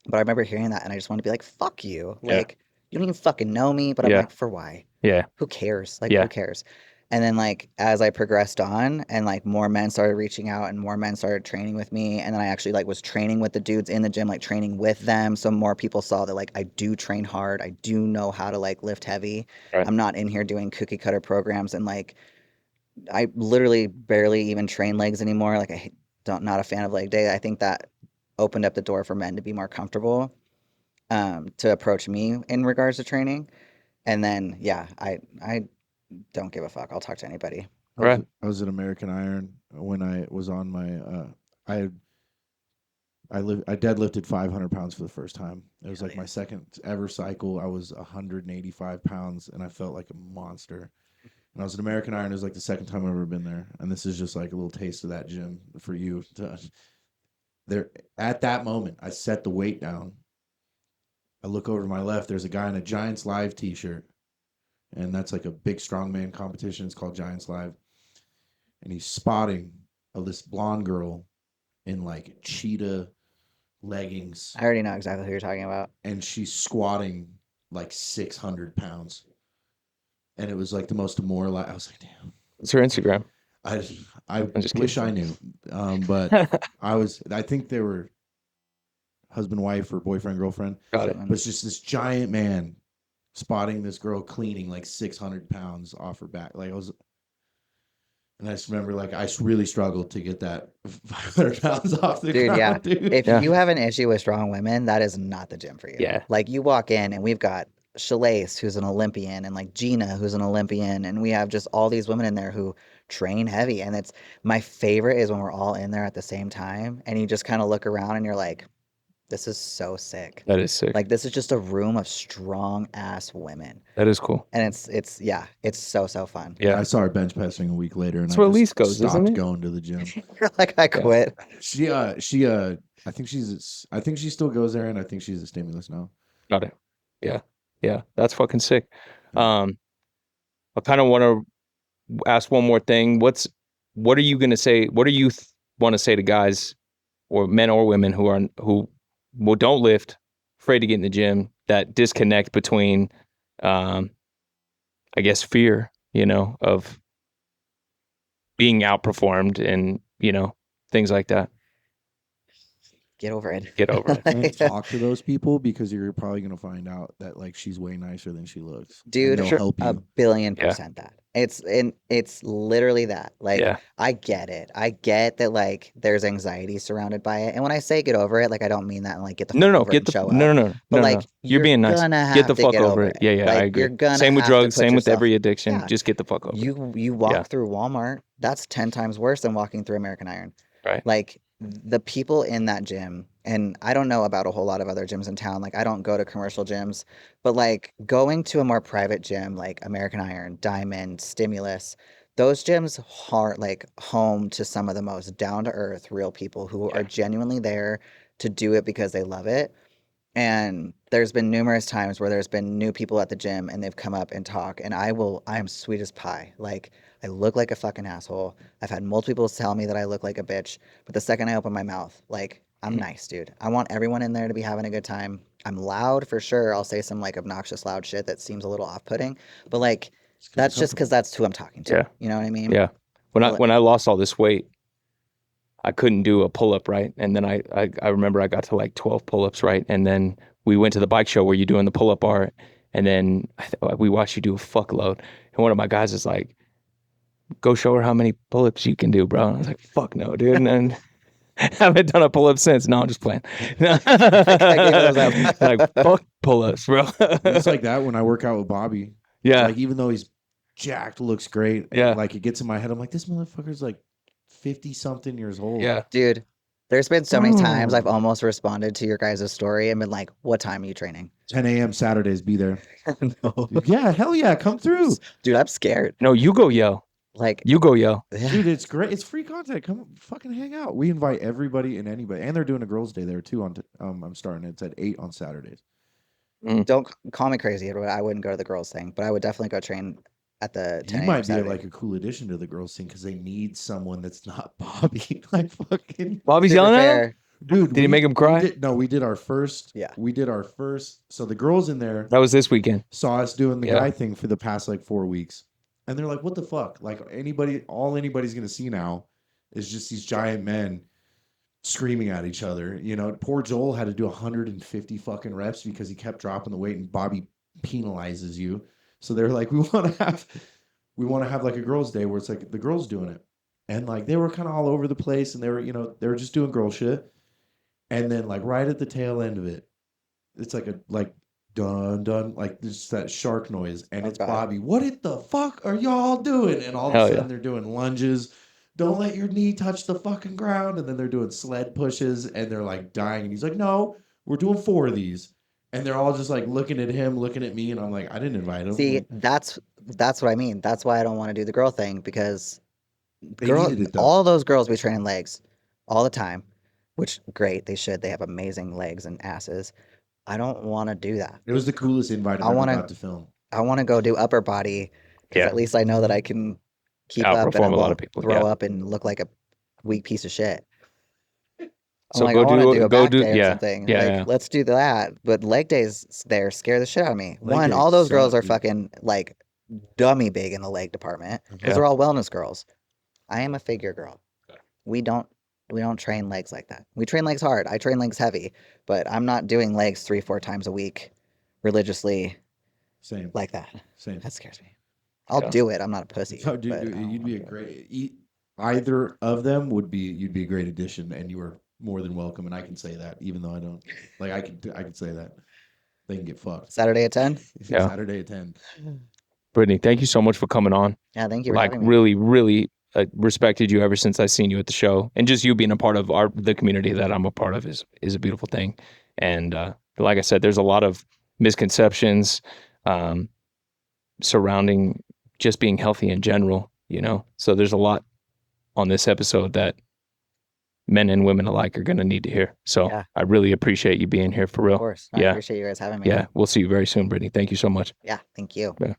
Speaker 3: But I remember hearing that, and I just wanted to be like, fuck you.
Speaker 2: Yeah.
Speaker 3: Like, you don't even fucking know me. But I'm
Speaker 2: Yeah.
Speaker 3: like, for why?
Speaker 2: Yeah.
Speaker 3: Who cares? Like,
Speaker 2: Yeah.
Speaker 3: who cares? And then, like, as I progressed on, and like more men started reaching out, and more men started training with me, and then I actually like was training with the dudes in the gym, like training with them. So more people saw that like I do train hard. I do know how to like lift heavy.
Speaker 2: Right.
Speaker 3: I'm not in here doing cookie cutter programs, and like I literally barely even train legs anymore. Like, not a fan of leg day. I think that opened up the door for men to be more comfortable to approach me in regards to training. And then yeah, I don't give a fuck. I'll talk to anybody.
Speaker 2: Right.
Speaker 4: I was at American Iron when I was on my I I deadlifted 500 pounds for the first time. It was
Speaker 3: Hell
Speaker 4: like my
Speaker 3: yeah.
Speaker 4: second ever cycle. I was 185 pounds, and I felt like a monster. And I was at American Iron. It was like the second time I've ever been there, and this is just like a little taste of that gym for you. There, at that moment, I set the weight down. I look over to my left. There's a guy in a Giants Live T-shirt, and that's like a big strongman competition. It's called Giants Live, and he's spotting this blonde girl in like cheetah leggings,
Speaker 3: I already know exactly who you're talking about.
Speaker 4: and she's squatting like 600 pounds. And it was like the most demoralizing. I was like, damn.
Speaker 2: What's her Instagram?
Speaker 4: I
Speaker 2: I'm just
Speaker 4: wish
Speaker 2: kidding.
Speaker 4: I knew. But I think they were husband, wife, or boyfriend, girlfriend.
Speaker 2: Got it.
Speaker 4: But it's just this giant man spotting this girl cleaning like 600 pounds off her back. Like, and I just remember, like, I really struggled to get that 500 pounds off the
Speaker 3: Dude,
Speaker 4: ground,
Speaker 3: yeah.
Speaker 4: dude.
Speaker 3: If
Speaker 2: Yeah.
Speaker 3: you have an issue with strong women, that is not the gym for you.
Speaker 2: Yeah.
Speaker 3: Like, you walk in and we've got Shalase, who's an Olympian, and like Gina, who's an Olympian, and we have just all these women in there who train heavy. And it's my favorite is when we're all in there at the same time, and you just kind of look around and you're like, this is so sick.
Speaker 2: That is sick.
Speaker 3: Like, this is just a room of strong ass women.
Speaker 2: That is cool.
Speaker 3: And it's so fun.
Speaker 2: Yeah.
Speaker 4: I saw her bench pressing a week later, and
Speaker 2: That's
Speaker 4: I
Speaker 2: where
Speaker 4: just
Speaker 2: Elise goes, isn't
Speaker 4: stopped
Speaker 2: it?
Speaker 4: going to the gym.
Speaker 3: Like, I quit.
Speaker 4: She I think she still goes there, and I think she's a stimulus now.
Speaker 2: Got it. Yeah. Yeah. That's fucking sick. I kind of want to ask one more thing. What are you going to say? What do you want to say to guys or men or women who don't lift, afraid to get in the gym, that disconnect between, I guess, fear, of being outperformed and, things like that.
Speaker 3: Get over it.
Speaker 2: Get over it.
Speaker 4: And talk to those people, because you're probably going to find out that like she's way nicer than she looks.
Speaker 3: Dude,
Speaker 4: and they'll help
Speaker 3: a
Speaker 4: you.
Speaker 3: billion% that. It's literally that. Like,
Speaker 2: Yeah.
Speaker 3: I get it. I get that like there's anxiety surrounded by it. And when I say get over it, like, I don't mean that and like get the fuck
Speaker 2: No,
Speaker 3: over it and show up.
Speaker 2: no.
Speaker 3: But
Speaker 2: no,
Speaker 3: like,
Speaker 2: no. You're being nice.
Speaker 3: gonna have
Speaker 2: Get the
Speaker 3: to
Speaker 2: fuck
Speaker 3: get
Speaker 2: over it. Yeah,
Speaker 3: Like,
Speaker 2: I agree.
Speaker 3: you're gonna
Speaker 2: Same with
Speaker 3: have to
Speaker 2: drugs,
Speaker 3: put
Speaker 2: same with
Speaker 3: yourself-
Speaker 2: every addiction.
Speaker 3: Yeah.
Speaker 2: Just get the fuck over it.
Speaker 3: You walk
Speaker 2: Yeah.
Speaker 3: through Walmart, that's 10 times worse than walking through American Iron.
Speaker 2: Right.
Speaker 3: Like, the people in that gym, and I don't know about a whole lot of other gyms in town. Like, I don't go to commercial gyms, but like going to a more private gym like American Iron, Diamond, Stimulus, those gyms are like home to some of the most down to earth real people who are genuinely there to do it because they love it. And there's been numerous times where there's been new people at the gym and they've come up and talk, and I am sweet as pie. Like, I look like a fucking asshole. I've had multiple people tell me that I look like a bitch, but the second I open my mouth, like, I'm nice, dude. I want everyone in there to be having a good time. I'm loud for sure. I'll say some like obnoxious loud shit that seems a little off-putting, but like that's just because that's who I'm talking to.
Speaker 2: Yeah.
Speaker 3: You know what I mean?
Speaker 2: Yeah. When I lost all this weight, I couldn't do a pull-up, right? And then I remember I got to like 12 pull-ups, right? And then we went to the bike show where you're doing the pull-up bar, and then we watched you do a fuckload. And one of my guys is like, go show her how many pull-ups you can do, bro. And I was like, fuck no, dude. And then I haven't done a pull-up since. No, I'm just playing. Like, fuck pull-ups, bro.
Speaker 4: It's like that when I work out with Bobby.
Speaker 2: Yeah.
Speaker 4: Like, even though he's jacked, looks great.
Speaker 2: Yeah.
Speaker 4: Like, it gets in my head. I'm like, this motherfucker's like 50-something years old.
Speaker 2: Yeah.
Speaker 3: Dude, there's been so many times I've almost responded to your guys' story and been like, what time are you training?
Speaker 4: 10 a.m. Saturdays, be there.
Speaker 3: No.
Speaker 4: Yeah, hell yeah, come through.
Speaker 3: Dude, I'm scared.
Speaker 2: No, you go yell.
Speaker 3: Like,
Speaker 2: You go yell.
Speaker 4: Dude, it's great. It's free content. Come fucking hang out. We invite everybody and anybody. And they're doing a girls' day there too. I'm starting. It's at 8 on Saturdays.
Speaker 3: don't call me crazy. I wouldn't go to the girls thing, but I would definitely go train at the 10
Speaker 4: You
Speaker 3: a.m.
Speaker 4: might be
Speaker 3: Saturday.
Speaker 4: like a cool addition to the girls' thing because they need someone that's not Bobby. Like, fucking
Speaker 2: Bobby's
Speaker 3: Super
Speaker 2: yelling at him?
Speaker 3: fair.
Speaker 4: dude.
Speaker 2: Did he make him cry?
Speaker 4: We did our first.
Speaker 3: Yeah.
Speaker 4: We did our first. So the girls in there
Speaker 2: That was this weekend.
Speaker 4: saw us doing the
Speaker 2: Yeah.
Speaker 4: guy thing for the past like 4 weeks. And they're like, what the fuck? Like, all anybody's going to see now is just these giant men screaming at each other. You know, poor Joel had to do 150 fucking reps because he kept dropping the weight and Bobby penalizes you. So they're like, we want to have like a girls' day where it's like the girls doing it. And like, they were kind of all over the place and they were just doing girl shit. And then like right at the tail end of it, it's like dun dun, like just that shark noise, and it's Bobby. What the fuck are y'all doing? And all of a sudden they're doing lunges. Don't let your knee touch the fucking ground. And then they're doing sled pushes, and they're like dying. And he's like, "No, we're doing 4 of these." And they're all just like looking at him, looking at me, and I'm like, I didn't invite him.
Speaker 3: See,
Speaker 4: Like,
Speaker 3: that's what I mean. That's why I don't want to do the girl thing, because
Speaker 4: they needed it though.
Speaker 3: all those girls be training legs all the time, which great, they should. They have amazing legs and asses. I don't want to do that.
Speaker 4: It was the coolest invite I ever got to film.
Speaker 3: I want to go do upper body, because at least I know that I can keep up and I
Speaker 2: Outperform a lot
Speaker 3: won't
Speaker 2: of people.
Speaker 3: throw up and look like a weak piece of shit.
Speaker 2: So
Speaker 3: like,
Speaker 2: go
Speaker 3: I wanna
Speaker 2: do-
Speaker 3: do a
Speaker 2: go
Speaker 3: back
Speaker 2: do-
Speaker 3: day or
Speaker 2: yeah,
Speaker 3: something.
Speaker 2: yeah,
Speaker 3: Like,
Speaker 2: yeah.
Speaker 3: let's do that. But leg days there scare the shit out of me.
Speaker 4: Leg
Speaker 3: One,
Speaker 4: days
Speaker 3: all those girls
Speaker 4: suck,
Speaker 3: are
Speaker 4: dude.
Speaker 3: fucking like dummy big in the leg department. Those
Speaker 2: Yeah.
Speaker 3: are all wellness girls. I am a figure girl. We don't train legs like that. We train legs hard. I train legs heavy, but I'm not doing legs 3-4 times a week religiously
Speaker 4: Same.
Speaker 3: like that.
Speaker 4: Same.
Speaker 3: That scares me. I'll
Speaker 2: Yeah.
Speaker 3: do it. I'm not a pussy.
Speaker 4: No, dude,
Speaker 3: but I don't
Speaker 4: you'd
Speaker 3: wanna
Speaker 4: be a
Speaker 3: do it.
Speaker 4: great. Either of them you'd be a great addition, and you were more than welcome. And I can say that, even though I don't. Like, I could say that. They can get fucked.
Speaker 3: Saturday at 10?
Speaker 2: Yeah.
Speaker 4: Saturday at 10.
Speaker 2: Brittany, thank you so much for coming on.
Speaker 3: Yeah, thank you for
Speaker 2: Like,
Speaker 3: having me.
Speaker 2: really, really respected you ever since I seen you at the show, and just you being a part of the community that I'm a part of is a beautiful thing. And like I said, there's a lot of misconceptions surrounding just being healthy in general, you know. So there's a lot on this episode that men and women alike are going to need to hear. So
Speaker 3: Yeah.
Speaker 2: I really appreciate you being here for real.
Speaker 3: Of course. I
Speaker 2: Yeah.
Speaker 3: appreciate you guys having me.
Speaker 2: Yeah, we'll see you very soon, Brittany. Thank you so much.
Speaker 3: Yeah, thank you.
Speaker 2: Yeah.